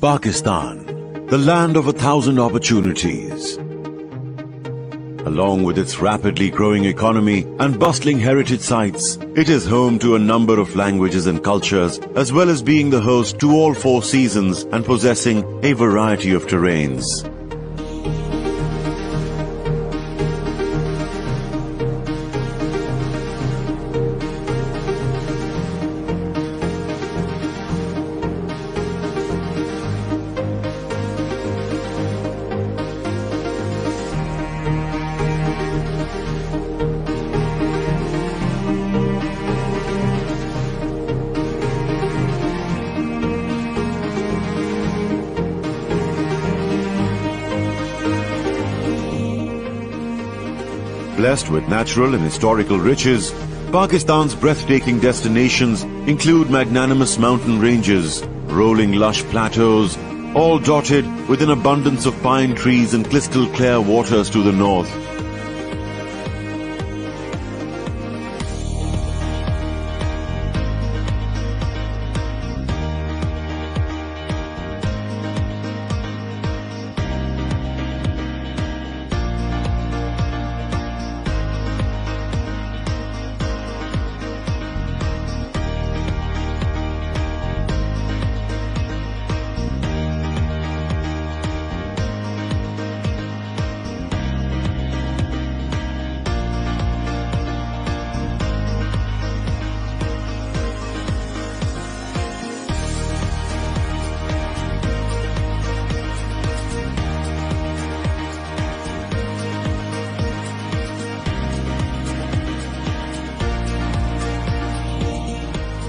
Pakistan, the land of 1,000 opportunities. Along with its rapidly growing economy and bustling heritage sites, it is home to a number of languages and cultures, as well as being the host to all 4 seasons and possessing a variety of terrains. Blessed with natural and historical riches, Pakistan's breathtaking destinations include magnanimous mountain ranges, rolling lush plateaus, all dotted with an abundance of pine trees and crystal clear waters to the north.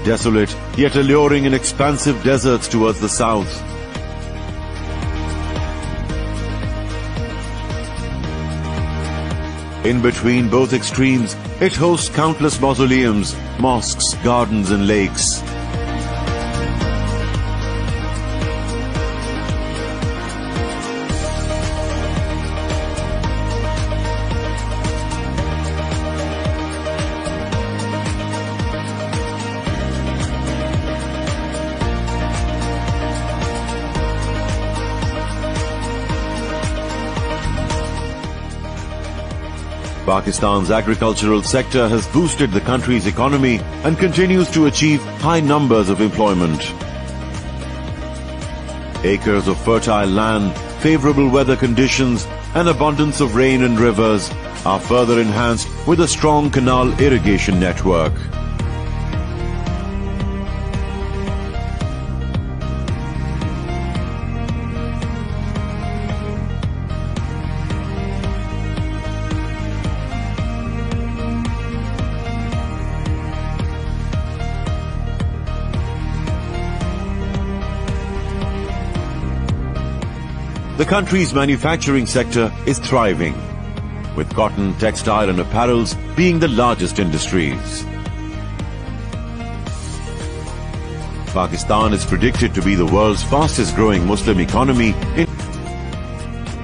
Desolate, yet alluring and expansive deserts towards the south. In between both extremes, it hosts countless mausoleums, mosques, gardens and lakes. Pakistan's agricultural sector has boosted the country's economy and continues to achieve high numbers of employment. Acres of fertile land, favorable weather conditions, and abundance of rain and rivers are further enhanced with a strong canal irrigation network. The country's manufacturing sector is thriving, with cotton, textile and apparels being the largest industries. Pakistan is predicted to be the world's fastest growing Muslim economy.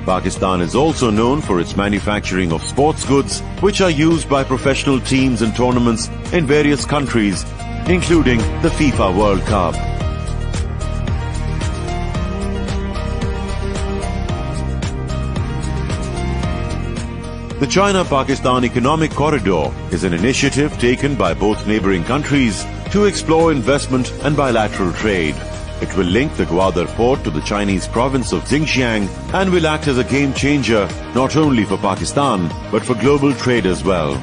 Pakistan is also known for its manufacturing of sports goods, which are used by professional teams and tournaments in various countries, including the FIFA World Cup. The China-Pakistan Economic Corridor is an initiative taken by both neighboring countries to explore investment and bilateral trade. It will link the Gwadar port to the Chinese province of Xinjiang and will act as a game changer not only for Pakistan but for global trade as well.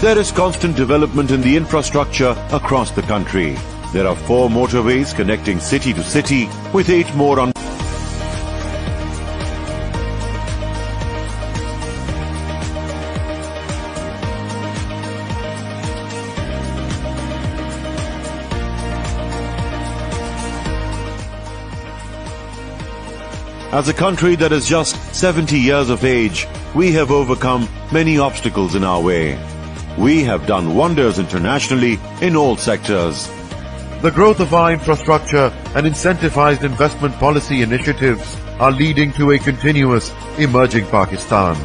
There is constant development in the infrastructure across the country. There are 4 motorways connecting city to city, with 8 more on. As a country that is just 70 years of age, we have overcome many obstacles in our way. We have done wonders internationally in all sectors. The growth of our infrastructure and incentivized investment policy initiatives are leading to a continuous emerging Pakistan.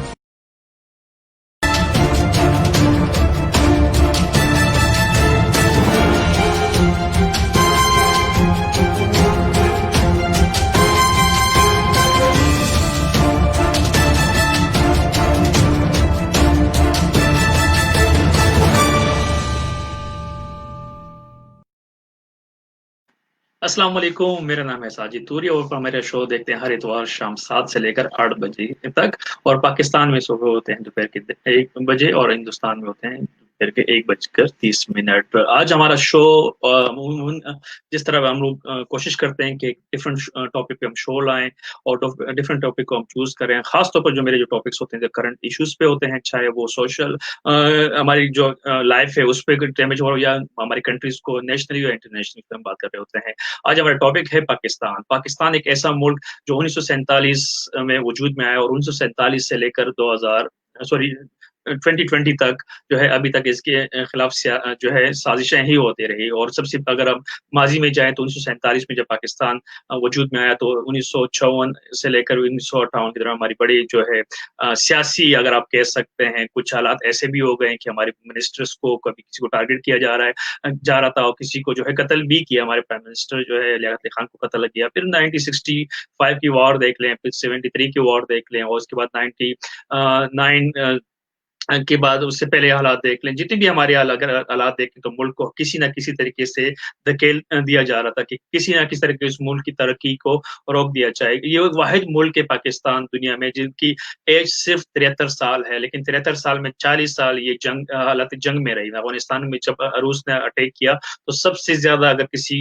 अस्सलाम वालेकुम, मेरा नाम है साजिद तूरी और मेरा show देखते हैं हर इतवार शाम 7 से लेकर 8 बजे तक। और पाकिस्तान में सुबह होते हैं दोपहर के 1 बजे और हिंदुस्तान में होते हैं दोपहर के 1 बजकर 30 मिनट। आज हमारा शो अमूमन जिस तरह हम लोग कोशिश करते हैं कि डिफरेंट टॉपिक पे हम शो लाएं और डिफरेंट टॉपिक को हम चूज करें। खास तौर पर जो मेरे जो टॉपिक्स होते हैं जो करंट इश्यूज पे होते हैं, चाहे वो सोशल हमारी जो लाइफ है उस पर डैमेज हो या हमारी कंट्रीज को नेशनली या इंटरनेशनली हम बात कर रहे होते हैं। आज हमारा टॉपिक है पाकिस्तान। पाकिस्तान एक ऐसा मुल्क जो 1947 में वजूद में आया और 1947 से लेकर 2000 सॉरी 2020 तक जो है अभी तक इसके खिलाफ जो है साजिशें ही होती रही। और सबसे अगर हम माजी में जाएं तो 1947 में जब पाकिस्तान वजूद में आया तो 1954 से लेकर 1958 के दौरान हमारी बड़ी जो है सियासी अगर आप कह सकते हैं कुछ हालात ऐसे भी हो गए कि हमारे मिनिस्टर्स को कभी किसी को टारगेट किया जा रहा था और किसी को जो है कत्ल भी किया। हमारे प्राइम मिनिस्टर जो है लियाकत अली खान को कत्ल किया। फिर 1965 की वॉर देख लें, फिर 73 की वॉर देख लें और उसके बाद 99 के बाद उससे पहले हालात देख लें। जितने भी हमारे अगर हालात देखें तो मुल्क को किसी ना किसी तरीके से धकेल दिया जा रहा था कि किसी ना किसी तरीके से मुल्क की तरक्की को रोक दिया जाए। ये एक वाहिद मुल्क है पाकिस्तान दुनिया में जिनकी एज सिर्फ 73 साल है, लेकिन 73 साल में 40 साल ये हालात जंग में रही। अफगानिस्तान में जब रूस ने अटैक किया तो सबसे ज्यादा अगर किसी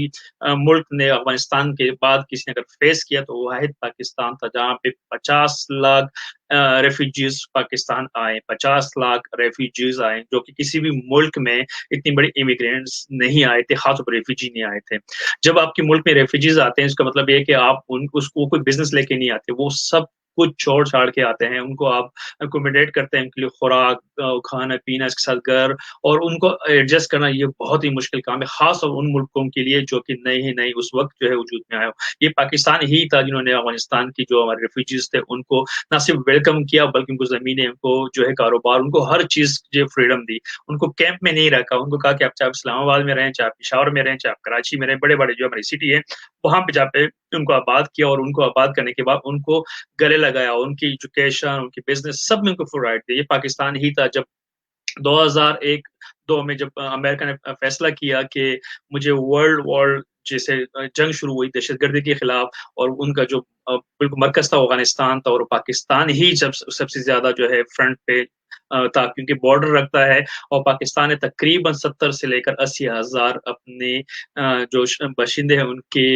मुल्क ने अफगानिस्तान के बाद किसी ने अगर फेस किया तो वाहिद पाकिस्तान था, जहाँ पे 50 लाख रेफ्यूजीज पाकिस्तान आए। 50 लाख रेफ्यूजीज आए जो कि किसी भी मुल्क में इतनी बड़ी इमिग्रेंट्स नहीं आए थे, खासतौर पर रेफ्यूजी नहीं आए थे। जब आपके मुल्क में रेफ्यूजीज आते हैं इसका मतलब ये है कि आप उसको कोई बिजनेस लेके नहीं आते, वो सब कुछ छोड़ छाड़ के आते हैं। उनको आप अकोमोडेट करते हैं, उनके लिए खुराक, खाना पीना, इसके साथ घर, और उनको एडजस्ट करना ये बहुत ही मुश्किल काम है, खास और उन मुल्कों के लिए जो कि नए ही नए उस वक्त जो है वजूद में आए हो। ये पाकिस्तान ही था जिन्होंने अफगानिस्तान की जो हमारे रेफ्यूजीज थे उनको ना सिर्फ वेलकम किया बल्कि उनको जमीनें, उनको जो है कारोबार, उनको हर चीज जो फ्रीडम दी। उनको कैंप में नहीं रखा, उनको कहा कि आप चाहे इस्लामाबाद में रहें, चाहे पिशावर में रहें, चाहे आप कराची में रहें, बड़े बड़े जो हमारी सिटी है वहां पे जाके उनको आबाद किया। और उनको आबाद करने के बाद उनको गले लगाया, उनकी एजुकेशन, उनकी बिजनेस सब में उनको फुल राइट दिया। ये पाकिस्तान ही था जब 2001 दो में जब अमेरिका ने फैसला किया कि मुझे वर्ल्ड वॉर जैसे जंग शुरू हुई दहशतगर्दी के खिलाफ, और उनका जो बिल्कुल मरकज था अफगानिस्तान था और पाकिस्तान ही जब सबसे ज्यादा जो है फ्रंट पे था क्योंकि बॉर्डर रखता है। और पाकिस्तान ने तकरीबन 70 से लेकर 80 हजार अपने जो बशिंदे हैं उनके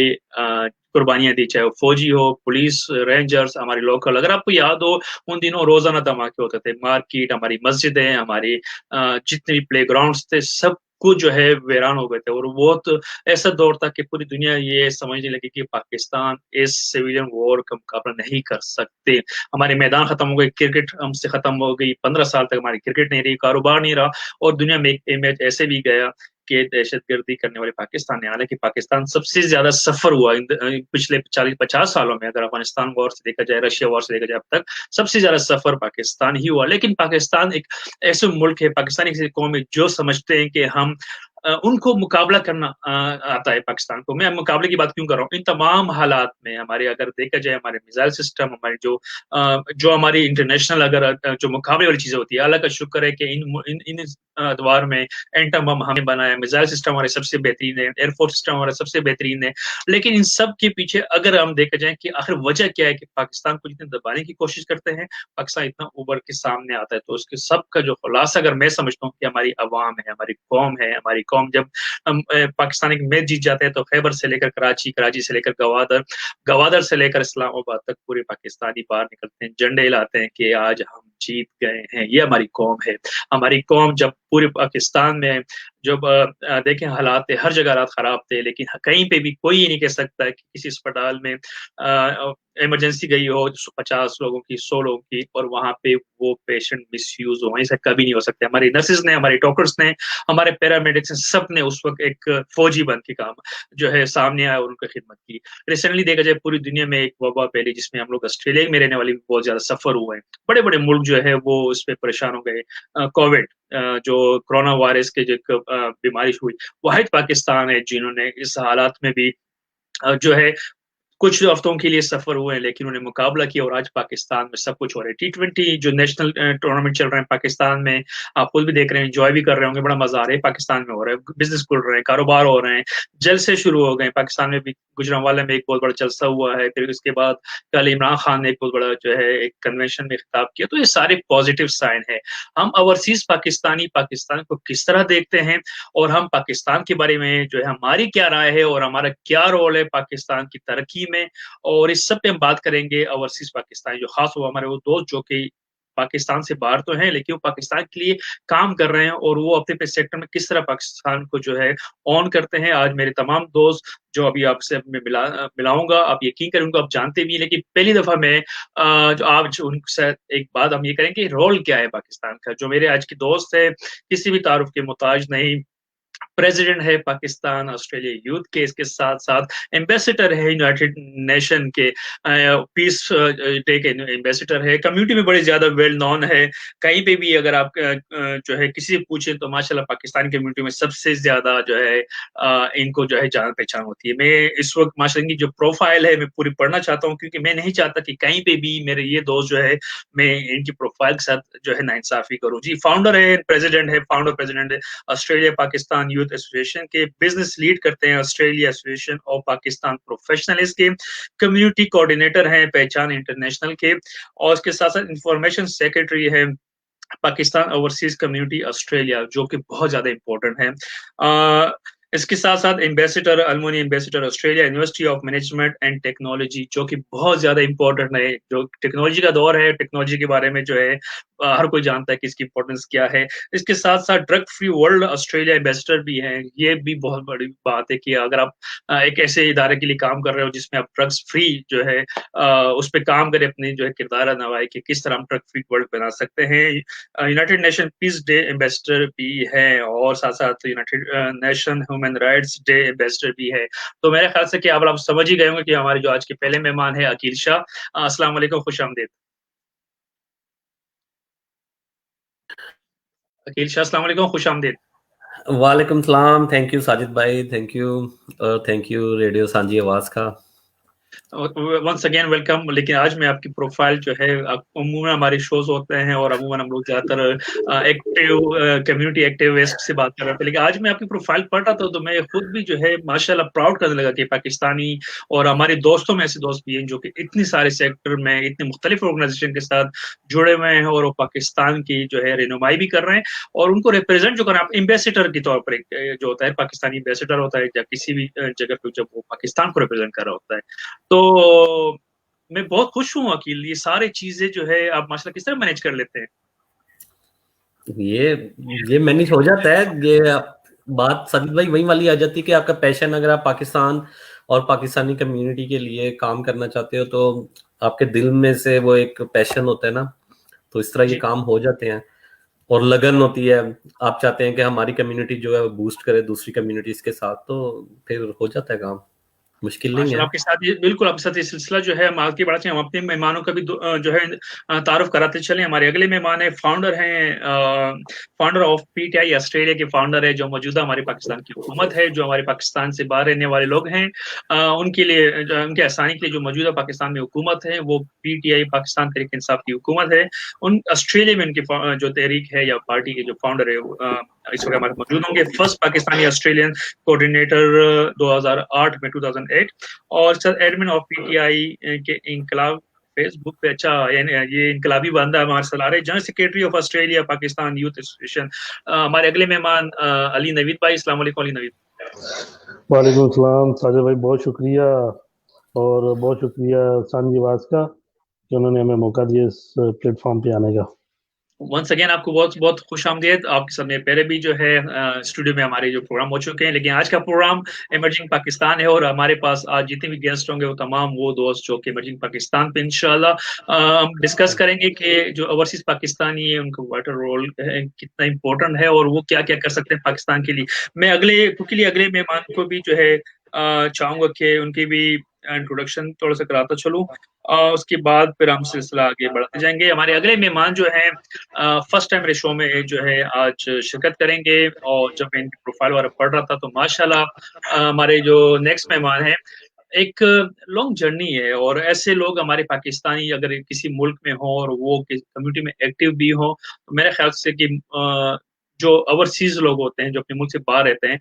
कुर्बानियां दी, चाहे वो फौजी हो, पुलिस, रेंजर्स, हमारे लोकल। अगर आपको याद हो उन दिनों रोजाना धमाके होते थे, मार्केट, हमारी मस्जिदें, हमारी जितने भी प्ले ग्राउंड थे सब कुछ जो है वीरान हो गए थे। और बहुत ऐसा दौर था कि पूरी दुनिया ये समझने लगी कि पाकिस्तान इस सिविलियन वॉर का मुकाबला नहीं कर सकते। हमारे मैदान खत्म हो गए, क्रिकेट हमसे खत्म हो गई, 15 साल तक हमारी क्रिकेट नहीं रही, कारोबार नहीं रहा, और दुनिया में एक इमेज ऐसे भी गया कि दहशतगर्दी करने वाले पाकिस्तान ने। हालांकि पाकिस्तान सबसे ज्यादा सफर हुआ पिछले 40-50 सालों में। अगर अफगानिस्तान वॉर से देखा जाए, रशिया वॉर से देखा जाए, अब तक सबसे ज्यादा सफर पाकिस्तान ही हुआ। लेकिन पाकिस्तान एक ऐसे मुल्क है, पाकिस्तान एक ऐसी कौम है जो समझते हैं कि हम उनको मुकाबला करना आता है पाकिस्तान को। मैं मुकाबले की बात क्यों कर रहा हूँ, इन तमाम हालात में हमारे अगर देखा जाए हमारे मिसाइल सिस्टम, हमारी जो हमारी इंटरनेशनल अगर जो मुकाबले वाली चीजें होती है, अल्लाह का शुक्र है कि इन अदवार में एंटम बम हमें बनाया, मिसाइल सिस्टम हमारे सबसे बेहतरीन है, एयरफोर्स सिस्टम हमारा सबसे बेहतरीन है। लेकिन इन सब के पीछे अगर हम देखा जाए कि आखिर वजह क्या है कि पाकिस्तान को जितने दबाने की कोशिश करते हैं पाकिस्तान इतना उभर के सामने आता है, तो उसके सब का जो खुलासा अगर मैं समझता हूँ कि हमारी अवाम है, हमारी कौम है। हमारी कौम जब पाकिस्तान एक मैच जीत जाते हैं तो खैबर से लेकर कराची, कराची से लेकर गवादर, गवादर से लेकर इस्लामाबाद तक पूरे पाकिस्तानी बाहर निकलते हैं, झंडे हिलाते हैं कि आज हम जीत गए हैं। ये हमारी कौम है। हमारी कौम जब पूरे पाकिस्तान में जब देखें हालात थे, हर जगह हालात खराब थे, लेकिन कहीं पे भी कोई ये नहीं कह सकता है कि किसी अस्पताल में इमरजेंसी गई हो 50 लोगों की, 100 लोगों की, और वहां पे वो पेशेंट मिस यूज हो, ऐसा कभी नहीं हो सकता। हमारी नर्सेज ने, हमारे डॉक्टर्स ने, हमारे पैरामेडिक्स ने, सब ने उस वक्त एक फौजी बन के काम जो है सामने आया और उनकी खिदमत की। रिसेंटली देखा जाए पूरी दुनिया में एक वबा फैली जिसमें हम लोग ऑस्ट्रेलिया में रहने वाले भी बहुत ज्यादा सफर हुए हैं। बड़े बड़े मुल्क जो है वो इस पे परेशान हो गए। कोविड जो कोरोना वायरस के जो बीमारी हुई, वाहिद पाकिस्तान है जिन्होंने इस हालात में भी जो है कुछ हफ्तों के लिए सफर हुए हैं, लेकिन उन्हें मुकाबला किया और आज पाकिस्तान में सब कुछ हो रहा है। T20 जो नेशनल टूर्नामेंट चल रहे हैं पाकिस्तान में, आप खुद भी देख रहे हैं, एन्जॉय भी कर रहे होंगे, बड़ा मज़ा आ रहा है, पाकिस्तान में हो रहा है, बिज़नेस खुल रहे हैं, कारोबार हो रहे हैं, जलसे शुरू हो गए हैं। पाकिस्तान में भी गुजरांवाला में एक बहुत बड़ा जलसा हुआ है, फिर उसके बाद कल इमरान खान ने एक बहुत बड़ा जो है एक कन्वेंशन में खिताब किया, तो ये सारे पॉजिटिव साइन है। हम ओवरसीज़ पाकिस्तानी पाकिस्तान को किस तरह देखते हैं और हम पाकिस्तान के बारे में जो है हमारी क्या राय है और हमारा क्या रोल है पाकिस्तान की तरक्की में, और इस सब पे हम बात करेंगे। ओवरसीज़ पाकिस्तानी जो खास वो हमारे वो दोस्त जो कि पाकिस्तान से बाहर तो हैं, लेकिन वो पाकिस्तान के लिए काम कर रहे हैं और वो अपने सेक्टर में किस तरह पाकिस्तान को जो है ऑन करते हैं। आज मेरे तमाम दोस्त जो अभी आपसे मैं मिलाऊंगा, आप यकीन करें उनको आप जानते भी हैं, लेकिन पहली दफा मैं जो आज उनसे एक बात हम ये करेंगे, रोल क्या है पाकिस्तान का। जो मेरे आज के दोस्त है किसी भी तारुफ के मोहताज नहीं, प्रेसिडेंट है पाकिस्तान ऑस्ट्रेलिया यूथ के, इसके साथ साथ एम्बेसडर है यूनाइटेड नेशन के, पीस डे के एम्बेसडर है, कम्युनिटी में बड़े ज्यादा वेल नोन है। कहीं पे भी अगर आप जो है किसी से पूछें तो माशाल्लाह पाकिस्तान कम्युनिटी में सबसे ज्यादा जो है इनको जो है जान पहचान होती है। मैं इस वक्त माशाल्लाह की जो प्रोफाइल है मैं पूरी पढ़ना चाहता हूँ, क्योंकि मैं नहीं चाहता कि कहीं पे भी मेरे ये दोस्त जो है मैं इनकी प्रोफाइल के साथ जो है नाइंसाफी करूँ। जी, फाउंडर है, प्रेसिडेंट है, फाउंडर प्रेसिडेंट है ऑस्ट्रेलिया पाकिस्तान यूथ एसोसिएशन के, बिजनेस लीड करते हैं Australia association of Pakistan professionals के, कम्युनिटी कोऑर्डिनेटर हैं पहचान इंटरनेशनल के, और इसके साथ साथ इंफॉर्मेशन सेक्रेटरी है पाकिस्तान ओवरसीज कम्युनिटी ऑस्ट्रेलिया, जो कि बहुत ज्यादा इंपॉर्टेंट है। इसके साथ साथ ambassador, alumni ambassador Australia university of management and technology, जो कि बहुत ज्यादा इंपॉर्टेंट है। जो टेक्नोलॉजी का दौर है, टेक्नोलॉजी के बारे में जो है हर कोई जानता है कि इसकी इंपॉर्टेंस क्या है। इसके साथ साथ drug free world Australia ambassador भी हैं। ये भी बहुत बड़ी बात है कि अगर आप एक ऐसे इदारे के लिए काम कर रहे हो जिसमें आप ड्रग्स फ्री जो है उस पर काम करें, अपनी जो है किरदार नवाए कि किस तरह हम ड्रग फ्री वर्ल्ड बना सकते हैं। United Nation peace day ambassador भी है और साथ साथ United Nation human rights day ambassador भी है। तो मेरे ख्याल से कि आप समझ ही गए होंगे कि हमारे जो आज के पहले मेहमान है अकील शाह। अस्सलाम वालेकुम, खुश आमदीद अकील शाह, अस्सलाम वालेकुम, खुश आमदीद। वालेकुम सलाम। थैंक यू साजिद भाई, थैंक यू, और thank you radio Sanjhi Awaz का। Once again welcome. लेकिन आज मैं आपकी प्रोफाइल जो है, अमूमन हमारे शोज होते हैं और अमूमन हम लोग ज्यादातर एक्टिव कम्युनिटी एक्टिविस्ट से बात कर रहे थे, लेकिन आज मैं आपकी प्रोफाइल पढ़ रहा था तो मैं खुद भी जो है माशाल्लाह प्राउड करने लगा कि पाकिस्तानी और हमारे दोस्तों में ऐसे दोस्त भी हैं जो कि इतनी सारे सेक्टर में इतने मुख्तलिफ ऑर्गेनाइजेशन के साथ जुड़े हुए हैं और वो पाकिस्तान की जो है रहनुमाई भी कर रहे हैं और उनको रिप्रेजेंट जो कर रहे हैं। आप एम्बेसडर के तौर पर जो होता है पाकिस्तानी एम्बेसडर होता है या किसी भी जगह पे जब वो पाकिस्तान को रिप्रेजेंट कर रहा होता है। तो मैं बहुत खुश हूँ अकील, ये सारी चीजें जो है आप माशाल्लाह किस तरह मैनेज कर लेते हैं? ये मैनेज हो जाता है। ये बात साजिद भाई वही वाली आ जाती है कि आपका पैशन, अगर आप पाकिस्तान और पाकिस्तानी कम्युनिटी के लिए काम करना चाहते हो तो आपके दिल में से वो एक पैशन होता है ना, तो इस तरह ये काम हो जाते हैं और लगन होती है। आप चाहते हैं कि हमारी कम्युनिटी जो है बूस्ट करे दूसरी कम्युनिटीज के साथ, तो फिर हो जाता है काम, मुश्किल नहीं है। आपके साथ ये बिल्कुल आपके साथ ये सिलसिला जो है हम आगे बढ़ाते हैं। हम अपने मेहमानों का भी जो है तारुफ कराते चले। हमारे अगले मेहमान है, फाउंडर हैं, फाउंडर ऑफ पीटीआई ऑस्ट्रेलिया के फाउंडर है, जो मौजूदा हमारी पाकिस्तान की हुकूमत है, जो हमारे पाकिस्तान से बाहर रहने वाले लोग हैं उनके लिए, उनके आसानी के लिए जो मौजूदा पाकिस्तान में हुकूमत है वो पीटीआई पाकिस्तान तहरीक इंसाफ की हुकूमत है। उन ऑस्ट्रेलिया में उनकी जो तहरीक है या पार्टी के जो फाउंडर है इस वक्त हमारे मौजूद होंगे। फर्स्ट पाकिस्तानी ऑस्ट्रेलियन कोऑर्डिनेटर 2008 में 2008 और सर एडमिन ऑफ पीटीआई के इंकलाब फेसबुक पे। अच्छा, ये इनकलाबी बंदा हमारे साथ आ रहे, general secretary of Australia Pakistan youth association. हमारे अगले मेहमान अली नवीद भाई। अस्सलाम वालेकुम अली नवीद। वालेकुम सलाम साजिद भाई, बहुत शुक्रिया और बहुत शुक्रिया सांझी आवाज का कि उन्होंने हमें मौका दिया इस प्लेटफॉर्म पे आने का। वंस अगेन आपको बहुत बहुत खुश आमदीद। आपके सामने पहले भी जो है स्टूडियो में हमारे जो प्रोग्राम हो चुके हैं, लेकिन आज का प्रोग्राम इमर्जिंग पाकिस्तान है और हमारे पास आज जितने भी गेस्ट होंगे वो तमाम वो दोस्त जो कि इमर्जिंग पाकिस्तान पे इंशाल्लाह हम डिस्कस करेंगे कि जो ओवरसीज पाकिस्तानी है उनका वाटर रोल कितना इंपॉर्टेंट है और वो क्या क्या कर सकते हैं पाकिस्तान के लिए। मैं अगले मेहमान को भी जो है चाहूंगा कि उनकी भी इंट्रोडक्शन थोड़ा सा कराता चलूं, उसके बाद फिर हम सिलसिला आगे बढ़ते जाएंगे। हमारे अगले मेहमान जो हैं फर्स्ट टाइम मेरे शो में जो है आज शिरकत करेंगे और जब मैं इनकी प्रोफाइल वगैरह पढ़ रहा था तो माशाल्लाह हमारे जो नेक्स्ट मेहमान हैं ایک لانگ جرنی ہے، اور ایسے لوگ ہمارے پاکستانی اگر کسی ملک میں ہوں اور وہ کمیونٹی میں ایکٹیو بھی ہوں، تو میرے خیال سے کہ جو اوورسیز لوگ ہوتے ہیں جو اپنے ملک سے باہر رہتے ہیں،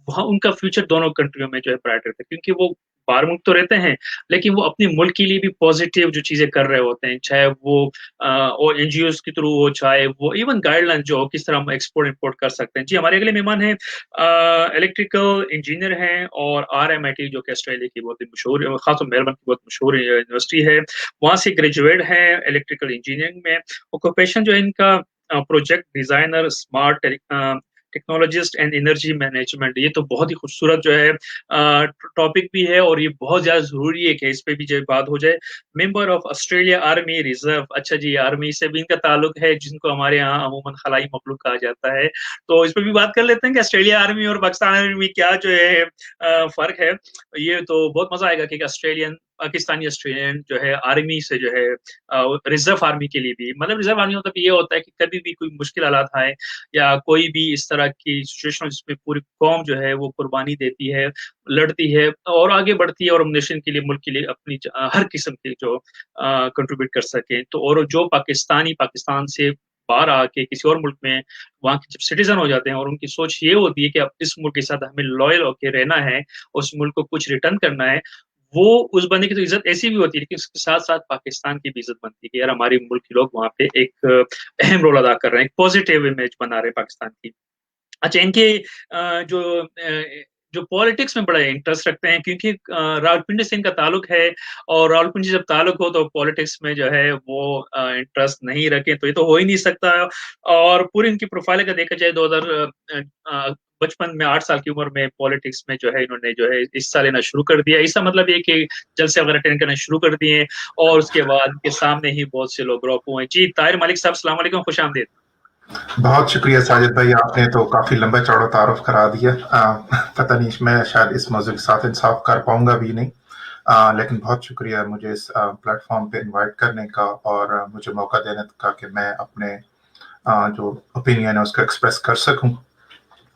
وہاں ان کا فیوچر دونوں کنٹریوں میں جو ہے برائٹ رہتا ہے، کیونکہ وہ باہر ملک تو رہتے ہیں لیکن وہ اپنے ملک کے لیے بھی پازیٹیو جو چیزیں کر رہے ہوتے ہیں، چاہے وہ این جی اوز کے تھرو ہو، چاہے وہ ایون گائیڈ لائن جو کس طرح ہم ایکسپورٹ امپورٹ کر سکتے ہیں. جی ہمارے اگلے مہمان ہیں الیکٹریکل انجینئر ہیں اور RMIT جو کہ آسٹریلیا کی بہت ہی مشہور، خاص طور میلبرن کی بہت مشہور یونیورسٹی ہے، وہاں سے گریجویٹ ہیں الیکٹریکل انجینئرنگ میں. آکوپیشن جو ہے ان کا project designer, smart technologist and energy management. یہ تو بہت ہی خوبصورت جو ہے ٹاپک بھی ہے، اور یہ بہت زیادہ ضروری ہے کہ اس پہ بھی جو بات ہو جائے. Member of Australia army reserve. اچھا جی، آرمی سے بھی ان کا تعلق ہے جن کو ہمارے یہاں عموماً خلائی مخلوق کہا جاتا ہے. تو اس پہ بھی بات کر لیتے ہیں کہ آسٹریلیا آرمی اور پاکستان آرمی میں کیا جو ہے فرق ہے. یہ تو بہت مزہ آئے گا کہ پاکستانی آسٹریلین جو ہے آرمی سے جو ہے ریزرو آرمی کے لیے بھی، مطلب ریزرو آرمی مطلب یہ ہوتا ہے کہ کبھی بھی کوئی مشکل حالات آئے یا کوئی بھی اس طرح کی سچویشن جس میں پوری قوم جو ہے وہ قربانی دیتی ہے، لڑتی ہے اور آگے بڑھتی ہے، اور نیشن کے لیے، ملک کے لیے اپنی ہر قسم کے جو کنٹریبیوٹ کر سکیں. تو اور جو پاکستان سے باہر آ کے کسی اور ملک میں وہاں کے جب سٹیزن ہو جاتے ہیں اور ان کی سوچ یہ ہوتی ہے کہ اب اس ملک کے ساتھ ہمیں لوئل ہو کے رہنا ہے، اس ملک کو کچھ ریٹرن کرنا ہے، وہ اس بندے کی تو عزت ایسی بھی ہوتی ہے، لیکن اس کے ساتھ ساتھ پاکستان کی بھی عزت بنتی ہے کہ یار ہمارے ملک کے لوگ وہاں پہ ایک اہم رول ادا کر رہے ہیں، ایک پازیٹیو امیج بنا رہے ہیں پاکستان کی. اچھا، ان کے جو پالیٹکس میں بڑا انٹرسٹ رکھتے ہیں، کیونکہ راولپنڈی سے ان کا تعلق ہے، اور راولپنڈی جب تعلق ہو تو پالیٹکس میں جو ہے وہ انٹرسٹ نہیں رکھیں تو یہ تو ہو ہی نہیں سکتا. اور پوری ان کی پروفائل کا دیکھا جائے 2055 میں 8 سال کی عمر میں پالیٹکس میں جو ہے انہوں نے جو ہے حصہ لینا شروع کر دیا. اس کا مطلب یہ کہ جلسے وغیرہ اٹینڈ کرنا شروع کر دیے، اور اس کے بعد ان کے سامنے ہی بہت سے لوگ گروپ ہوئے. جی طاہر مالک صاحب، السلام علیکم، خوش آمدید. بہت شکریہ ساجد بھائی، آپ نے تو کافی لمبا چوڑا تعارف کرا دیا. پتہ نہیں میں شاید اس موضوع کے ساتھ انصاف کر پاؤں گا بھی نہیں، لیکن بہت شکریہ مجھے اس پلیٹ فارم پہ انوائٹ کرنے کا اور مجھے موقع دینے کا کہ میں اپنے جو اوپینین ہے اس کو ایکسپریس کر سکوں.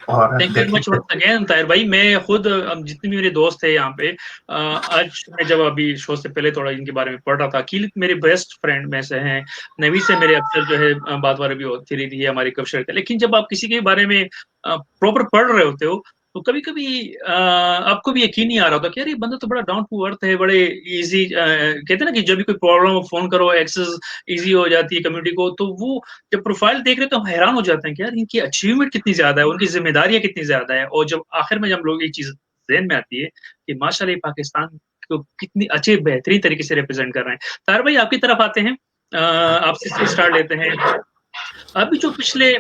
اور thank you much once again Tahir بھائی. میں خود جتنے بھی میرے دوست ہیں یہاں پہ، آج میں جب ابھی شو سے پہلے تھوڑا ان کے بارے میں پڑھ رہا تھا، اکیل میرے بیسٹ فرینڈ میں سے ہیں، نوی سے میرے اکثر جو ہے بات بار بھی ہوتی رہتی ہے ہماری کب شرکت. لیکن جب آپ کسی کے بارے میں پراپر پڑھ رہے ہوتے ہو تو کبھی کبھی آپ کو بھی یقین نہیں آ رہا ہوتا کہ یار یہ بندہ تو بڑا ڈاؤن ٹو ارتھ ہے، بڑے ایزی، کہتے ہیں نا کہ جب بھی کوئی پرابلم ہو فون کرو، ایکسس ایزی ہو جاتی ہے کمیونٹی کو. تو وہ جب پروفائل دیکھ رہے تو ہم حیران ہو جاتے ہیں کہ یار ان کی اچیومنٹ کتنی زیادہ ہے، ان کی ذمہ داریاں کتنی زیادہ ہے. اور جب آخر میں جب لوگ یہ چیز ذہن میں آتی ہے کہ ماشاء اللہ پاکستان کو کتنی اچھے بہترین طریقے سے ریپرزینٹ کر رہے ہیں. طاہر بھائی آپ کی طرف آتے ہیں، آپ سے اسٹارٹ لیتے ہیں. ابھی جو پچھلے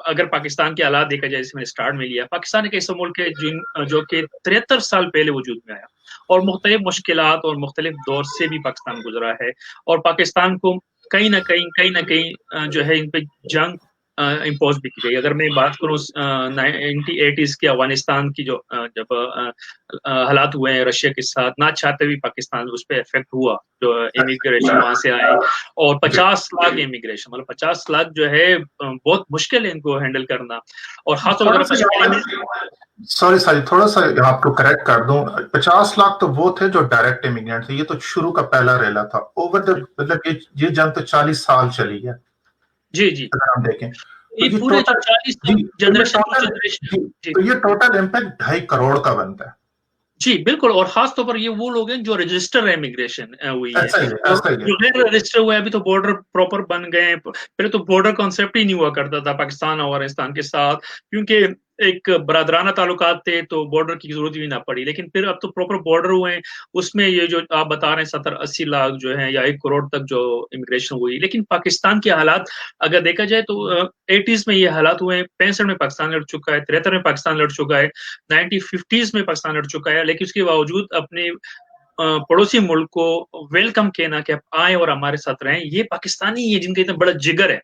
اگر پاکستان کے حالات دیکھا جائے، جس میں اسٹارٹ میں لیا، پاکستان ایک ایسا ملک ہے جو کہ 73 سال پہلے وجود میں آیا، اور مختلف مشکلات اور مختلف دور سے بھی پاکستان گزرا ہے، اور پاکستان کو کہیں نہ کہیں جو ہے ان پہ جنگ امپوز بھی کی گئی. اگر میں بات کروں 1980s کے افغانستان کی جو جب حالات ہوئے ہیں رشیا کے ساتھ، نہ چاہتے بھی پاکستان اس پہ افیکٹ ہوا، جو امیگریشن وہاں سے آئے، اور 50 لاکھ امیگریشن، مطلب 50 لاکھ جو ہے بہت مشکل ہے ان کو ہینڈل کرنا. اور خاص طور پر سوری تھوڑا سا آپ کو کریکٹ کر دوں، 50 لاکھ تو وہ تھے جو ڈائریکٹ امیگرینٹ تھے، یہ تو شروع کا پہلا ریلا تھا. مطلب یہ جنگ تو 40 سال چلی ہے. جی اگر ہم دیکھیں یہ پورے 40 جنریشن تو یہ ٹوٹل امپیکٹ 2.5 کروڑ کا بنتا ہے. جی بالکل، اور خاص طور پر یہ وہ لوگ ہیں جو رجسٹر امیگریشن ہوئی ہے، جو غیر رجسٹر ہوئے ابھی تو بارڈر پراپر بن گئے ہیں. پہلے تو بارڈر کانسیپٹ ہی نہیں ہوا کرتا تھا پاکستان اور افغانستان کے ساتھ، کیونکہ ایک برادرانہ تعلقات تھے تو بارڈر کی ضرورت بھی نہ پڑی. لیکن پھر اب تو پراپر بارڈر ہوئے ہیں، اس میں یہ جو آپ بتا رہے ہیں 70-80 لاکھ جو ہیں یا 1 کروڑ تک جو امیگریشن ہوئی. لیکن پاکستان کے حالات اگر دیکھا جائے تو 80s میں یہ حالات ہوئے ہیں، 65 میں پاکستان لڑ چکا ہے، 73 میں پاکستان لڑ چکا ہے، 1950s میں پاکستان لڑ چکا ہے. لیکن اس کے باوجود اپنے پڑوسی ملک کو ویلکم کہنا کہ آپ آئیں اور ہمارے ساتھ رہیں، یہ پاکستانی ہے جن کا اتنا بڑا جگر ہے.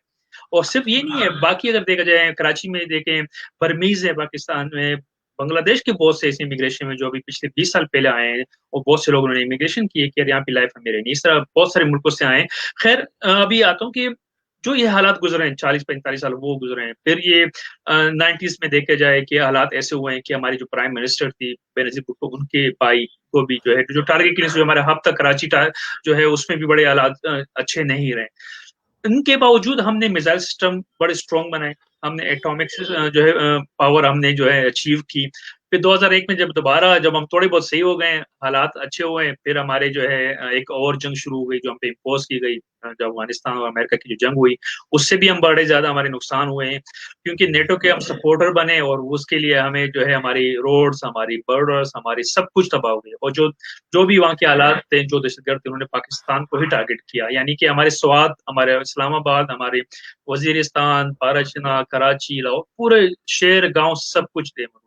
اور صرف یہ نہیں ہے، باقی اگر دیکھا جائے کراچی میں دیکھیں برمیز ہے پاکستان میں، بنگلہ دیش کے بہت سے ایسے امیگریشن میں جو ابھی پچھلے 20 سال پہلے آئے ہیں، اور بہت سے لوگوں نے امیگریشن کی ہے کہ یہاں پہ لائف ہمیں رہنی، اس طرح بہت سارے ملکوں سے آئے ہیں. خیر ابھی آتا ہوں کہ जो ये हालात गुजरे हैं 40-45 साल वो गुजरे हैं, फिर ये 90s में देखा जाए कि हालात ऐसे हुए हैं कि हमारी जो प्राइम मिनिस्टर थी बेनजीर भुट्टो, उनके भाई को भी जो है जो टारगेट किलिंग जो हमारे हब तक कराची जो है उसमें भी बड़े हालात अच्छे नहीं रहे। इनके बावजूद हमने मिसाइल सिस्टम बड़े स्ट्रॉन्ग बनाए, हमने एटॉमिक जो है पावर हमने जो है अचीव की। फिर 2001 में जब हम थोड़े बहुत सही हो गए, हालात अच्छे हुए, फिर हमारे जो है एक और जंग शुरू हो गई जो हम पे इम्पोज की गई, जब अफगानिस्तान और अमेरिका की जो जंग हुई, उससे भी हम बड़े ज्यादा हमारे नुकसान हुए हैं, क्योंकि नेटो के हम सपोर्टर बने और उसके लिए हमें जो है हमारी रोड्स, हमारी बॉर्डर्स, हमारी सब कुछ तबाह हो गई। और जो भी वहाँ के हालात थे, जो दहशतगर्द थे, उन्होंने पाकिस्तान को ही टारगेट किया, यानी कि हमारे स्वात, हमारे इस्लामाबाद, हमारे वजीरिस्तान, पाराचीना, कराची, लाहौर, पूरे शहर गांव सब कुछ डेमर हुए।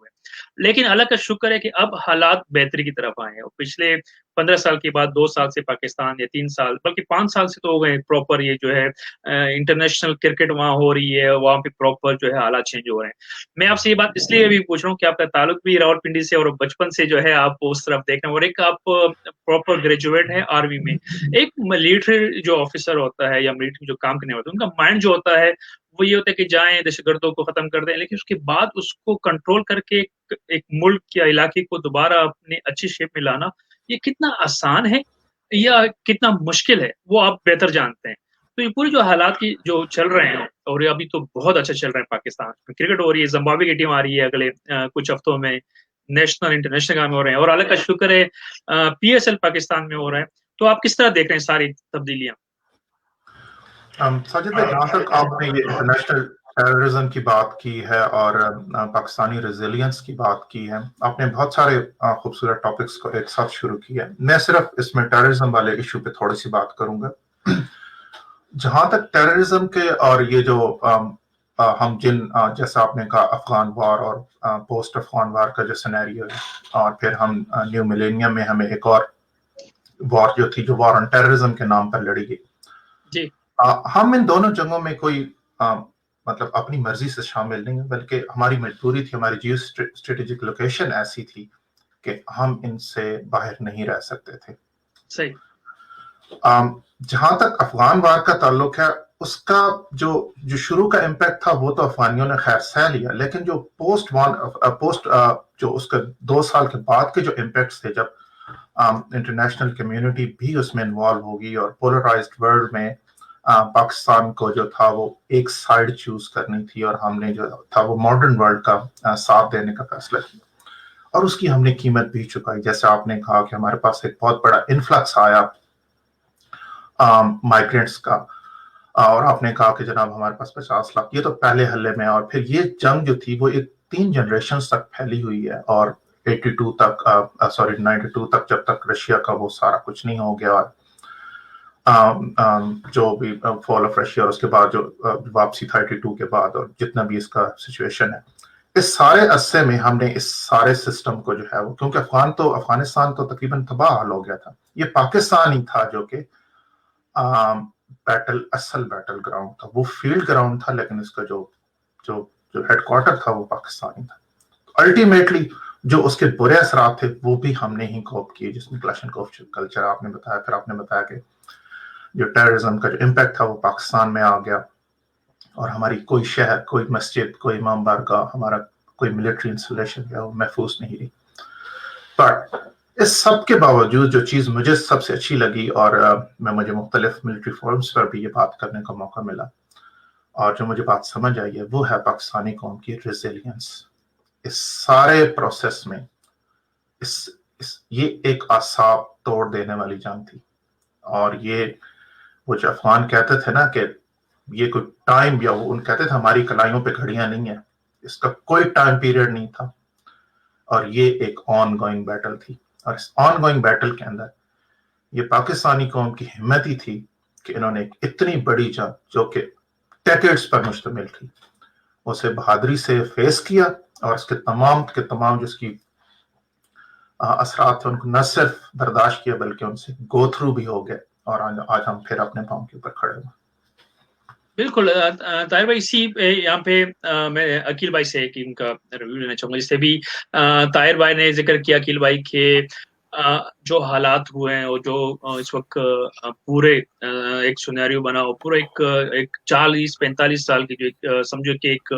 लेकिन अल्लाह का शुक्र है कि अब हालात बेहतरी की तरफ आए हैं, और पिछले 15 साल के बाद 2 साल से पाकिस्तान, या 3 साल बल्कि 5 साल से तो हो गए प्रॉपर, ये जो है इंटरनेशनल क्रिकेट वहाँ हो रही है, वहाँ पे प्रॉपर जो है हालात चेंज हो रहे हैं। मैं आपसे ये बात इसलिए भी पूछ रहा हूँ कि आपका ताल्लुक भी रावलपिंडी से और बचपन से जो है आप उस तरफ देख रहे हैं, और एक आप प्रॉपर ग्रेजुएट है आर्मी में। एक मिलिट्री जो ऑफिसर होता है या मिलिट्री में जो काम करने वाला, उनका माइंड जो होता है वो ये होता है कि जाएं दहशतगर्दों को खत्म कर दें, लेकिन उसके बाद उसको कंट्रोल करके एक मुल्क या इलाके को दोबारा अपने अच्छी शेप में लाना, ये कितना आसान है या कितना मुश्किल है, वो आप बेहतर जानते हैं। तो ये पूरी जो हालात की जो चल रहे हैं, और ये अभी तो बहुत अच्छा चल रहा है, पाकिस्तान में क्रिकेट हो रही है, जिम्बाब्वे की टीम आ रही है अगले कुछ हफ्तों में, नेशनल इंटरनेशनल काम हो रहे हैं, और अल्लाह का शुक्र है PSL पाकिस्तान में हो रहा है। तो आप किस तरह देख रहे हैं सारी तब्दीलियां? साजिद भाई, जहाँ तक आपने ये इंटरनेशनल टेररिज्म की बात की है और पाकिस्तानी रेजिलियंस की बात की है, आपने बहुत सारे खूबसूरत टॉपिक्स को एक साथ शुरू किया। मैं सिर्फ इसमें टेररिज्म वाले इशू पे थोड़ी सी बात करूंगा। जहाँ तक टेररिज्म के और ये जो हम जैसा आपने कहा अफगान वार और पोस्ट अफगान वार का जो सिनेरियो है, और फिर हम न्यू मिलेनियम में हमें एक और वॉर जो थी, जो वॉर ऑन टेररिज्म के नाम पर लड़ी गई जी। हम इन दोनों जंगों में कोई मतलब अपनी मर्जी से शामिल नहीं है, बल्कि हमारी मजबूरी थी, हमारी जियो स्ट्रेटेजिक लोकेशन ऐसी थी कि हम इनसे बाहर नहीं रह सकते थे। सही। जहां तक अफगान वार का ताल्लुक है, उसका जो शुरू का इम्पैक्ट था वो तो अफगानियों ने खैर सह लिया, लेकिन जो पोस्ट जो उसका 2 साल के बाद के जो इम्पैक्ट्स थे, जब इंटरनेशनल कम्युनिटी भी उसमें इन्वॉल्व होगी और पोलराइज्ड वर्ल्ड में पाकिस्तान को जो था वो एक साइड चूज करनी थी, और हमने जो था वो मॉडर्न वर्ल्ड का साथ देने का फैसला किया, और उसकी हमने कीमत भी चुकाई। जैसे आपने कहा कि हमारे पास एक बहुत बड़ा इन्फ्लक्स आया माइग्रेंट्स का, और आपने कहा कि जनाब हमारे पास 50 लाख, ये तो पहले हल्ले में, और फिर ये जंग जो थी वो एक 3 जनरेशन तक फैली हुई है, और 92 तक जब तक रशिया का वो सारा कुछ नहीं हो गया, और जो भी फॉल ऑफ रशिया और उसके बाद जो वापसी 32 के बाद, और जितना भी इसका सिचुएशन है, इस सारे अरसे में हमने इस सारे सिस्टम को जो है वो, क्योंकि अफगानिस्तान तो तकरीबन तबाह हाल हो गया था, ये पाकिस्तान ही था जो कि असल बैटल ग्राउंड था, वो फील्ड ग्राउंड था, लेकिन इसका जो हेडक्वार्टर था वो पाकिस्तानी था। अल्टीमेटली जो उसके बुरे असरात थे वो भी हमने ही कोप किए, जिसमें क्लाशनकोव कल्चर आपने बताया, फिर आपने बताया कि जो टेररिज्म का जो इम्पैक्ट था वो पाकिस्तान में आ गया, और हमारी कोई शहर, कोई मस्जिद, कोई इमाम बारगाह, हमारा कोई मिलिट्री इंस्टॉलेशन है वो महफूज नहीं रही। पर इस सब के बावजूद जो चीज़ मुझे सबसे अच्छी लगी, और मुझे मुख्तलिफ मिलिट्री फोरम्स पर भी ये बात करने का मौका मिला, और जो मुझे बात समझ आई है, वो है पाकिस्तानी कौम की रेजिलियंस। इस सारे प्रोसेस में ये एक आसाब तोड़ देने वाली जंग थी, और ये वो जो अफगान कहते थे ना कि ये कोई टाइम, या वो कहते थे हमारी कलाइयों पे घड़ियां नहीं है, इसका कोई टाइम पीरियड नहीं था, और ये एक ऑन गोइंग बैटल थी। और इस ऑन गोइंग बैटल के अंदर ये पाकिस्तानी कौम की हिम्मत ही थी कि इन्होंने एक इतनी बड़ी जंग जो कि डेकेड्स पर मुश्तमिल थी, उसे बहादुरी से फेस किया, और इसके तमाम जिसकी असरात थे उनको न सिर्फ बर्दाश्त किया, बल्कि उनसे गो थ्रू भी हो गए, और आज हम फिर अपने पांव के ऊपर खड़े हुए। बिल्कुल ताहिर भाई, इसी यहाँ पे मैं अकील भाई से एक इनका रिव्यू लेना चाहूंगा, जिससे भी ताहिर भाई ने जिक्र किया, अकील भाई के जो हालात हुए हैं और जो इस वक्त पूरे एक सिनेरियो बना हो, पूरा एक 40-45 साल की जो समझो कि एक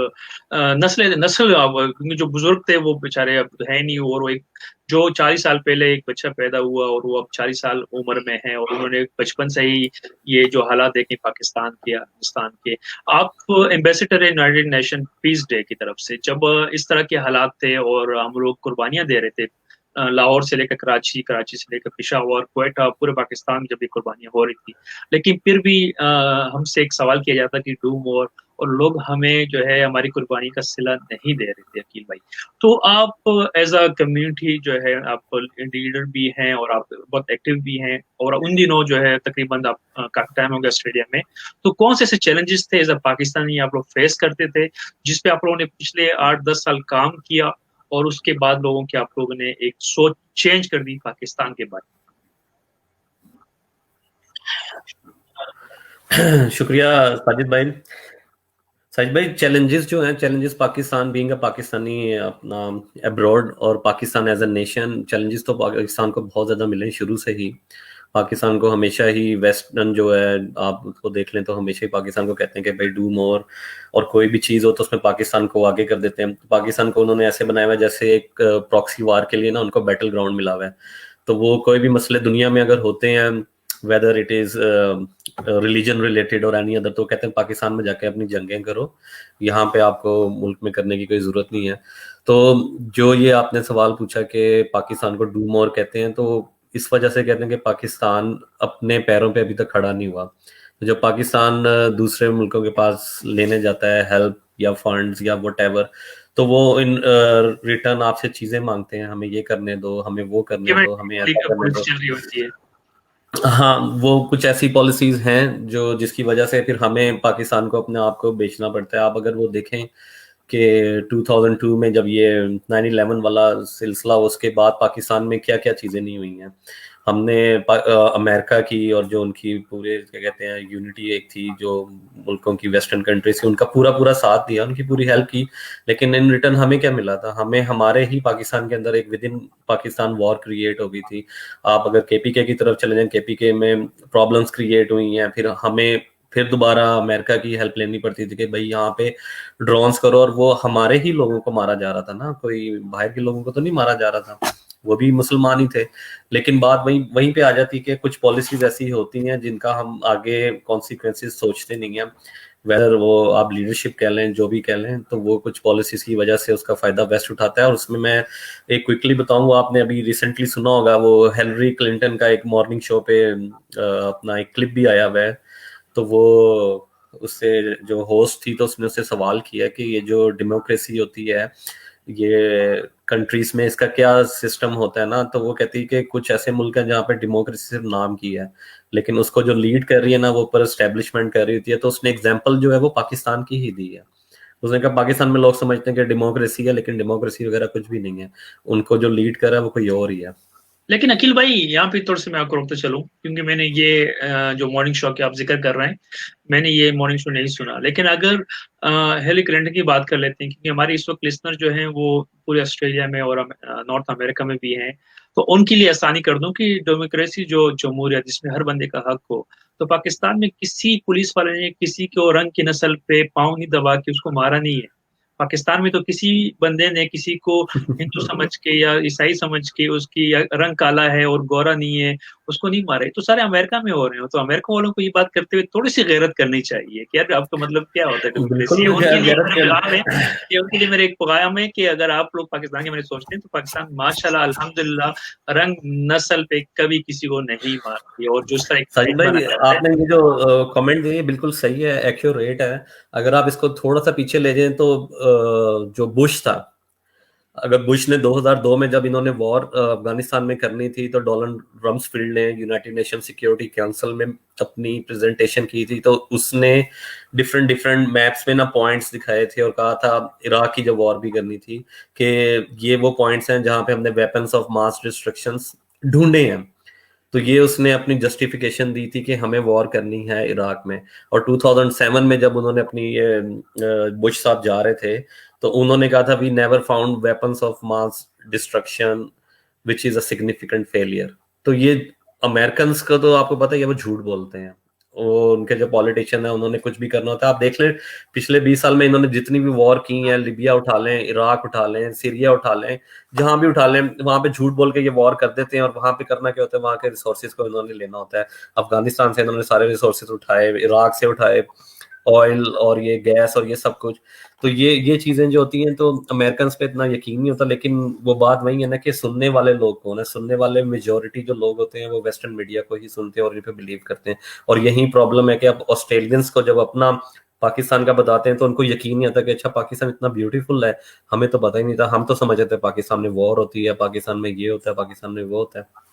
नस्ल क्योंकि जो बुजुर्ग थे वो बेचारे अब है नहीं, और वो एक जो 40 साल पहले एक बच्चा पैदा हुआ और वो अब 40 साल उम्र में है, और उन्होंने बचपन से ही ये जो हालात देखे पाकिस्तान के, अफगानिस्तान के। आप ambassador United Nation peace day की तरफ से जब इस तरह के हालात थे और हम लोग कुर्बानियां दे रहे थे, लाहौर से लेकर कराची, कराची से लेकर पेशावर, क्वेटा, पूरे पाकिस्तान में जब ये कुर्बानियां हो रही थी, लेकिन फिर भी हमसे एक सवाल किया जाता कि डू मोर, और लोग हमें जो है हमारी कुर्बानी का सिला नहीं दे रहे थे। अकील भाई, तो आप एज अ कम्युनिटी जो है, आप लीडर भी हैं और आप बहुत एक्टिव भी हैं, और उन दिनों जो है तकरीबन आप काफी टाइम हो गया ऑस्ट्रेलिया में, तो कौन से ऐसे चैलेंजेस थे एज अ पाकिस्तानी आप लोग फेस करते थे, जिसपे आप लोगों ने पिछले 8-10 साल काम किया, और उसके बाद लोगों की आप लोगों ने एक सोच चेंज कर दी पाकिस्तान के बारे में? शुक्रिया साजिद भाई, चैलेंजेस जो हैं, challenges Pakistan being a Pakistani अपना अब्रॉड और Pakistan as a nation, challenges तो पाकिस्तान को बहुत ज़्यादा मिले शुरू से ही। पाकिस्तान को हमेशा ही वेस्टर्न जो है, आप उसको देख लें तो हमेशा ही पाकिस्तान को कहते हैं कि भाई डू मोर, और कोई भी चीज़ हो तो उसमें पाकिस्तान को आगे कर देते हैं। पाकिस्तान को उन्होंने ऐसे बनाया हुआ है जैसे एक प्रॉक्सी वार के लिए ना उनको बैटल ग्राउंड मिला हुआ है। तो वो कोई भी मसले दुनिया में अगर होते हैं, whether it is religion related और एनी अदर, तो कहते हैं पाकिस्तान में जाके अपनी जंगें करो, यहाँ पे आपको मुल्क में करने की कोई ज़रूरत नहीं है। तो जो ये आपने सवाल पूछा कि पाकिस्तान को डू मोर कहते हैं, तो इस वजह से कहते हैं कि पाकिस्तान अपने पैरों पे अभी तक खड़ा नहीं हुआ। तो जब पाकिस्तान दूसरे मुल्कों के पास लेने जाता है हेल्प या फंड्स या व्हाटएवर, तो वो इन रिटर्न आपसे चीज़ें मांगते हैं, हमें ये करने दो, हमें वो करने दो, हमें ऐसा करने दो। हाँ, वो कुछ ऐसी पॉलिसीज हैं जो जिसकी वजह से फिर हमें पाकिस्तान को अपने आप को बेचना पड़ता है। आप अगर वो देखें कि 2002 में जब ये 9/11 वाला सिलसिला, उसके बाद पाकिस्तान में क्या क्या चीज़ें नहीं हुई हैं। हमने अमेरिका की और जो उनकी पूरे क्या कहते हैं यूनिटी एक थी, जो मुल्कों की वेस्टर्न कंट्रीज की, उनका पूरा साथ दिया, उनकी पूरी हेल्प की, लेकिन इन रिटर्न हमें क्या मिला था? हमें हमारे ही पाकिस्तान के अंदर एक with in Pakistan war create हो गई थी। आप अगर केपीके की तरफ चले जाएं, केपीके में प्रॉब्लम्स क्रिएट हुई हैं, फिर हमें फिर दोबारा अमेरिका की हेल्प लेनी पड़ती थी कि भाई यहाँ पे ड्रोन्स करो, और वो हमारे ही लोगों को मारा जा रहा था ना, कोई बाहर के लोगों को तो नहीं मारा जा रहा था, वो भी मुसलमान ही थे। लेकिन बात वहीं पे आ जाती कि कुछ पॉलिसीज ऐसी होती हैं जिनका हम आगे कॉन्सिक्वेंसेस सोचते नहीं हैं, वेदर वो आप लीडरशिप कह लें, जो भी कह लें, तो वो कुछ पॉलिसीज की वजह से उसका फायदा वेस्ट उठाता है। और उसमें मैं एक क्विकली बताऊंगा, आपने अभी रिसेंटली सुना होगा वो हिलरी क्लिंटन का एक मॉर्निंग शो पे अपना एक क्लिप भी आया हुआ है, तो वो उससे जो होस्ट थी तो उसने उससे सवाल किया कि ये जो डेमोक्रेसी होती है ये कंट्रीज में, इसका क्या सिस्टम होता है ना, तो वो कहती है कि कुछ ऐसे मुल्क हैं जहाँ पे डेमोक्रेसी सिर्फ नाम की है, लेकिन उसको जो लीड कर रही है ना वो ऊपर एस्टेब्लिशमेंट कर रही होती है। तो उसने एग्जांपल जो है वो पाकिस्तान की ही दी है। उसने कहा पाकिस्तान में लोग समझते हैं कि डेमोक्रेसी है, लेकिन डेमोक्रेसी वगैरह कुछ भी नहीं है, उनको जो लीड कर रहा है वो कोई और ही है। लेकिन अखिल भाई, यहाँ पे थोड़ा सा मैं आपको रोकते चलूं, क्योंकि मैंने ये जो मॉर्निंग शो के आप जिक्र कर रहे हैं, मैंने ये मॉर्निंग शो नहीं सुना। लेकिन अगर हिलरी क्लिंटन की बात कर लेते हैं, क्योंकि हमारे इस वक्त लिसनर जो हैं वो पूरे ऑस्ट्रेलिया में और नॉर्थ अमेरिका में भी हैं, तो उनके लिए आसानी कर दूं कि डेमोक्रेसी जो जमहूरियत जिसमें हर बंदे का हक हो, तो पाकिस्तान में किसी पुलिस वाले ने किसी को रंग की नस्ल पे पाँव नहीं दबा के उसको मारा नहीं है। पाकिस्तान में तो किसी बंदे ने किसी को हिंदू समझ के या ईसाई समझ के उसकी रंग काला है और गोरा नहीं है उसको नहीं मारे। तो सारे अमेरिका में हो रहे हो, तो अमेरिका वालों को ये बात करते हुए थोड़ी सी गैरत करनी चाहिए कि यार आपका मतलब क्या होता है डेमोक्रेसी। उनके लिए मेरे एक पैगाम है कि अगर आप लोग पाकिस्तान के मैंने सोचते हैं तो पाकिस्तान माशाल्लाह अल्हम्दुलिल्लाह रंग नस्ल पे कभी किसी को नहीं मारती। और जो आपने ये जो कमेंट दिए बिल्कुल सही है, एक्यूरेट है। अगर आप इसको थोड़ा सा पीछे ले जाएं तो जो बुश था, अगर बुश ने 2002 में जब इन्होंने वॉर अफगानिस्तान में करनी थी, तो डोनाल्ड रम्सफील्ड ने यूनाइटेड नेशन सिक्योरिटी काउंसिल में अपनी प्रेजेंटेशन की थी, तो उसने डिफरेंट मैप्स में ना पॉइंट्स दिखाए थे और कहा था इराक की जब वॉर भी करनी थी कि ये वो पॉइंट्स हैं जहां पे हमने वेपन्स ऑफ मास डिस्ट्रक्शंस ढूंढे हैं। तो ये उसने अपनी जस्टिफिकेशन दी थी कि हमें वॉर करनी है इराक में। और 2007 में जब उन्होंने अपनी बुश साहब जा रहे थे तो उन्होंने कहा था we never found weapons of mass destruction which is a significant failure. तो ये अमेरिकन्स का तो आपको पता है वो झूठ बोलते हैं, वो उनके जो पॉलिटिशियन है उन्होंने कुछ भी करना होता है। आप देख लें पिछले 20 साल में इन्होंने जितनी भी वॉर की है, लिबिया उठा लें, इराक उठा लें, सीरिया उठा लें, जहां भी उठा लें वहां पे झूठ बोल के ये वॉर कर देते हैं, और वहां पे करना क्या होता है, वहां के रिसोर्सेज को इन्होंने लेना होता है। अफगानिस्तान से इन्होंने सारे रिसोर्सेज उठाए, इराक से उठाए ऑयल और ये गैस और ये सब कुछ। तो ये चीजें जो होती हैं तो अमेरिकन पे इतना यकीन नहीं होता। लेकिन वो बात वही है ना कि सुनने वाले लोग कौन है, सुनने वाले मेजोरिटी जो लोग होते हैं वो वेस्टर्न मीडिया को ही सुनते हैं और इन पे बिलीव करते हैं। और यही प्रॉब्लम है कि अब ऑस्ट्रेलियंस को जब अपना पाकिस्तान का बताते हैं तो उनको यकीन नहीं आता कि अच्छा पाकिस्तान इतना ब्यूटीफुल है, हमें तो पता ही नहीं था। हम तो समझते थे पाकिस्तान में वॉर होती है, पाकिस्तान में ये होता है, पाकिस्तान में वो होता है।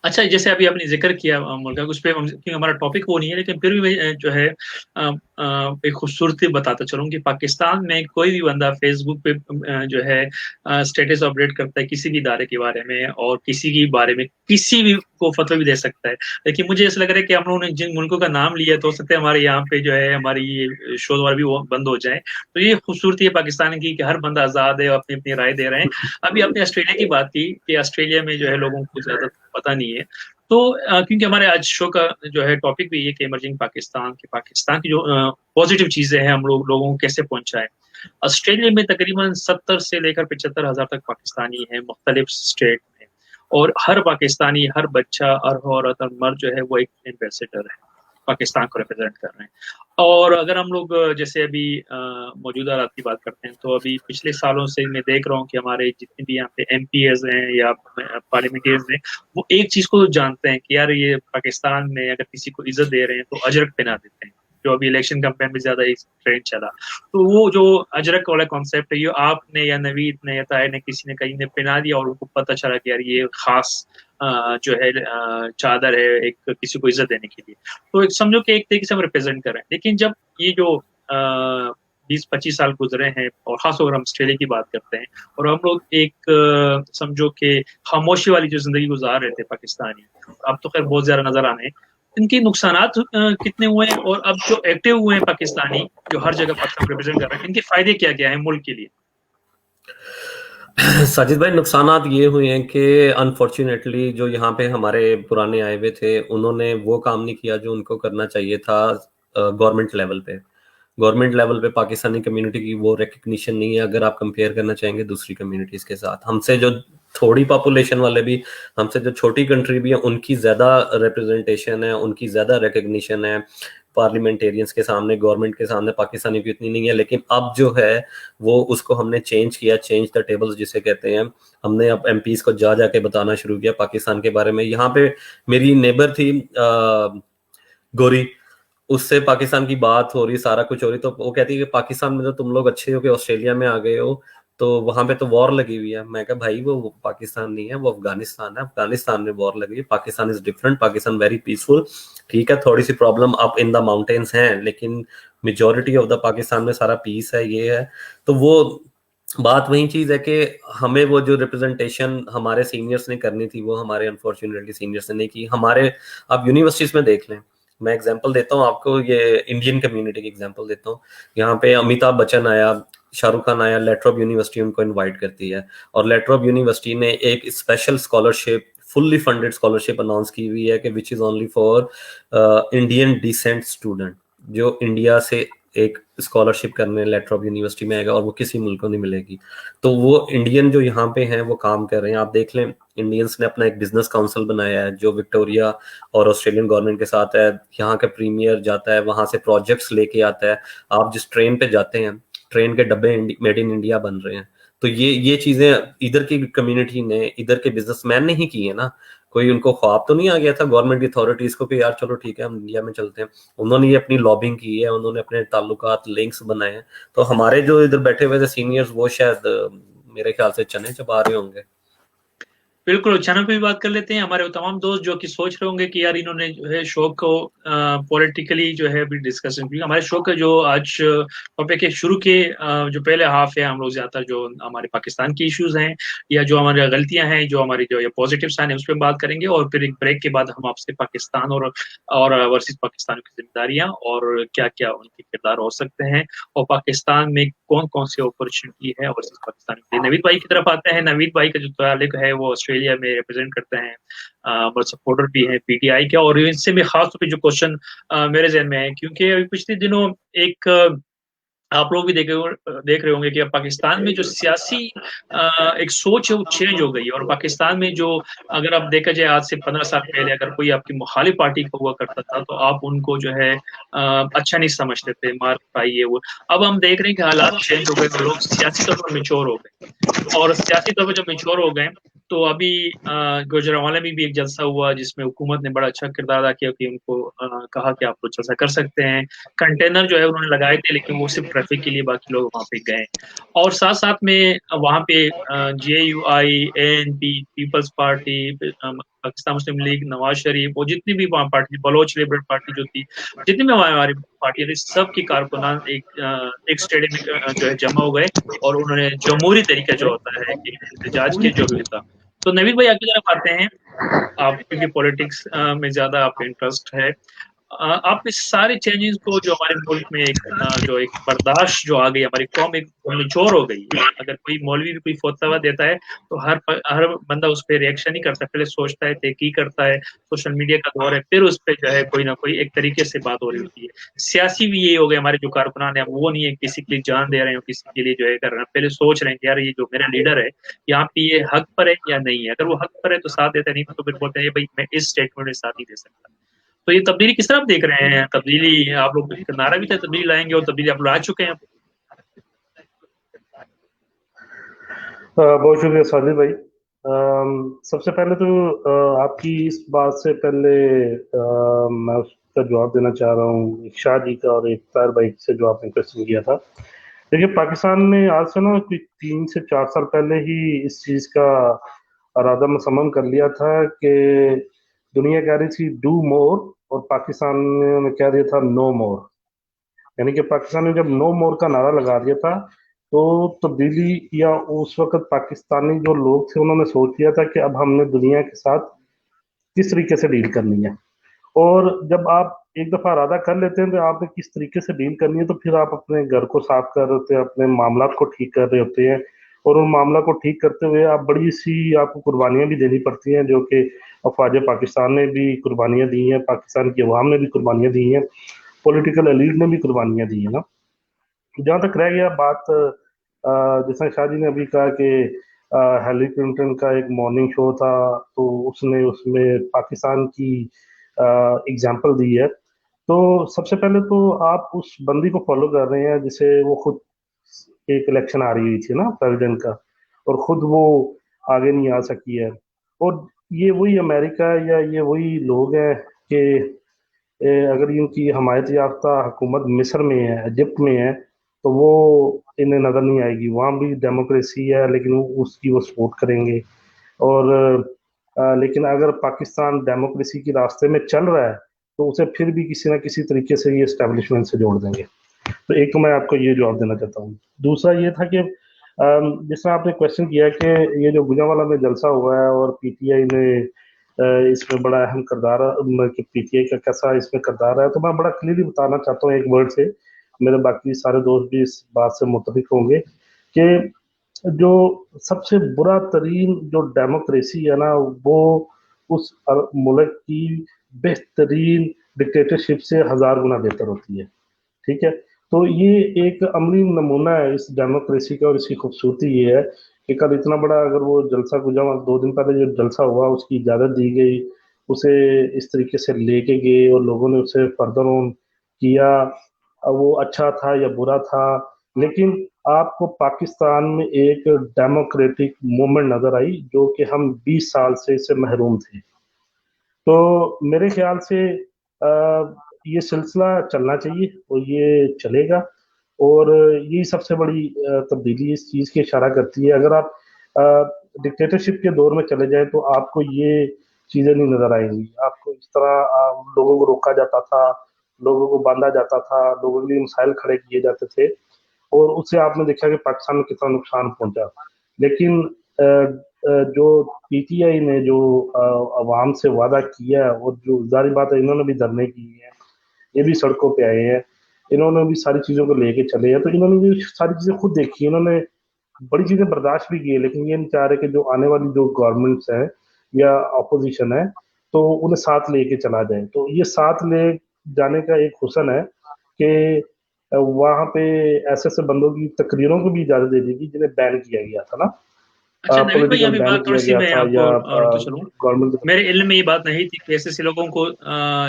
अच्छा, जैसे अभी आपने जिक्र किया मुल्क, उस पर क्योंकि हमारा टॉपिक वो नहीं है, लेकिन फिर भी मैं जो है एक खूबसूरती बताता चलूँ कि पाकिस्तान में कोई भी बंदा फेसबुक पे जो है स्टेटस अपडेट करता है किसी भी इदारे के बारे में, और किसी के बारे में किसी भी को फतवा भी दे सकता है। लेकिन मुझे ऐसा लग रहा है कि हम लोगों ने जिन मुल्कों का नाम लिया तो हो सकता है हमारे यहाँ पे जो है हमारी ये शो द्वारा भी वो बंद हो जाए। तो ये खूबसूरती है पाकिस्तान की कि हर बंदा आज़ाद है और अपनी अपनी राय दे रहे हैं। अभी आपने ऑस्ट्रेलिया की बात की कि ऑस्ट्रेलिया में जो है लोगों को ज्यादा पता नहीं है। तो क्योंकि हमारे आज शो का जो है टॉपिक भी ये कि इमर्जिंग पाकिस्तान की जो पॉजिटिव चीजें हैं हम लोगों को कैसे पहुंचाएं। ऑस्ट्रेलिया में तकरीबन 70 से लेकर 75 हजार तक पाकिस्तानी हैं मुख्तलिफ स्टेट में, और हर पाकिस्तानी, हर बच्चा, हर औरत और मर्द जो है वो एक एम्बेसडर है, पाकिस्तान को रिप्रेजेंट कर रहे हैं। और अगर हम लोग जैसे अभी मौजूदा हालात की बात करते हैं तो अभी पिछले सालों से मैं देख रहा हूँ कि हमारे जितने भी यहाँ पे MPs हैं या पार्लियामेंटेरियंस हैं, वो एक चीज को जानते हैं कि यार ये पाकिस्तान में अगर किसी को इज्जत दे रहे हैं तो अजरक पहना देते हैं, जो अभी इलेक्शन कैंपेन में ज्यादा ट्रेंड चला। तो वो जो अजरक वाला कॉन्सेप्ट है, ये आपने या नवीद ने या ताहिर ने किसी ने कहीं ने पहना दिया और उनको पता चला कि यार ये खास जो है चादर है एक किसी को इज्जत देने के लिए। तो एक समझो कि एक तरीके से हम रिप्रेजेंट कर रहे हैं। लेकिन जब ये जो 20-25 साल गुजरे हैं, और खासतौर हम ऑस्ट्रेलिया की बात करते हैं, और हम लोग एक समझो कि खामोशी वाली जो जिंदगी गुजार रहे थे पाकिस्तानी, अब तो खैर बहुत ज्यादा नजर आने, इनके नुकसानात कितने हुए हैं, और अब जो एक्टिव हुए हैं पाकिस्तानी जो हर जगह पाकिस्तान रिप्रेजेंट कर रहे हैं, इनके फायदे क्या क्या है मुल्क के लिए? साजिद भाई, नुकसानात ये हुए हैं कि अनफॉर्चुनेटली जो यहाँ पे हमारे पुराने आए हुए थे उन्होंने वो काम नहीं किया जो उनको करना चाहिए था। गवर्नमेंट लेवल पे पाकिस्तानी कम्युनिटी की वो रिकग्निशन नहीं है अगर आप कंपेयर करना चाहेंगे दूसरी कम्युनिटीज के साथ। हमसे जो थोड़ी पॉपुलेशन वाले भी, हमसे जो छोटी कंट्री भी है, उनकी ज्यादा रिप्रेजेंटेशन है, उनकी ज्यादा रिकग्निशन है पार्लियामेंटेरियंस के सामने, गवर्नमेंट के सामने। पाकिस्तानी की इतनी नहीं है, लेकिन अब जो है वो उसको हमने चेंज किया, चेंज द टेबल्स जिसे कहते हैं। हमने अब MPs को जाके बताना शुरू किया पाकिस्तान के बारे में। यहाँ पे मेरी नेबर थी गोरी, उससे पाकिस्तान की बात हो रही, सारा कुछ हो रही, तो वो कहती है कि पाकिस्तान में तो तुम लोग अच्छे हो कि ऑस्ट्रेलिया में आ गए हो, तो वहां पे तो वॉर लगी हुई है। मैं कहा भाई वो पाकिस्तान नहीं है, वो अफगानिस्तान है, अफगानिस्तान में वॉर लगी है, Pakistan is different, Pakistan very peaceful. ठीक है, थोड़ी सी problem up in the mountains है, लेकिन मेजोरिटी ऑफ द पाकिस्तान में सारा पीस है, ये है। तो वो बात वही चीज है कि हमें वो जो रिप्रेजेंटेशन हमारे सीनियर्स ने करनी थी वो हमारे अनफॉर्चुनेटली सीनियर्स ने नहीं की। हमारे आप यूनिवर्सिटीज में देख लें, मैं एग्जांपल देता हूँ आपको, ये इंडियन कम्युनिटी की एग्जांपल देता हूँ। यहाँ पे अमिताभ बच्चन आया, शाहरुख खान आया, लेट्रोब यूनिवर्सिटी उनको इनवाइट करती है, और लेट्रोब यूनिवर्सिटी ने एक special scholarship, fully funded scholarship announce की हुई है कि which is only for Indian descent student, जो इंडिया से एक स्कॉलरशिप करने लेट्रोब यूनिवर्सिटी में आएगा और वो किसी मुल्क को नहीं मिलेगी। तो वो इंडियन जो यहाँ पे हैं वो काम कर रहे हैं। आप देख लें, इंडियंस ने अपना एक बिजनेस काउंसिल बनाया है जो विक्टोरिया और ऑस्ट्रेलियन गवर्नमेंट के साथ है। यहाँ का प्रीमियर जाता है, वहां से प्रोजेक्ट्स लेके आता है। आप जिस ट्रेन पे जाते हैं, ट्रेन के डब्बे मेड इन इंडिया बन रहे हैं। तो ये चीजें इधर की कम्युनिटी ने, इधर के बिजनेसमैन ने ही की है ना। कोई उनको ख्वाब तो नहीं आ गया था गवर्नमेंट अथॉरिटीज को कि यार चलो ठीक है हम इंडिया में चलते हैं। उन्होंने ये अपनी लॉबिंग की है, उन्होंने अपने ताल्लुकात, लिंक्स बनाए हैं। तो हमारे जो इधर बैठे हुए थे सीनियर्स, वो शायद मेरे ख्याल से चने चबा रहे होंगे। बिल्कुल, चैनल पे भी बात कर लेते हैं। हमारे वो तमाम दोस्त जो कि सोच रहे होंगे कि यार इन्होंने जो है शो को पॉलिटिकली जो है भी डिस्कशन की। हमारे शो का जो आज टॉपिक है, शुरू के जो पहले हाफ है, हम लोग ज्यादातर जो हमारे पाकिस्तान की इश्यूज हैं या जो हमारी गलतियां हैं, जो हमारी जो ये पॉजिटिव साइन है, उस पर बात करेंगे। और फिर एक ब्रेक के बाद हम आपसे पाकिस्तान और वर्सेस पाकिस्तान की जिम्मेदारियां और क्या क्या उनके किरदार हो सकते हैं, और पाकिस्तान में कौन कौन सी अपॉर्चुनिटी है वर्सेस पाकिस्तान के लिए। नवीद भाई की तरफ आते हैं। नवीद भाई का जो ताल्लुक है वो ऑस्ट्रेलिया آسٹریلیا में रिप्रेजेंट करते हैं, और सपोर्टर भी हैं पीटीआई के, और इनसे में खास तौर पे जो क्वेश्चन मेरे जहन में है, क्योंकि अभी पिछले दिनों एक आप लोग भी देख रहे होंगे कि अब पाकिस्तान में जो सियासी एक सोच है वो चेंज हो गई है, और पाकिस्तान में जो, अगर आप देखा जाए आज से 15 साल पहले अगर कोई आपकी मुखालिफ पार्टी का हुआ करता था तो आप उनको जो है अच्छा नहीं समझते थे, मार पाई है वो। अब हम देख रहे हैं कि हालात चेंज हो गए, तो लोग सियासी तौर पर मेच्योर हो गए, और सियासी तौर पर जब मेच्योर हो गए तो अभी गुजरांवाला में भी एक जलसा हुआ जिसमें हुकूमत ने बड़ा अच्छा किरदार अदा किया कि उनको कहा कि आप लोग जलसा कर सकते हैं। कंटेनर जो है उन्होंने लगाए थे, लेकिन वो सिर्फ ट्रैफिक के लिए, बाकी लोग वहाँ पे गए। और साथ साथ में वहाँ पे JUI, ANP, Peoples Party, Pakistan Muslim League, Nawaz Sharif, और जितनी भी वहाँ पार्टी, बलोच लिबरल पार्टी जो थी, जितनी भी हमारी पार्टी थी, सब की कारकुनान एक स्टेडियम में जो है जमा हो गए, और उन्होंने जमहूरी तरीका जो होता है कि एहतजाज किया जो भी था। तो नवीद भाई आपकी तरफ आते हैं, आप क्योंकि पॉलिटिक्स में ज्यादा आपका इंटरेस्ट है, आप इस सारे चेंजेस को जो हमारे मुल्क में जो एक बर्दाश्त जो आ गई, हमारी कौम एक मेच्योर हो गई है। अगर कोई मौलवी भी कोई फतवा देता है तो हर बंदा उस पर रिएक्शन नहीं करता, पहले सोचता है, तहकीक करता है, सोशल मीडिया का दौर है, फिर उस पर जो है कोई ना कोई एक तरीके से बात हो रही होती है। सियासी भी ये हो गए, हमारे जो कारकुनान है वो नहीं है किसी के लिए जान दे रहे हो, किसी के लिए जो है कर रहे हैं, पहले सोच रहे हैं कि यार ये जो मेरा लीडर है यहाँ पे ये हक पर है या नहीं है। अगर वो हक पर है तो साथ देता, नहीं तो फिर बोलते हैं भाई मैं इस स्टेटमेंट में साथ नहीं दे सकता। तो ये तब्दीली किस तरह आप देख रहे हैं? तब्दीली आप लोग का नारा भी था तब्दीली लाएंगे, और तब्दीली आप लोग आ चुके हैं। बहुत शुक्रिया साजिद भाई। सबसे पहले तो आपकी इस बात से पहले मैं उसका जवाब देना चाह रहा हूँ एक शाह जी का और एक तार भाई से जो आपने क्वेश्चन किया था। देखिए, पाकिस्तान ने आज से ना कोई 3 से 4 साल पहले ही इस चीज का इरादा मुसम्मम कर लिया था कि दुनिया कह रही थी डू मोर, और पाकिस्तान ने कह दिया था नो मोर। यानी कि पाकिस्तान ने जब नो मोर का नारा लगा दिया था तो तब्दीली या उस वक्त पाकिस्तानी जो लोग थे उन्होंने सोच लिया था कि अब हमने दुनिया के साथ किस तरीके से डील करनी है। और जब आप एक दफा इरादा कर लेते हैं तो आपने किस तरीके से डील करनी है, तो फिर आप अपने घर को साफ कर रहे होते हैं, अपने मामला को ठीक कर रहे होते हैं, और उन मामला को ठीक करते हुए आप बड़ी सी आपको कुर्बानियां भी देनी पड़ती हैं, जो कि अफवाज पाकिस्तान ने भी कुर्बानियां दी हैं, पाकिस्तान की अवाम ने भी कुर्बानियां दी हैं, पॉलिटिकल एलीट ने भी कुर्बानियां दी है ना। जहाँ तक रह गया बात, जैसा शाह जी ने अभी कहा कि हिलरी क्लिंटन का एक मॉर्निंग शो था तो उसने उसमें पाकिस्तान की एग्जाम्पल दी है। तो सबसे पहले तो आप उस बंदी को फॉलो कर रहे हैं जिसे वो खुद एक इलेक्शन आ रही हुई थी ना प्रेसिडेंट का, और खुद वो आगे नहीं आ सकी है। और ये वही अमेरिका या ये वही लोग हैं कि अगर इनकी हमायत याफ्ता हुकूमत मिस्र में है, इजिप्ट में है, तो वो इन्हें नज़र नहीं आएगी। वहाँ भी डेमोक्रेसी है लेकिन उसकी वो सपोर्ट करेंगे। और लेकिन अगर पाकिस्तान डेमोक्रेसी के रास्ते में चल रहा है तो उसे फिर भी किसी ना किसी तरीके से ये एस्टेब्लिशमेंट से जोड़ देंगे। तो एक तो मैं आपको ये जवाब देना चाहता हूँ। दूसरा ये था कि जिस तरह आपने क्वेश्चन किया कि ये जो गुजरांवाला में जलसा हुआ है और पीटीआई ने इसमें बड़ा अहम किरदार, पीटीआई का कैसा इसमें किरदार है, तो मैं बड़ा क्लियरली बताना चाहता हूँ एक वर्ड से, मेरे बाकी सारे दोस्त भी इस बात से मुतफिक होंगे कि जो सबसे बुरा तरीन जो डेमोक्रेसी है ना वो उस मुल्क की बेहतरीन डिक्टेटरशिप से 1000 गुना बेहतर होती है। ठीक है, तो ये एक अमली नमूना है इस डेमोक्रेसी का, और इसकी खूबसूरती ये है कि कल इतना बड़ा अगर वो जलसा गुजरा 2 दिन पहले जो जलसा हुआ उसकी इजाज़त दी गई, उसे इस तरीके से लेके गए और लोगों ने उसे फर्दर ऑन किया, वो अच्छा था या बुरा था, लेकिन आपको पाकिस्तान में एक डेमोक्रेटिक मूवमेंट नजर आई जो कि हम 20 साल से इससे महरूम थे। तो मेरे ख्याल से ये सिलसिला चलना चाहिए और ये चलेगा, और यही सबसे बड़ी तब्दीली इस चीज़ की इशारा करती है। अगर आप डिक्टेटरशिप के दौर में चले जाएं तो आपको ये चीज़ें नहीं नजर आएंगी। आपको इस तरह लोगों को रोका जाता था, लोगों को बांधा जाता था, लोगों के लिए मसाइल खड़े किए जाते थे, और उससे आपने देखा कि पाकिस्तान में कितना नुकसान पहुंचा। लेकिन जो पीटीआई ने जो अवाम से वादा किया, और जो जारी बात है इन्होंने भी धरने किए हैं, ये भी सड़कों पे आए हैं, इन्होंने भी सारी चीज़ों को लेके चले हैं, तो इन्होंने भी सारी चीज़ें खुद देखी। इन्होंने बड़ी चीजें बर्दाश्त भी की है, लेकिन ये नहीं चाह रहे कि जो आने वाली जो गवर्नमेंट्स है या अपोजिशन है तो उन्हें साथ लेके चला जाए। तो ये साथ ले जाने का एक हुसन है कि वहां पे ऐसे ऐसे बंदों की तकरीरों को भी इजाजत दे दी गई जिन्हें बैन किया गया था ना, अच्छा नवीद भाई, पॉलिटिकल अभी बैन बात थोड़ी किया सी गया मैं था आपको या रोकते चलूँ, गवर्नमेंट। मेरे इल्म में ये बात नहीं थी कि ऐसे ऐसे लोगों को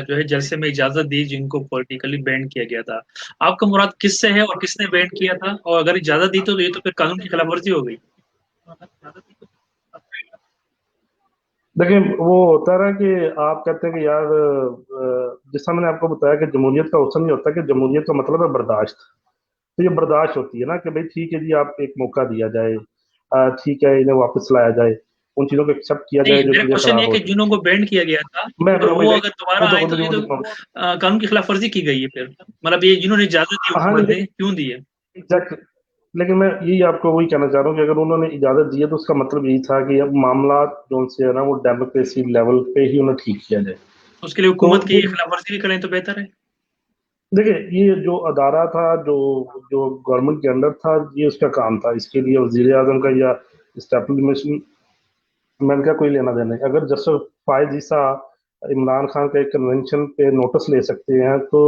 जो है जलसे में इजाजत दी जिनको पॉलिटिकली बैन किया गया था। आपका मुराद किससे है और किसने बैन किया था? और अगर इजाजत दी तो ये तो फिर कानून की खिलाफ वर्जी हो गई। देखिए वो होता है ना कि आप कहते हैं कि यार जैसा मैंने आपको बताया कि जमहूरियत का हुस्न ये होता है कि जमहूरियत का मतलब है बर्दाश्त। तो ये बर्दाश्त होती है ना कि भाई ठीक है जी, आप एक मौका दिया जाए, ठीक है इन्हें वापस लाया जाए, उन चीजों को एक्सेप्ट किया नहीं, जाए जो मेरा चीजें क्वेश्चन ये खराब है हो कि जिन्हों चुकी को हैं। बैन किया गया था मैं और वो वही अगर दोबारा आए तो ये तो कानून की खिलाफ वर्जी की गई है फिर। मतलब ये जिन्होंने इजाजत दी हाँ हुकूमत नहीं, ने क्यों दी है? एग्जैक्ट, लेकिन मैं यही आपको वही कहना चाह रहा हूँ कि अगर उन्होंने इजाजत दी है तो उसका मतलब यही था कि अब मामला जो से है ना वो डेमोक्रेसी लेवल पे ही उन्हें ठीक किया जाए। उसके लिए तो हुकूमत की एक खिलाफ वर्जी भी करें तो बेहतर है। देखिए ये जो अदारा था जो जो गवर्नमेंट के अंडर था, ये उसका काम था, इसके लिए वजीर आजम का या इस्टेब्लिशमेंट का कोई लेना देना नहीं। अगर जस्टिस फायज ईसा इमरान खान का एक कन्वेंशन पे नोटिस ले सकते हैं तो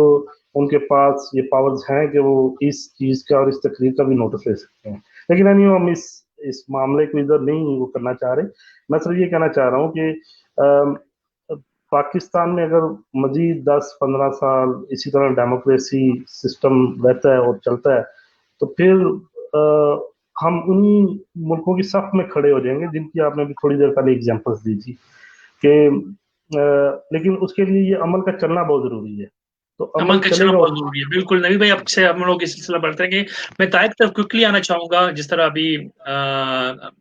उनके पास ये पावर्स हैं कि वो इस चीज का और इस तकरीर का भी नोटिस ले सकते हैं। लेकिन नहीं, हम इस मामले को इधर नहीं वो करना चाह रहे। मैं सिर्फ ये कहना चाह रहा हूँ कि अम, पाकिस्तान में अगर मजीद 10-15 साल इसी तरह डेमोक्रेसी सिस्टम रहता है और चलता है तो फिर हम उन्हीं मुल्कों की सफ में खड़े हो जाएंगे जिनकी आपने भी थोड़ी देर पहले एग्जांपल्स दी थी कि लेकिन उसके लिए ये अमल का चलना बहुत जरूरी है। तो अमल अमल का चलना चलेगा बहुत और जरूरी है, बिल्कुल। नबी भाई, आपसे हम लोग इस सिलसिला बढ़ते हैं कि मैं तायक तरफ क्विकली आना चाहूंगा। जिस तरह अभी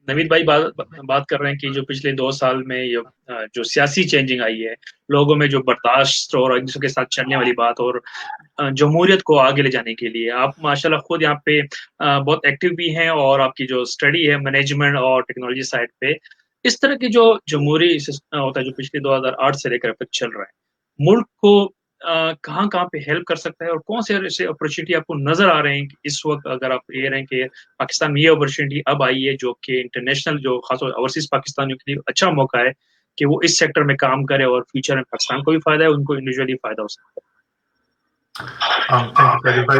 नवीद भाई बात कर रहे हैं कि जो पिछले 2 साल में ये जो सियासी चेंजिंग आई है, लोगों में जो बर्दाश्त और एक दूसरे के साथ चलने वाली बात और जमहूरियत को आगे ले जाने के लिए आप माशाल्लाह खुद यहाँ पे बहुत एक्टिव भी हैं, और आपकी जो स्टडी है मैनेजमेंट और टेक्नोलॉजी साइड पे, इस तरह की जो जमहूरी होता है जो पिछले 2008 से लेकर अब तक चल रहा है, मुल्क को कहाँ कहाँ पे हेल्प कर सकता है और कौन से ऐसे अपॉर्चुनिटी आपको नजर आ रहे हैं कि इस वक्त अगर आप ये रहे हैं कि पाकिस्तान में ये अपॉर्चुनिटी अब आई है जो कि इंटरनेशनल जो खासतौर ओवरसीज पाकिस्तानियों के लिए अच्छा मौका है कि वो इस सेक्टर में काम करे और फ्यूचर में पाकिस्तान को भी फायदा है, उनको इंडिविजुअली फायदा हो सकता है। थैंक यू साजिद भाई।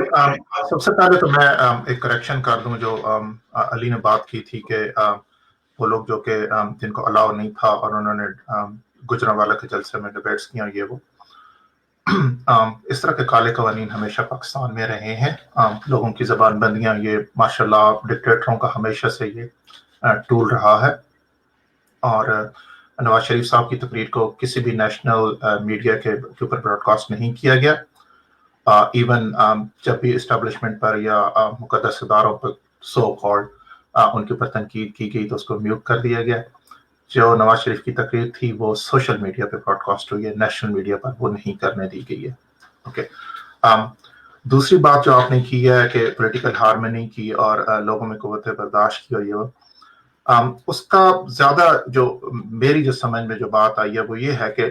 सबसे पहले तो मैं एक करेक्शन कर दूं जो अली ने बात की थी कि वो लोग जो कि जिनको अलाउ नहीं था और उन्होंने गुजरांवाला के जलसे में डिबेट्स किया, ये वो इस तरह के काले कवानीन हमेशा पाकिस्तान में रहे हैं। लोगों की जबान बंदियां, ये माशाल्लाह डिक्टेटरों का हमेशा से ये टूल रहा है। और नवाज शरीफ साहब की तकरीर को किसी भी नेशनल मीडिया के ऊपर ब्रॉडकास्ट नहीं किया गया। इवन जब भी इस्टेब्लिशमेंट पर या मुकद्दस इदारों पर सो कॉल्ड उनके ऊपर तनकीद की गई तो उसको म्यूट कर दिया गया। जो नवाज शरीफ की तकरीर थी वो सोशल मीडिया पे ब्रॉडकास्ट हुई है, नेशनल मीडिया पर वो नहीं करने दी गई है। ओके, दूसरी बात जो आपने की है कि पॉलिटिकल हार्मनी की और लोगों में कुव्वत बर्दाश्त की, और ये उसका ज्यादा जो मेरी जो समझ में जो बात आई है वो ये है कि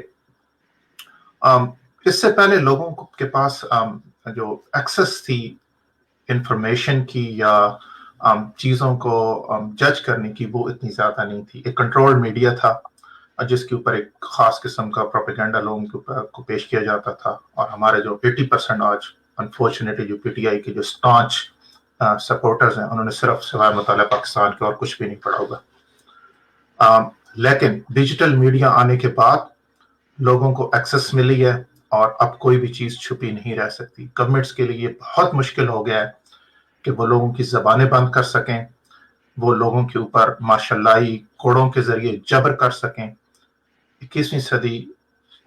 इससे पहले लोगों के पास जो एक्सेस थी इंफॉर्मेशन की या चीज़ों को जज करने की, वो इतनी ज़्यादा नहीं थी। एक कंट्रोल्ड मीडिया था जिसके ऊपर एक खास किस्म का प्रोपेगेंडा लोगों के ऊपर को पेश किया जाता था। और हमारे जो 80% आज अनफॉर्चुनेटली जो पीटीआई के जो स्टांच सपोर्टर्स हैं, उन्होंने सिर्फ सिवाय मुताला पाकिस्तान के और कुछ भी नहीं पढ़ा होगा। लेकिन डिजिटल मीडिया आने के बाद लोगों को एक्सेस मिली है और अब कोई भी चीज़ छुपी नहीं रह सकती। गवर्नमेंट्स के लिए बहुत मुश्किल हो गया है कि वो लोगों की ज़बानें बंद कर सकें, वो लोगों के ऊपर माशाल्लाही कोड़ों के जरिए जबर कर सकें। 21वीं सदी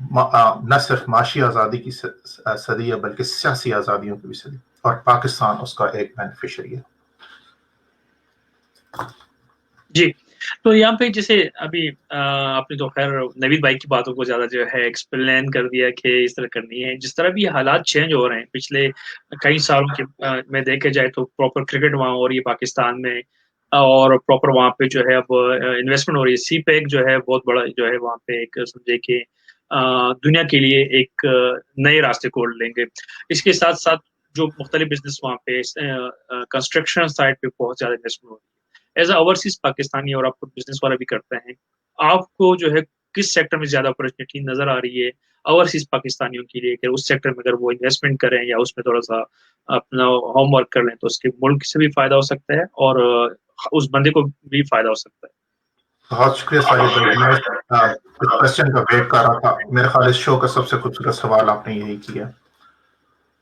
न सिर्फ माशी आज़ादी की सदी है बल्कि सियासी आज़ादियों की भी सदी, और पाकिस्तान उसका एक बेनिफिशियरी है। जी, तो यहाँ पे जैसे अभी आपने तो खैर नवीद भाई की बातों को ज्यादा जो है एक्सप्लेन कर दिया कि इस तरह करनी है। जिस तरह भी हालात चेंज हो रहे हैं पिछले कई सालों के में देखे जाए तो प्रॉपर क्रिकेट वहाँ हो रही है पाकिस्तान में, और प्रॉपर वहाँ पे जो है अब इन्वेस्टमेंट हो रही है। सी पैक जो है बहुत बड़ा जो है वहाँ पे एक समझे कि दुनिया के लिए एक नए रास्ते खोल लेंगे। इसके साथ साथ जो मुख्तलिफ बिजनेस वहाँ पे कंस्ट्रक्शन साइड पे बहुत ज्यादा इन्वेस्टमेंट हो रही है। एज अ ओवरसीज पाकिस्तानी और आप बिजनेस वाला भी करते हैं, आपको जो है किस सेक्टर में ज्यादा अपॉर्चुनिटी नजर आ रही है ओवरसीज पाकिस्तानियों के लिए, कि उस सेक्टर में अगर वो इन्वेस्टमेंट करें या उसमें थोड़ा सा अपना होमवर्क कर लें तो उसके मुल्क से भी फायदा हो सकता है और उस बंदे को भी फायदा हो सकता है। बहुत शुक्रिया साजिद भाई, मैं इस क्वेश्चन का वेट कर रहा था। मेरे ख्याल इस शो का सबसे खूबसूरत सवाल आपने यही किया।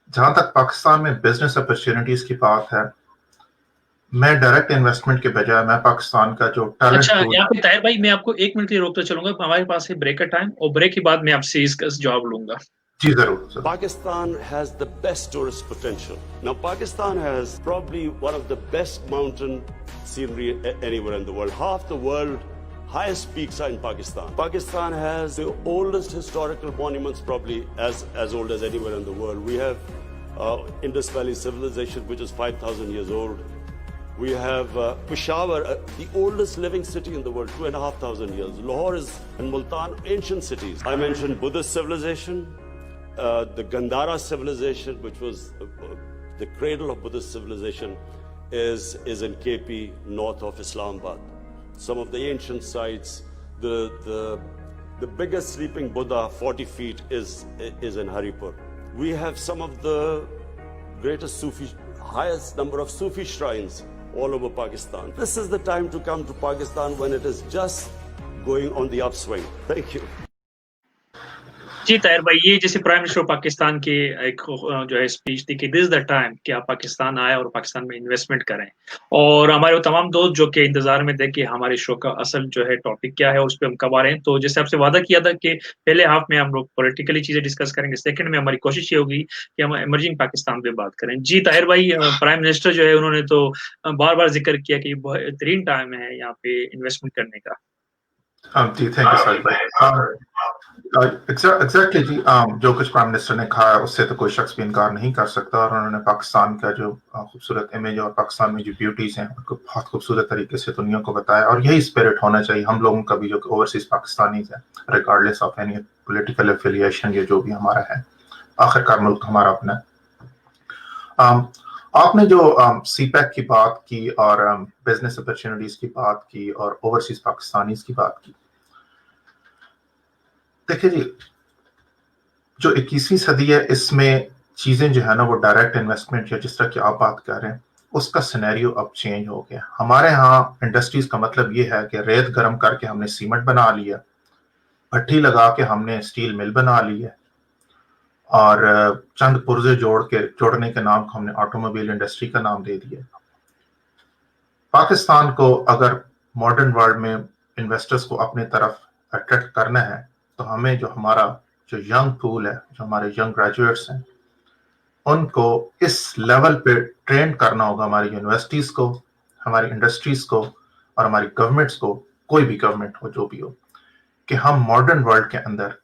जहां तक पाकिस्तान में बिजनेस अपॉर्चुनिटीज की बात है, मैं डायरेक्ट इन्वेस्टमेंट के बजाय मैं पाकिस्तान का जो टैलेंट अच्छा, पूल। यहाँ पे ताहिर भाई मैं आपको 1 मिनट के लिए रोकते चलूंगा, हमारे पास है ब्रेक का टाइम और ब्रेक के बाद मैं आपसे इसका जवाब लूंगा। जी जरूर। Pakistan has the best tourist potential. Now, Pakistan has probably one of the best mountain scenery anywhere in the world. Half the world highest peaks are in Pakistan. Pakistan has the oldest historical monuments, probably as old as anywhere in the world. We have Indus Valley civilization, which is 5,000 years old. We have Peshawar, the oldest living city in the world, 2,500 years. Lahore and Multan, ancient cities. I mentioned Buddhist civilization. The Gandhara civilization, which was the cradle of Buddhist civilization, is in KP, north of Islamabad. Some of the ancient sites, the biggest sleeping Buddha, 40 feet, is in Haripur. We have some of the greatest highest number of Sufi shrines all over Pakistan. This is the time to come to Pakistan when it is just going on the upswing. Thank you. जी ताहिर भाई, ये जैसे prime minister Pakistan की एक जो है speech थी कि this is the time कि आप पाकिस्तान आए और पाकिस्तान में इन्वेस्टमेंट करें, और हमारे वो तमाम दोस्त जो कि इंतजार में थे कि हमारे शो का असल जो है टॉपिक क्या है, उस पर हम कब आ रहे हैं। तो जैसे आपसे वादा किया था कि पहले हाफ में हम लोग पॉलिटिकली चीजें डिस्कस करेंगे, सेकंड में हमारी कोशिश ये होगी कि हम इमर्जिंग पाकिस्तान पे बात करें। जी ताहिर भाई, प्राइम मिनिस्टर जो है उन्होंने तो बार बार जिक्र किया कि बेहतरीन टाइम है यहाँ पे इन्वेस्टमेंट करने का। जी थैंक यू साजिद भाई। एग्जैक्टली जी, जो कुछ प्राइम मिनिस्टर ने कहा उससे तो कोई शख्स भी इनकार नहीं कर सकता, और उन्होंने पाकिस्तान का जो खूबसूरत इमेज और पाकिस्तान में जो ब्यूटीज हैं उनको बहुत खूबसूरत तरीके से दुनिया को बताया, और यही स्पिरिट होना चाहिए हम लोगों का भी जो ओवरसीज पाकिस्तानीज हैं, regardless of any political affiliation या जो भी हमारा है, आखिरकार मुल्क हमारा अपना है। आपने जो सीपैक की बात की और बिजनेस अपॉर्चुनिटीज की बात की और ओवरसीज पाकिस्तानीज की बात की, देखिए जी, जो 21वीं सदी है इसमें चीजें जो है ना वो डायरेक्ट इन्वेस्टमेंट या जिस तरह की आप बात कर रहे हैं उसका सिनेरियो अब चेंज हो गया। हमारे यहाँ इंडस्ट्रीज का मतलब ये है कि रेत गर्म करके हमने सीमेंट बना लिया, भट्टी लगा के हमने स्टील मिल बना ली है, और चंद पुर्जे जोड़ने के नाम को हमने ऑटोमोबाइल इंडस्ट्री का नाम दे दिया। पाकिस्तान को अगर मॉडर्न वर्ल्ड में इन्वेस्टर्स को अपनी तरफ अट्रैक्ट करना है तो हमें जो हमारा जो यंग पूल है, जो हमारे यंग ग्रेजुएट्स हैं, उनको इस लेवल पे ट्रेन करना होगा, हमारी यूनिवर्सिटीज को, हमारी इंडस्ट्रीज को और हमारी गवर्नमेंट्स को, कोई भी गवर्नमेंट हो जो भी हो, कि हम मॉडर्न वर्ल्ड के अंदर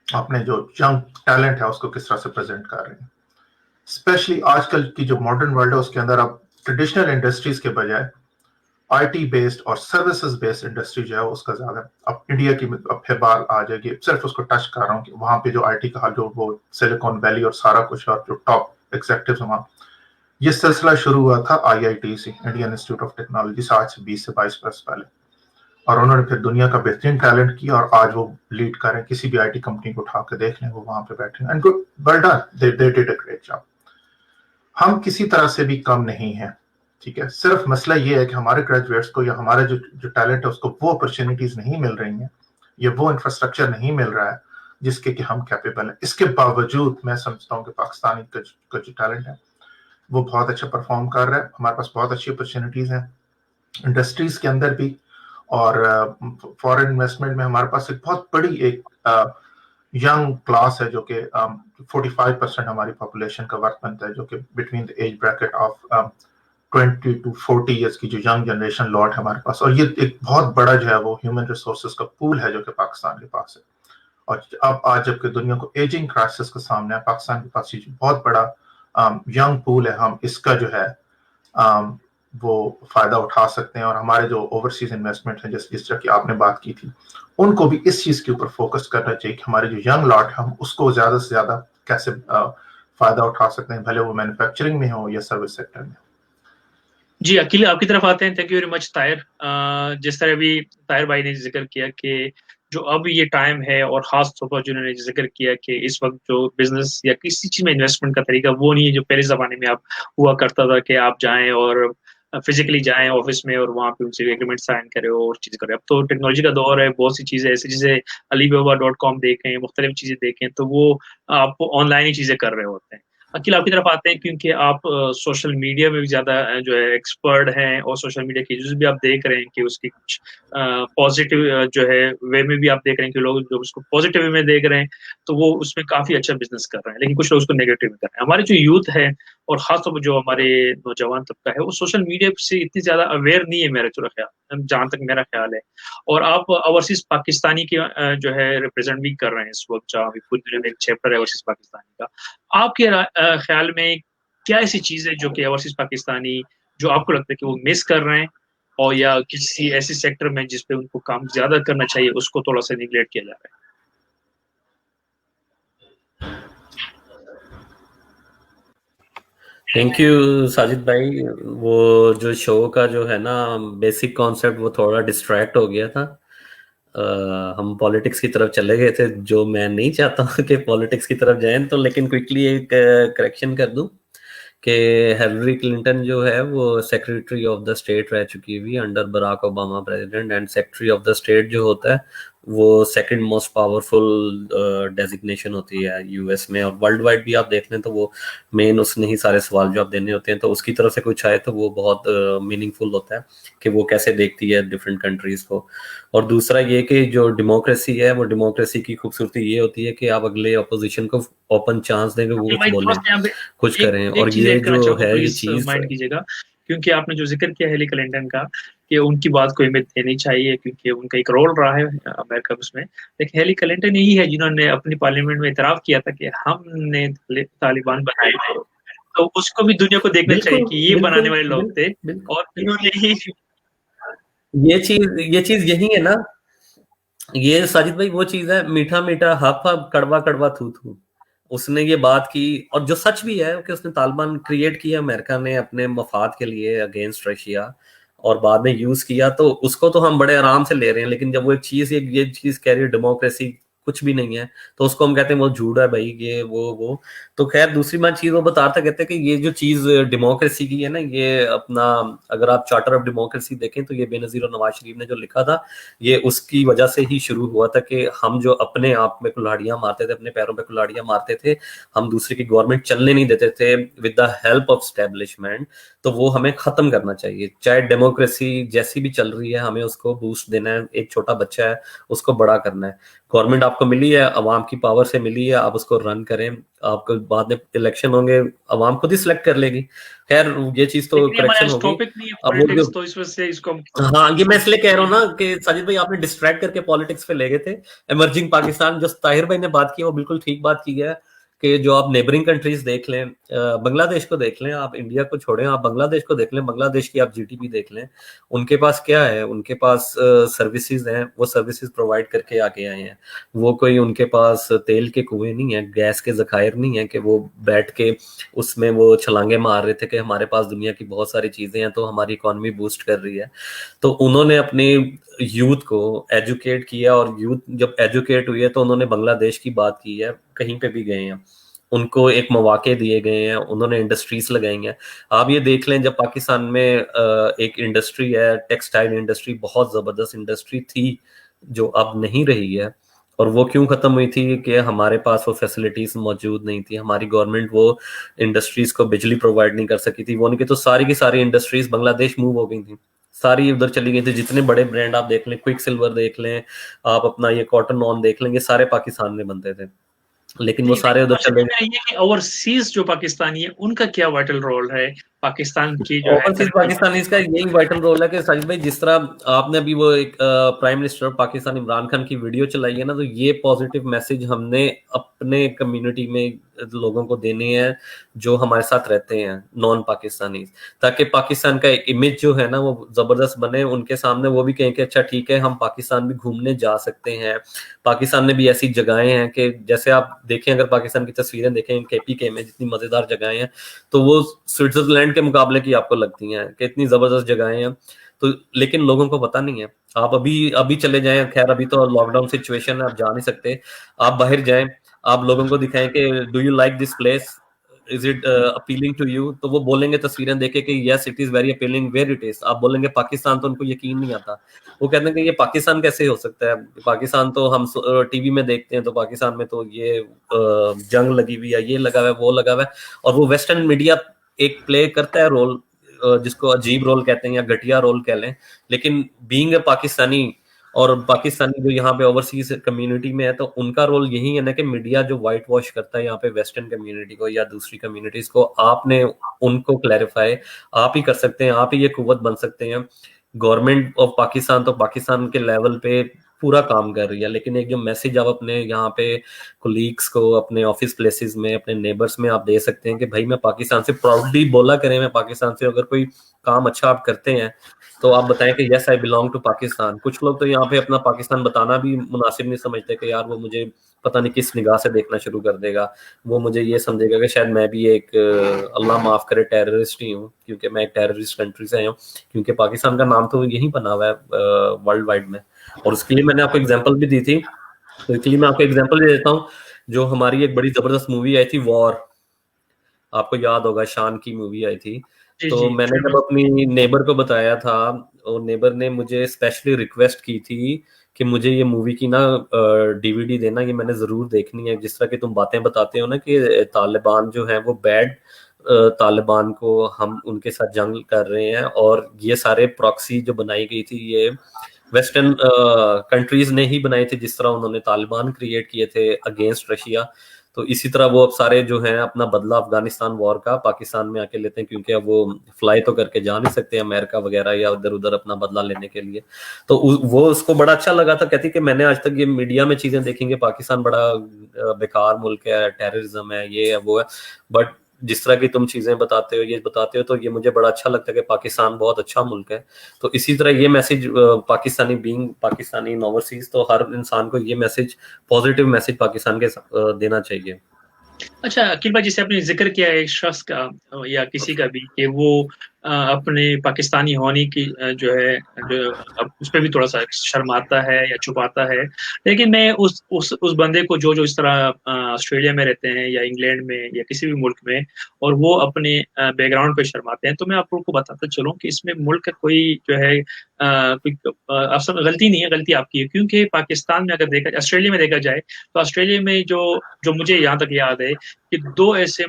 अपने जो यंग टैलेंट है उसको किस तरह से प्रेजेंट कर रहे हैं। स्पेशली आजकल की जो मॉडर्न वर्ल्ड है उसके अंदर अब ट्रेडिशनल इंडस्ट्रीज के बजाय आईटी बेस्ड और सर्विसेज बेस्ड इंडस्ट्री जो है उसका ज्यादा अब इंडिया की अब फिर बात आ जाएगी। सिर्फ उसको टच कर रहा हूँ कि वहां पे जो आईटी का जो वो सिलिकॉन वैली और सारा कुछ और जो टॉप एग्जेक्टिव्स वहां, ये सिलसिला शुरू हुआ था IIT से, इंडियन इंस्टीट्यूट ऑफ टेक्नोलॉजी से, आज से 20 से 22 वर्ष पहले, और उन्होंने फिर दुनिया का बेहतरीन टैलेंट किया और आज वो लीड कर रहे हैं। किसी भी आईटी कंपनी को उठा के देख लें, वो वहां पे बैठे हैं, and good, well done, they did a great job. हम किसी तरह से भी कम नहीं है, ठीक है। सिर्फ मसला ये है कि हमारे ग्रेजुएट्स को या हमारे जो टैलेंट है उसको वो अपॉर्चुनिटीज नहीं मिल रही हैं, या वो इंफ्रास्ट्रक्चर नहीं मिल रहा है जिसके कि हम कैपेबल हैं। इसके बावजूद मैं समझता हूँ कि पाकिस्तानी का जो टैलेंट है वो बहुत अच्छा परफॉर्म कर रहा है। हमारे पास बहुत अच्छी अपॉर्चुनिटीज हैं इंडस्ट्रीज के अंदर भी, और फॉरेन इन्वेस्टमेंट में हमारे पास एक बहुत बड़ी एक यंग क्लास है जो कि 45% हमारी पॉपुलेशन का वर्क बनता है, जो कि between the age bracket of 20 to 40 years की जो यंग जनरेशन लॉट है हमारे पास, और ये एक बहुत बड़ा जो है वो ह्यूमन रिसोर्सेज का पूल है जो कि पाकिस्तान के पास है। और अब आज जबकि दुनिया को एजिंग क्राइसिस के सामने है, पाकिस्तान के पास ये बहुत बड़ा यंग पूल है, हम इसका जो है वो फायदा उठा सकते हैं। और हमारे जो ओवरसीज इन्वेस्टमेंट है जिस तरह की आपने बात की थी, उनको भी इस चीज के ऊपर फोकस करना चाहिए कि हमारे जो यंग लॉट है हम उसको ज्यादा से ज्यादा कैसे फायदा उठा सकते हैं, भले वो मैन्युफैक्चरिंग में हो या सर्विस सेक्टर में। जी, अकील आपकी तरफ आते हैं। Thank you very much Tahir. जिस तरह भी ताहिर भाई ने ज़िक्र किया कि जो अब ये टाइम है, और ख़ास तौर पर जिन्होंने ज़िक्र किया कि इस वक़्त जो बिज़नेस या किसी चीज़ में इन्वेस्टमेंट का तरीका वो नहीं है जो पहले ज़माने में आप हुआ करता था कि आप जाएँ और फ़िज़िकली जाएँ ऑफ़िस में और वहाँ पे उनसे एग्रीमेंट साइन करें और चीज़ करें। अब तो टेक्नोलॉजी का दौर है, बहुत सी चीज़ें ऐसी जैसे Alibaba.com देखें, मुख्तलिफ़ चीज़ें देखें, तो वो आप ऑनलाइन ही चीज़ें कर रहे होते हैं। अकील आपकी तरफ आते हैं क्योंकि आप सोशल मीडिया में भी ज़्यादा जो है एक्सपर्ट हैं, और सोशल मीडिया के यूज़ भी आप देख रहे हैं कि उसकी कुछ पॉज़िटिव जो है वे में भी आप देख रहे हैं कि लोग जो उसको पॉज़िटिव वे में देख रहे हैं, तो वो उसमें काफ़ी अच्छा बिज़नेस कर रहे हैं। लेकिन कुछ लोग उसको नेगेटिव में कर रहे हैं। हमारे जो यूथ है, और ख़ास तौर पर जो हमारे नौजवान तबका है, वो सोशल मीडिया से इतनी ज़्यादा अवेयर नहीं है मेरा जो ख़्याल, जहाँ तक मेरा ख़्याल है। और आप ओवरसीज़ पाकिस्तानी की जो है रिप्रेज़ेंट भी कर रहे हैं इस वक़्त, जहाँ भी पूरी दुनिया में एक चैप्टर है ओवरसीज़ पाकिस्तानी का। आपके ख़्याल में क्या ऐसी चीज़ है जो कि ओवरसीज़ पाकिस्तानी जो आपको लगता है कि वो मिस कर रहे हैं, और या किसी ऐसे सेक्टर में जिस पे उनको काम ज़्यादा करना चाहिए, उसको थोड़ा-सा नेग्लेक्ट किया जा रहा है? थैंक यू साजिद भाई। वो जो शो का जो है ना बेसिक कॉन्सेप्ट वो थोड़ा डिस्ट्रैक्ट हो गया था। हम पॉलिटिक्स की तरफ चले गए थे, जो मैं नहीं चाहता हूँ कि पॉलिटिक्स की तरफ जाएं, तो लेकिन क्विकली एक करेक्शन कर दूं कि हिलरी क्लिंटन जो है वो सेक्रेटरी ऑफ द स्टेट रह चुकी हुई under Barack Obama president, and secretary of the state जो होता है वो सेकंड मोस्ट पावरफुल डेजिग्नेशन होती है यूएस में, और वर्ल्ड वाइड भी आप देख लें तो वो मेन उसने ही सारे सवाल जवाब देने होते हैं, तो उसकी तरफ से कुछ आए तो वो बहुत मीनिंगफुल होता है कि वो कैसे देखती है डिफरेंट कंट्रीज को। और दूसरा ये कि जो डेमोक्रेसी है, वो डेमोक्रेसी की खूबसूरती ये होती है कि आप अगले अपोजिशन को ओपन चांस देंगे, वो अकील कुछ भाई बोलें, थोड़ा-सा यहाँ पे कुछ करें। एक और चीज़ ये ऐड करना जो चाहूँगा, है ये प्लीज़ चीज माइंड कीजिएगा, क्योंकि आपने जो ज़िक्र किया हिलरी क्लिंटन का, कि उनकी बात को अहमियत देनी चाहिए क्योंकि उनका एक रोल रहा है अमेरिका में उसमें। लेकिन हिलरी क्लिंटन ही है जिन्होंने अपनी पार्लियामेंट में इतराफ़ किया था कि हमने तालिबान बनाए थे। तो उसको भी दुनिया को देखना चाहिए बिल्कुल कि ये बनाने बिल्कुल वाले लोग थे, बिल्कुल और इन्होंने ही ये चीज यही है ना, ये साजिद भाई वो चीज है, मीठा मीठा हप हप कड़वा कड़वा थू थू। उसने ये बात की, और जो सच भी है कि उसने तालिबान क्रिएट किया अमेरिका ने अपने मफाद के लिए अगेंस्ट रशिया, और बाद में यूज किया, तो उसको तो हम बड़े आराम से ले रहे हैं। लेकिन जब वो एक चीज ये चीज कह रही है डेमोक्रेसी कुछ भी नहीं है, तो उसको हम कहते हैं वो झूठ है भाई, ये वो। तो खैर दूसरी बात चीज वो बताता कहते हैं कि ये जो चीज डेमोक्रेसी की है ना, ये अपना अगर आप चार्टर ऑफ डेमोक्रेसी देखें तो ये बेनजीर और नवाज शरीफ ने जो लिखा था, ये उसकी वजह से ही शुरू हुआ था कि हम जो अपने आप में कुल्हाड़ियां मारते थे, अपने पैरों पे कुल्हाड़ियां मारते थे, हम दूसरे की गवर्नमेंट चलने नहीं देते थे with the help of establishment, तो वो हमें खत्म करना चाहिए। चाहे डेमोक्रेसी जैसी भी चल रही है, हमें उसको बूस्ट देना है। एक छोटा बच्चा है, उसको बड़ा करना है। गवर्नमेंट आपको मिली है, अवाम की पावर से मिली है, आप उसको रन करें। आपको बाद में इलेक्शन होंगे, अवाम खुद ही सिलेक्ट कर लेगी। खैर ये चीज तो लेकिन ये हमारा करेक्शन आज होगी। टॉपिक नहीं है अब वो जो, पॉलिटिक्स, तो इस वजह से इसको हम हाँ ये मैं इसलिए कह रहा हूँ ना कि साजिद भाई आपने डिस्ट्रैक्ट करके पॉलिटिक्स पे ले गए थे। इमर्जिंग पाकिस्तान जो ताहिर भाई ने बात की वो बिल्कुल ठीक बात की है कि जो आप नेबरिंग कंट्रीज देख लें, बांग्लादेश को देख लें, आप इंडिया को छोड़ें, आप बांग्लादेश को देख लें, बांग्लादेश की आप जीडीपी देख लें, उनके पास क्या है, उनके पास सर्विसेज हैं, वो सर्विसेज प्रोवाइड करके आगे आए हैं। वो कोई उनके पास तेल के कुएं नहीं है, गैस के जखायर नहीं है कि वो बैठ के उसमें वो छलांगे मार रहे थे कि हमारे पास दुनिया की बहुत सारी चीजें हैं तो हमारी इकोनॉमी बूस्ट कर रही है। तो उन्होंने अपने यूथ को एजुकेट किया, और यूथ जब एजुकेट हुई है तो उन्होंने बांग्लादेश की बात की है, कहीं पे भी गए हैं उनको एक मौके दिए गए हैं, उन्होंने इंडस्ट्रीज लगाई हैं। आप ये देख लें, जब पाकिस्तान में एक इंडस्ट्री है, टेक्सटाइल इंडस्ट्री, बहुत जबरदस्त इंडस्ट्री थी जो अब नहीं रही है। और वो क्यों खत्म हुई थी कि हमारे पास वो फैसिलिटीज मौजूद नहीं थी, हमारी गवर्नमेंट वो इंडस्ट्रीज को बिजली प्रोवाइड नहीं कर सकी थी। वो उनकी तो सारी की सारी इंडस्ट्रीज बांग्लादेश मूव हो गई थी, सारी उधर चली गई थी। जितने बड़े ब्रांड आप देख लें, क्विक सिल्वर देख लें, आप अपना ये कॉटन ऑन देख लेंगे, सारे पाकिस्तान में बनते थे, लेकिन वो नहीं, सारे उधर चले गए। ये कि ओवरसीज जो पाकिस्तानी है उनका क्या वाइटल रोल है पाकिस्तान की जो है ओवरसीज पाकिस्तानीज का यही वाइटल रोल है कि साजिद भाई, जिस तरह आपने अभी वो एक prime minister of Pakistan Imran Khan की वीडियो चलाई है ना, तो ये पॉजिटिव मैसेज हमने अपने कम्युनिटी में लोगों को देने हैं जो हमारे साथ रहते हैं नॉन पाकिस्तानी, ताकि पाकिस्तान का इमेज जो है ना वो जबरदस्त बने उनके सामने। वो भी कहें कि अच्छा ठीक है, हम पाकिस्तान भी घूमने जा सकते हैं। पाकिस्तान में भी ऐसी जगहें हैं कि जैसे आप देखें, अगर पाकिस्तान की तस्वीरें देखें केपीके में जितनी मजेदार जगहें हैं, तो वो स्विट्जरलैंड इंग्लैंड के मुकाबले की आपको लगती हैं कि इतनी जबरदस्त जगहें हैं, तो लेकिन लोगों को पता नहीं है। आप अभी चले जाएं, खैर अभी तो लॉकडाउन सिचुएशन है, आप जा नहीं सकते, आप बाहर जाएं, आप लोगों को दिखाएं कि do you like this place, is it appealing to you, तो वो बोलेंगे तस्वीरें देखे कि yes it is very appealing, where it is. आप बोलेंगे पाकिस्तान, तो उनको यकीन नहीं आता, वो कहते हैं कि ये पाकिस्तान कैसे हो सकता है, पाकिस्तान तो हम टीवी में देखते हैं, तो पाकिस्तान में तो ये जंग लगी हुई है, ये लगा हुआ है, वो लगा हुआ है। और वो वेस्टर्न मीडिया एक प्ले करता है रोल, जिसको अजीब रोल कहते हैं या घटिया रोल कह लें, लेकिन बीइंग अ पाकिस्तानी और पाकिस्तानी जो यहाँ पे ओवरसीज कम्युनिटी में है, तो उनका रोल यही है ना कि मीडिया जो वाइट वॉश करता है यहाँ पे वेस्टर्न कम्युनिटी को या दूसरी कम्युनिटीज को, आपने उनको क्लैरिफाई आप ही कर सकते हैं, आप ही ये कुव्वत बन सकते हैं। गवर्नमेंट ऑफ पाकिस्तान तो पाकिस्तान के लेवल पे पूरा काम कर रही है, लेकिन एक जो मैसेज आप अपने यहाँ पे कोलीग्स को, अपने ऑफिस प्लेसेस में, अपने नेबर्स में आप दे सकते हैं कि भाई मैं पाकिस्तान से, प्राउडली बोला करें मैं पाकिस्तान से, अगर कोई काम अच्छा आप करते हैं तो आप बताएं कि yes I belong to Pakistan. कुछ लोग तो यहाँ पे अपना पाकिस्तान बताना भी मुनासिब नहीं समझते कि यार वो मुझे पता नहीं किस निगाह से देखना शुरू कर देगा, वो मुझे ये समझेगा कि शायद मैं भी एक अल्लाह माफ करे टेररिस्ट ही हूँ, क्योंकि मैं एक टेररिस्ट कंट्री से आया हूँ, क्योंकि पाकिस्तान का नाम तो यही बना हुआ है वर्ल्ड वाइड में। और उसके लिए मैंने आपको एग्जांपल भी दी थी, तो इसलिए मैं आपको एग्जांपल दे देता हूँ। जो हमारी एक बड़ी जबरदस्त मूवी आई थी वॉर, आपको याद होगा, शान की मूवी आई थी, तो मैंने जब अपनी नेबर को बताया था, और नेबर ने मुझे स्पेशली रिक्वेस्ट की थी कि मुझे ये मूवी की ना डीवीडी देना, ये मैंने जरूर देखनी है। जिस तरह की तुम बातें बताते हो ना कि तालिबान जो है वो बैड, तालिबान को हम उनके साथ जंग कर रहे हैं, और ये सारे प्रॉक्सी जो बनाई गई थी ये वेस्टर्न कंट्रीज ने ही बनाए थे, जिस तरह उन्होंने तालिबान क्रिएट किए थे अगेंस्ट रशिया। तो इसी तरह वो अब सारे जो हैं अपना बदला अफगानिस्तान वॉर का पाकिस्तान में आके लेते हैं, क्योंकि अब वो फ्लाई तो करके जा नहीं सकते अमेरिका वगैरह या उधर उधर अपना बदला लेने के लिए। तो वो उसको बड़ा अच्छा लगा था, कहती कि मैंने आज तक ये मीडिया में चीजें देखी कि पाकिस्तान बड़ा बेकार मुल्क है, टेररिज्म है, ये है वो है, बट जिस तरह की तुम चीजें बताते हो, ये बताते हो, तो ये मुझे बड़ा अच्छा लगता है कि पाकिस्तान बहुत अच्छा मुल्क है। तो इसी तरह ये मैसेज पाकिस्तानी बीइंग पाकिस्तानी इन ओवरसीज, तो हर इंसान को ये मैसेज, पॉजिटिव मैसेज पाकिस्तान के देना चाहिए। अच्छा अकील भाई, जैसे आपने जिक्र किया एक शख्स का या किसी का भी कि वो अपने पाकिस्तानी होने की जो है उस पर भी थोड़ा सा शर्माता है या छुपाता है, लेकिन मैं उस बंदे को जो इस तरह ऑस्ट्रेलिया में रहते हैं या इंग्लैंड में या किसी भी मुल्क में, और वो अपने बैकग्राउंड पे शर्माते हैं, तो मैं आप लोग को बताता चलूं कि इसमें मुल्क का कोई जो है कोई गलती नहीं है, गलती आपकी है। क्योंकि पाकिस्तान में अगर देखा, ऑस्ट्रेलिया में देखा जाए, तो ऑस्ट्रेलिया में जो मुझे यहाँ तक याद है कि दो ऐसे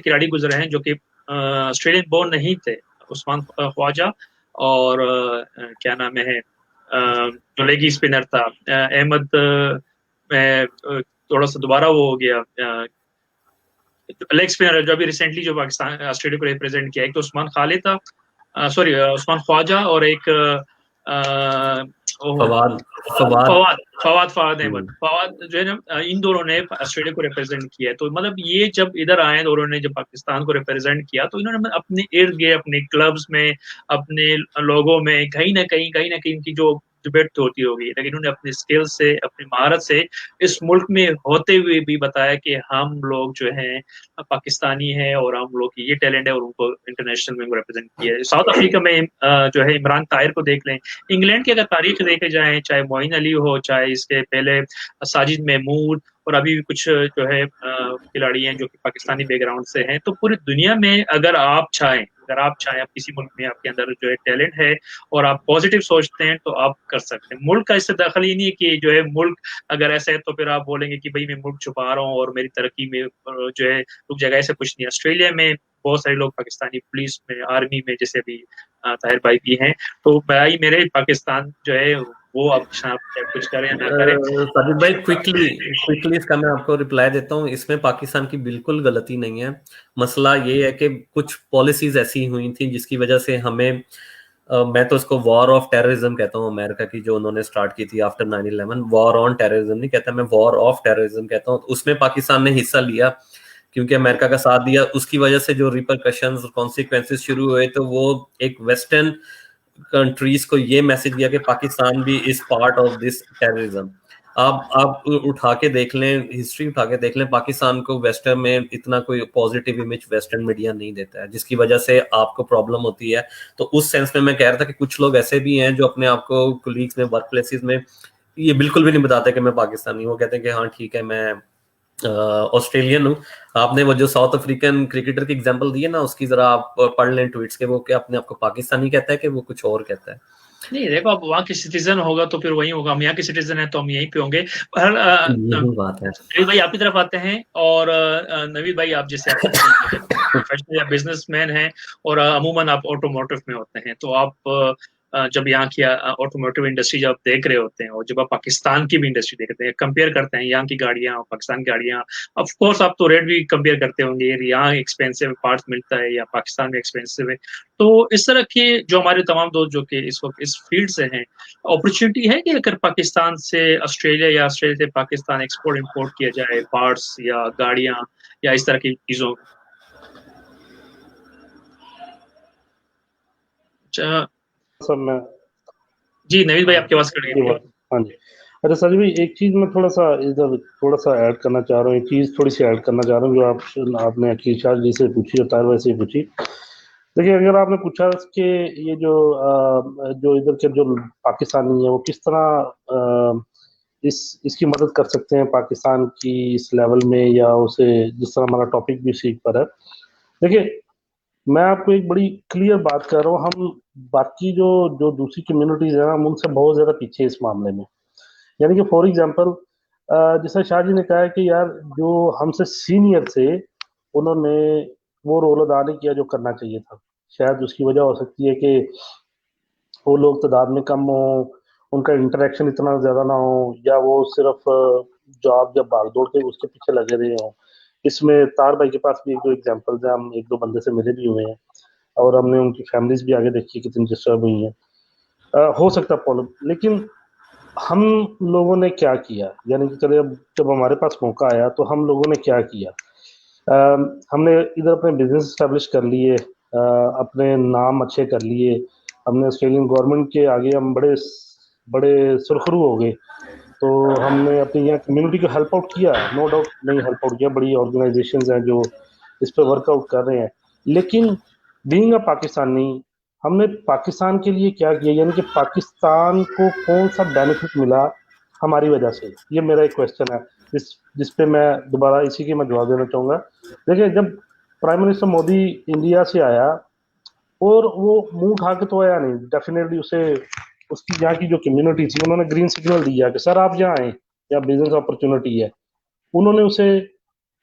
खिलाड़ी गुजरे हैं जो कि ऑस्ट्रेलियन बोर्न नहीं थे, उस्मान ख्वाजा और क्या नाम है जो लेगी स्पिनर था अहमद, थोड़ा सा दोबारा वो हो गया लेग स्पिनर जो अभी रिसेंटली जो पाकिस्तान ऑस्ट्रेलिया को रिप्रेजेंट किया, एक तो उस्मान खालिद था, सॉरी उस्मान ख्वाजा, और एक फवाद अहमद, फवाद जो है ना, इन दोनों ने ऑस्ट्रेलिया को रिप्रेजेंट किया है। तो मतलब ये जब इधर आए, दोनों ने जब पाकिस्तान को रिप्रेजेंट किया, तो इन्होंने अपने इर्द गिर्द, अपने क्लब्स में, अपने लोगों में कहीं ना कहीं इनकी जो डिबेट होती होगी, लेकिन इन्होंने अपने स्किल से, अपनी महारत से इस मुल्क में होते हुए भी बताया कि हम लोग जो हैं पाकिस्तानी हैं और हम लोग की ये टैलेंट है, और उनको इंटरनेशनल में रिप्रेजेंट किया है। साउथ अफ्रीका में जो है इमरान ताहिर को देख लें, इंग्लैंड की अगर तारीख देखे जाए, चाहे मोइन अली हो, चाहे इसके पहले साजिद महमूद, और अभी भी कुछ जो है खिलाड़ी हैं जो कि पाकिस्तानी बैकग्राउंड से हैं, तो पूरी दुनिया में अगर आप चाहें, आप किसी मुल्क में आपके अंदर जो है टैलेंट है और आप पॉजिटिव सोचते हैं, तो आप कर सकते हैं। मुल्क का इससे दखल ही नहीं है कि जो है मुल्क अगर ऐसा है तो फिर आप बोलेंगे कि भाई मैं मुल्क छुपा रहा हूँ और मेरी तरक्की में जो है रुक जाएगा, ऐसा कुछ नहीं। ऑस्ट्रेलिया में बहुत सारे लोग पाकिस्तानी पुलिस में, आर्मी में, जैसे अभी ताहिर भाई भी हैं, तो भाई मेरे पाकिस्तान जो है वो आप कुछ करें ना करें। साजिद भाई क्विकली इसका मैं आपको रिप्लाई देता हूँ। इसमें पाकिस्तान की बिल्कुल गलती नहीं है। मसला ये है कि कुछ पॉलिसीज ऐसी हुई थी जिसकी वजह से हमें मैं तो इसको वॉर ऑफ टेररिज्म कहता हूँ, अमेरिका की जो उन्होंने स्टार्ट की थी आफ्टर 9/11। वॉर ऑन टेररिज्म नहीं कहता मैं, वॉर ऑफ टेररिज्म कहता हूँ। उसमें पाकिस्तान ने हिस्सा लिया क्योंकि अमेरिका का साथ दिया। उसकी वजह से जो रिपरकशंस और कॉन्सिक्वेंसेस शुरू हुए, तो वो एक वेस्टर्न कंट्रीज को ये मैसेज दिया कि पाकिस्तान भी is part of this terrorism. آپ اٹھا کے دیکھ لیں, ہسٹری اٹھا کے دیکھ لیں, پاکستان کو ویسٹرن میں اتنا کوئی پازیٹیو امیج ویسٹرن میڈیا نہیں دیتا ہے, جس کی وجہ سے آپ کو پرابلم ہوتی ہے. تو اس سینس میں کہہ رہا تھا کہ کچھ لوگ ایسے بھی ہیں جو اپنے آپ کو کولیگس میں, ورک پلیسز میں یہ بالکل بھی نہیں بتاتے کہ میں پاکستانی ہوں. وہ کہتے ہیں کہ ہاں ٹھیک ہے میں آسٹریلین ہوں. آپ نے وہ جو ساؤتھ افریقن کرکٹر کی ایگزامپل دی ہے نا, اس کی ذرا آپ پڑھ لیں ٹویٹس کے, وہ کہ اپنے آپ کو پاکستانی کہتا ہے کہ وہ کچھ اور کہتا ہے. نہیں دیکھو, اب وہاں کی سٹیزن ہوگا تو پھر وہی ہوگا, ہم یہاں کے سٹیزن ہیں تو ہم یہیں پہ ہوں گے. یہی بات ہے. نوید بھائی آپ کی طرف آتے ہیں, اور نوید بھائی آپ جیسے آپ پروفیشنل یا بزنس مین ہیں, اور عموماً آپ آٹوموٹیو میں ہوتے ہیں, تو آپ جب یہاں کی آٹوموٹیو انڈسٹری جب دیکھ رہے ہوتے ہیں, اور جب آپ پاکستان کی بھی انڈسٹری دیکھتے ہیں, کمپیئر کرتے ہیں یہاں کی گاڑیاں اور پاکستان کی گاڑیاں, آف کورس آپ تو ریٹ بھی کمپیئر کرتے ہوں گے, یہاں ایکسپینسو پارٹس ملتا ہے یا پاکستان میں ایکسپینسو ہے. تو اس طرح کے جو ہمارے تمام دوست جو کہ اس وقت اس فیلڈ سے ہیں, اپرچونٹی ہے کہ اگر پاکستان سے آسٹریلیا یا آسٹریلیا سے پاکستان ایکسپورٹ امپورٹ کیا جائے, پارٹس یا گاڑیاں یا اس طرح کی چیزوں. سر میں جی نوید بھائی آپ کی آواز کٹ گئی. ہاں جی, اچھا سر بھائی ایک چیز میں تھوڑا سا ادھر تھوڑا سا ایڈ کرنا چاہ رہا ہوں, ایک چیز تھوڑی سی ایڈ کرنا چاہ رہا ہوں جو آپ نے عقیل شاہ جی سے پوچھی اور طاہر بھائی سے پوچھی. دیکھیے اگر آپ نے پوچھا کہ یہ جو ادھر کے جو پاکستانی ہیں وہ کس طرح اس کی مدد کر سکتے ہیں پاکستان کی اس لیول میں, یا اسے جس طرح ہمارا ٹاپک بھی سیکھ پر ہے. دیکھیے میں آپ کو ایک بڑی کلیئر بات کر رہا ہوں, ہم باقی جو دوسری کمیونٹیز ہیں ہم ان سے بہت زیادہ پیچھے اس معاملے میں. یعنی کہ فار ایگزامپل جیسا شاہ جی نے کہا ہے کہ یار جو ہم سے سینئر تھے انہوں نے وہ رول ادا نہیں کیا جو کرنا چاہیے تھا. شاید اس کی وجہ ہو سکتی ہے کہ وہ لوگ تعداد میں کم ہوں, ان کا انٹریکشن اتنا زیادہ نہ ہو, یا وہ صرف جاب یا بھاگ دوڑ کے اس کے پیچھے لگے رہے ہوں. اس میں طاہر بھائی کے پاس بھی ایک دو ایگزامپلز ہیں, ہم ایک دو بندے سے ملے بھی ہوئے ہیں اور ہم نے ان کی فیملیز بھی آگے دیکھی کتنی ڈسٹرب ہوئی ہیں. ہو سکتا ہے لیکن ہم لوگوں نے کیا کیا, یعنی کہ چلے جب ہمارے پاس موقع آیا تو ہم لوگوں نے کیا کیا. ہم نے ادھر اپنے بزنس اسٹیبلش کر لیے, اپنے نام اچھے کر لیے, ہم نے آسٹریلین گورنمنٹ کے آگے ہم بڑے سرخرو ہو گئے. تو ہم نے اپنی یہاں کمیونٹی کو ہیلپ آؤٹ کیا, نو ڈاؤٹ نہیں ہیلپ آؤٹ کیا, بڑی آرگنائزیشنز ہیں جو اس پہ ورک آؤٹ کر رہے ہیں. لیکن بینگ اے پاکستانی ہم نے پاکستان کے لیے کیا کیا, یعنی کہ پاکستان کو کون سا بینیفٹ ملا ہماری وجہ سے, یہ میرا ایک کوشچن ہے جس پہ میں دوبارہ اسی کے میں جواب دینا چاہوں گا. دیکھیں جب پرائم منسٹر مودی انڈیا سے آیا اور وہ منہ اٹھا کے تو آیا نہیں, ڈیفینیٹلی اس کی یہاں کی جو کمیونٹی تھی انہوں نے گرین سگنل دیا کہ سر آپ یہاں آئیں, یا بزنس اپرچونٹی ہے. انہوں نے اسے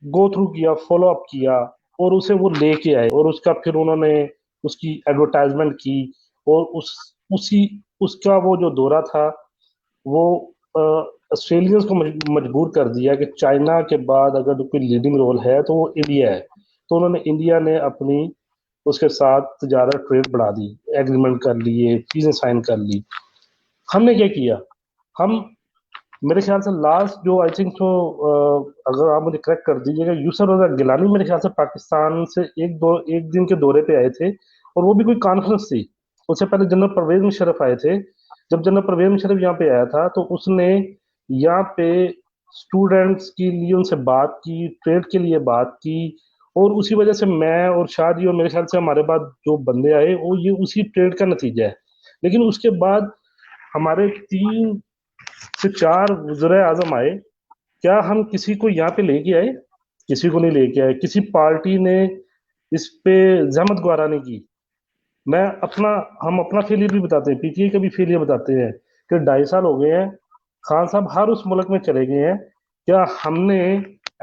گو تھرو کیا, فالو اپ کیا, اور اسے وہ لے کے آئے, اور اس کا پھر انہوں نے اس کی ایڈورٹائزمنٹ کی, اور اس کا وہ جو دورہ تھا وہ آسٹریلینز کو مجبور کر دیا کہ چائنا کے بعد اگر کوئی لیڈنگ رول ہے تو وہ انڈیا ہے. تو انہوں نے انڈیا نے اپنی اس کے ساتھ تجارت ٹریڈ بڑھا دی, ایگریمنٹ کر لیے, چیزیں سائن کر لی. ہم نے کیا کیا, ہم میرے خیال سے لاسٹ جو آئی تھنک تو اگر آپ مجھے کریکٹ کر دیجیے گا, یوسف رضا گیلانی میرے خیال سے پاکستان سے ایک دن کے دورے پہ آئے تھے, اور وہ بھی کوئی کانفرنس تھی. اس سے پہلے جنرل پرویز مشرف آئے تھے. جب جنرل پرویز مشرف یہاں پہ آیا تھا تو اس نے یہاں پہ اسٹوڈنٹس کے لیے ان سے بات کی, ٹریڈ کے لیے بات کی, اور اسی وجہ سے میں اور شاہ جی اور میرے خیال سے ہمارے بعد جو بندے آئے وہ یہ اسی ٹریڈ کا نتیجہ ہے. لیکن اس کے بعد ہمارے 3 سے 4 وزراء اعظم آئے, کیا ہم کسی کو یہاں پہ لے کے آئے؟ کسی کو نہیں لے کے آئے. کسی پارٹی نے اس پہ زحمت گوارا نہیں کی. ہم اپنا فیلئر بھی بتاتے ہیں, پی ٹی آئی کا بھی فیلئر بتاتے ہیں کہ 2.5 سال ہو گئے ہیں, خان صاحب ہر اس ملک میں چلے گئے ہیں, کیا ہم نے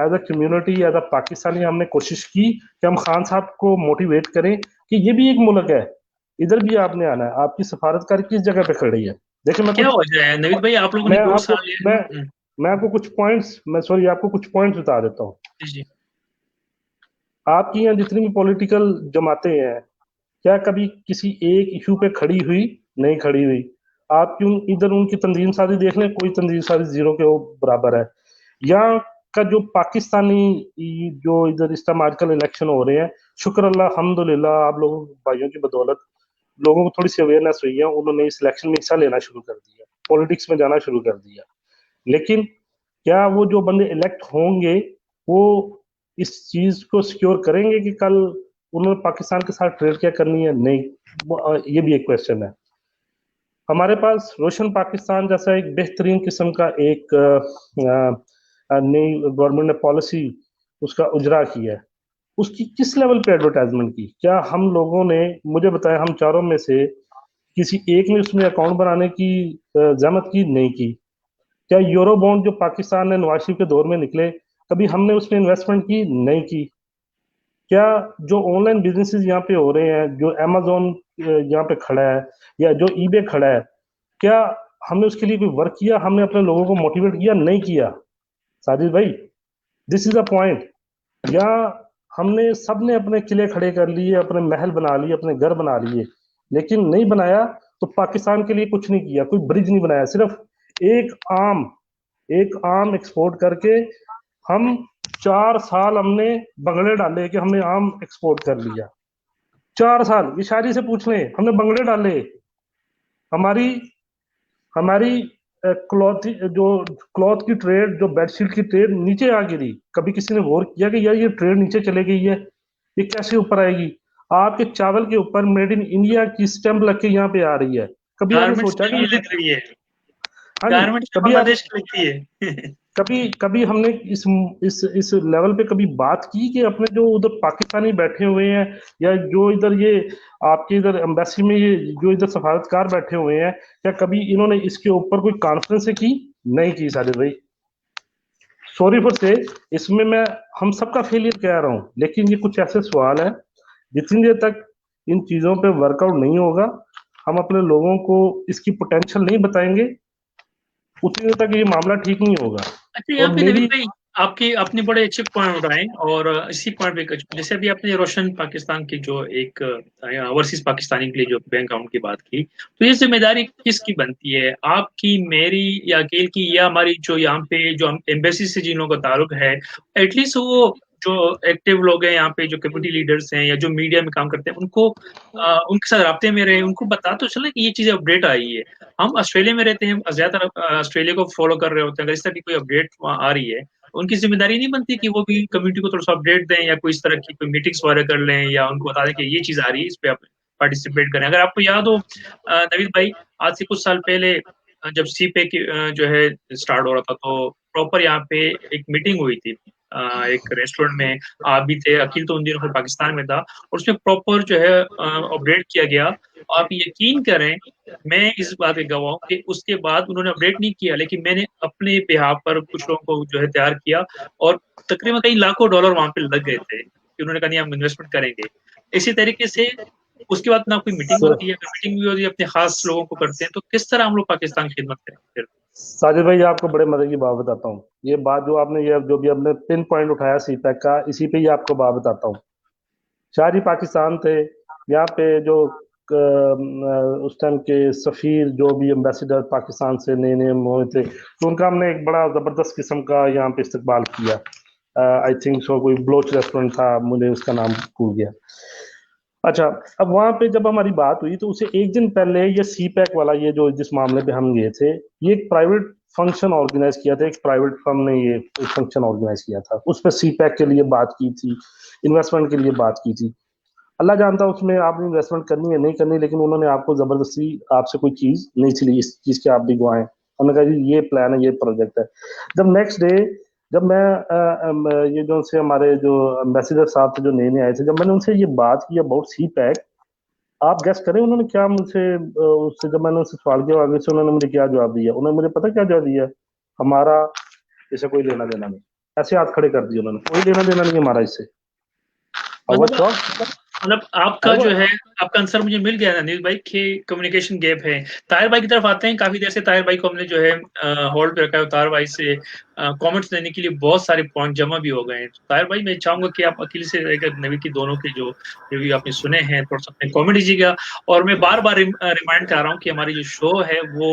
as a community as a Pakistani ہم نے کوشش کی کہ ہم خان صاحب کو موٹیویٹ کریں کہ یہ بھی ایک ملک ہے, ادھر بھی آپ نے آنا ہے, آپ کی سفارتکار کس جگہ پہ کھڑی ہے. دیکھیں کیا وجہ ہے نوید بھائی, آپ لوگوں نے 2 سال میں آپ کو کچھ پوائنٹس بتا دیتا ہوں. جی آپ کی یہاں جتنی بھی پولیٹیکل جماعتیں ہیں, کیا کبھی کسی ایک ایشو پہ کھڑی ہوئی؟ نہیں کھڑی ہوئی. آپ کیوں ادھر ان کی تنظیم سازی دیکھ لیں, کوئی تنظیم سازی زیرو کے برابر ہے. یہاں کا جو پاکستانی جو ادھر اس ٹائم آج کل الیکشن ہو رہے ہیں, شکر اللہ الحمدللہ آپ لوگوں بھائیوں کی بدولت لوگوں کو تھوڑی سی اویئرنیس ہوئی ہے, انہوں نے اس الیکشن میں حصہ لینا شروع کر دیا, پولیٹکس میں جانا شروع کر دیا. لیکن کیا وہ جو بندے الیکٹ ہوں گے وہ اس چیز کو سیکیور کریں گے کہ کل انہوں نے پاکستان کے ساتھ ٹریڈ کیا کرنی ہے؟ نہیں، یہ بھی ایک کویشچن ہے. ہمارے پاس روشن پاکستان جیسا ایک بہترین قسم کا ایک نئی گورنمنٹ نے پالیسی اس کا اجرا کیا ہے. اس کی کس لیول پہ ایڈورٹائزمنٹ کی؟ کیا ہم لوگوں نے، مجھے بتایا، ہم چاروں میں سے کسی ایک نے اس میں اکاؤنٹ بنانے کی زحمت کی؟ نہیں کی. کیا یورو بانڈ جو پاکستان نے نواز شریف کے دور میں نکلے، کبھی ہم نے اس میں انویسٹمنٹ کی؟ نہیں کی. کیا جو آن لائن بزنسز یہاں پہ ہو رہے ہیں، جو امیزون یہاں پہ کھڑا ہے یا جو ای بے کھڑا ہے، کیا ہم نے اس کے لیے کوئی ورک کیا؟ ہم نے اپنے لوگوں کو موٹیویٹ کیا؟ نہیں کیا. ساجد بھائی، دس از اے پوائنٹ. یا ہم نے سب نے اپنے قلعے کھڑے کر لیے، اپنے محل بنا لیے، اپنے گھر بنا لیے، لیکن نہیں بنایا تو پاکستان کے لیے کچھ نہیں کیا، کوئی برج نہیں بنایا. صرف ایک آم ایکسپورٹ کر کے ہم 4 سال ہم نے بنگلے ڈالے کہ ہم نے آم ایکسپورٹ کر لیا. 4 سال، یہ شاعری سے پوچھ لیں، ہم نے بنگلے ڈالے. ہماری کلوتھ کی ٹریڈ، جو بیڈ شیٹ کی ٹریڈ نیچے آ گئی. کبھی کسی نے غور کیا کہ یار یہ ٹریڈ نیچے چلے گئی ہے، یہ کیسے اوپر آئے گی؟ آپ کے چاول کے اوپر میڈ ان انڈیا کی سٹیمپ لگ کے یہاں پہ آ رہی ہے. کبھی آپ نے سوچا کہ لگ رہی ہے ہاں گارمنٹس کبھی بنگلہ دیش کی لگتی ہے کبھی ہم نے اس لیول پہ کبھی بات کی کہ اپنے جو ادھر پاکستانی بیٹھے ہوئے ہیں یا جو ادھر یہ آپ کے ادھر ایمبیسی میں یہ جو ادھر سفارتکار بیٹھے ہوئے ہیں، کیا کبھی انہوں نے اس کے اوپر کوئی کانفرنس کی؟ نہیں کی. ساجد بھائی، سوری فور سے اس میں ہم سب کا فیلئر کہہ رہا ہوں، لیکن یہ کچھ ایسے سوال ہیں جتنی دیر تک ان چیزوں پہ ورک آؤٹ نہیں ہوگا، ہم اپنے لوگوں کو اس کی پوٹینشیل نہیں بتائیں گے، اتنی دیر تک یہ معاملہ ٹھیک نہیں ہوگا. اچھا، یہاں اور پہ میری نوید بھائی آپ نے بڑے اچھے پوائنٹ اٹھائے، اور اسی پوائنٹ پہ جیسے ابھی آپ نے روشن پاکستان کی جو ایک اوورسیز پاکستانی کے لیے جو بینک اکاؤنٹ کی بات کی، تو یہ ذمہ داری کس کی بنتی ہے؟ آپ کی، میری، یا اکیل کی، یا ہماری جو یہاں پہ جو ایمبیسی سے جن لوگوں کا تعلق ہے، ایٹ لیسٹ وہ جو ایکٹیو لوگ ہیں یہاں پہ، جو کمیونٹی لیڈرز ہیں یا جو میڈیا میں کام کرتے ہیں، ان کو ان کے ساتھ رابطے میں رہے، ان کو بتا تو چلے کہ یہ چیزیں اپڈیٹ آئی ہے. ہم آسٹریلیا میں رہتے ہیں، زیادہ تر آسٹریلیا کو فالو کر رہے ہوتے ہیں. اگر اس طرح کی کوئی اپڈیٹ آ رہی ہے، ان کی ذمہ داری نہیں بنتی کہ وہ بھی کمیونٹی کو تھوڑا سا اپڈیٹ دیں، یا کوئی اس طرح کی کوئی میٹنگس وغیرہ کر لیں، یا ان کو بتا دیں کہ یہ چیز آ رہی ہے، اس پہ آپ پارٹیسپیٹ کریں. اگر آپ کو یاد ہو نوید بھائی، آج سے کچھ سال پہلے جب سی پے کی جو ہے اسٹارٹ ہو رہا تھا، تو پراپر یہاں پہ ایک میٹنگ ہوئی تھی ایک ریسٹورینٹ میں. آپ بھی تھے، عقیل تو ان دنوں پھر پاکستان میں تھا، اور اس میں پراپر جو ہے اپڈیٹ کیا گیا. آپ یقین کریں، میں اس بات کا گواہ ہوں کہ اس کے بعد انہوں نے اپڈیٹ نہیں کیا، لیکن میں نے اپنے بہاف پر کچھ لوگوں کو جو ہے تیار کیا، اور تقریباً کئی لاکھوں ڈالر وہاں پہ لگ گئے تھے کہ انہوں نے کہا نہیں ہم انویسٹمنٹ کریں گے. اسی طریقے سے اس کے بعد نہ کوئی میٹنگ ہوتی ہے، اگر میٹنگ بھی ہوتی ہے اپنے خاص لوگوں کو کرتے ہیں، تو کس طرح ہم لوگ پاکستان کی خدمت کریں گے؟ ساجد بھائی، آپ کو بڑے مزے کی بات بتاتا ہوں. یہ بات جو آپ نے جو بھی اپنے پن پوائنٹ اٹھایا سی پیک کا، اسی پہ ہی آپ کو بات بتاتا ہوں. شاہجی پاکستان تھے یہاں پہ، جو اس ٹائم کے سفیر، جو بھی امبیسڈر پاکستان سے نئے نئے ہوئے تھے، تو ان کا ہم نے ایک بڑا زبردست قسم کا یہاں پہ استقبال کیا. آئی تھنک سو کوئی بلوچ ریسٹورینٹ تھا، مجھے اس کا نام بھول گیا. اچھا، اب وہاں پہ جب ہماری بات ہوئی تو اسے ایک دن پہلے یہ سی پیک والا، یہ جو جس معاملے پہ ہم گئے تھے، یہ ایک پرائیویٹ فنکشن آرگنائز کیا تھا، ایک پرائیویٹ فرم نے یہ فنکشن آرگنائز کیا تھا. اس پہ سی پیک کے لیے بات کی تھی، انویسٹمنٹ کے لیے بات کی تھی. اللہ جانتا اس میں آپ نے انویسٹمنٹ کرنی ہے نہیں کرنی، لیکن انہوں نے آپ کو زبردستی آپ سے کوئی چیز نہیں چلی، اس چیز کے آپ بھی گواہ ہیں. انہوں نے کہا جی یہ پلان ہے، یہ پروجیکٹ ہے. جب نیکسٹ ڈے جب میں یہ جو سے ہمارے جو امبیسڈر صاحب تھے جو نئے نئے آئے تھے، جب میں نے ان سے یہ بات کی اباؤٹ سی پیک، آپ گیس کریں انہوں نے کیا مجھ سے، اس سے جب میں نے ان سے سوال کیا آگے سے، انہوں نے مجھے کیا جواب دیا؟ انہوں نے مجھے پتہ کیا جواب دیا؟ ہمارا اسے کوئی لینا دینا نہیں. ایسے ہاتھ کھڑے کر دیے انہوں نے، کوئی لینا دینا نہیں ہمارا اس سے. مطلب آپ کا جو ہے، آپ کا آنسر مجھے مل گیا نا نیل بھائی، کہ کمیونیکیشن گیپ ہے. طاہر بھائی کی طرف آتے ہیں. کافی دیر سے طاہر بھائی کو ہم نے جو ہے ہولڈ پہ رکھا ہے. طاہر بھائی سے کامنٹس لینے کے لیے بہت سارے پوائنٹ جمع بھی ہو گئے ہیں. طاہر بھائی میں چاہوں گا کہ آپ عقیل سے نوید کی دونوں کے جو ریویو آپ نے سنے ہیں تھوڑا سا اپنے کامنٹ دیجیے گا. اور میں بار بار ریمائنڈ کر رہا ہوں کہ ہماری جو شو ہے وہ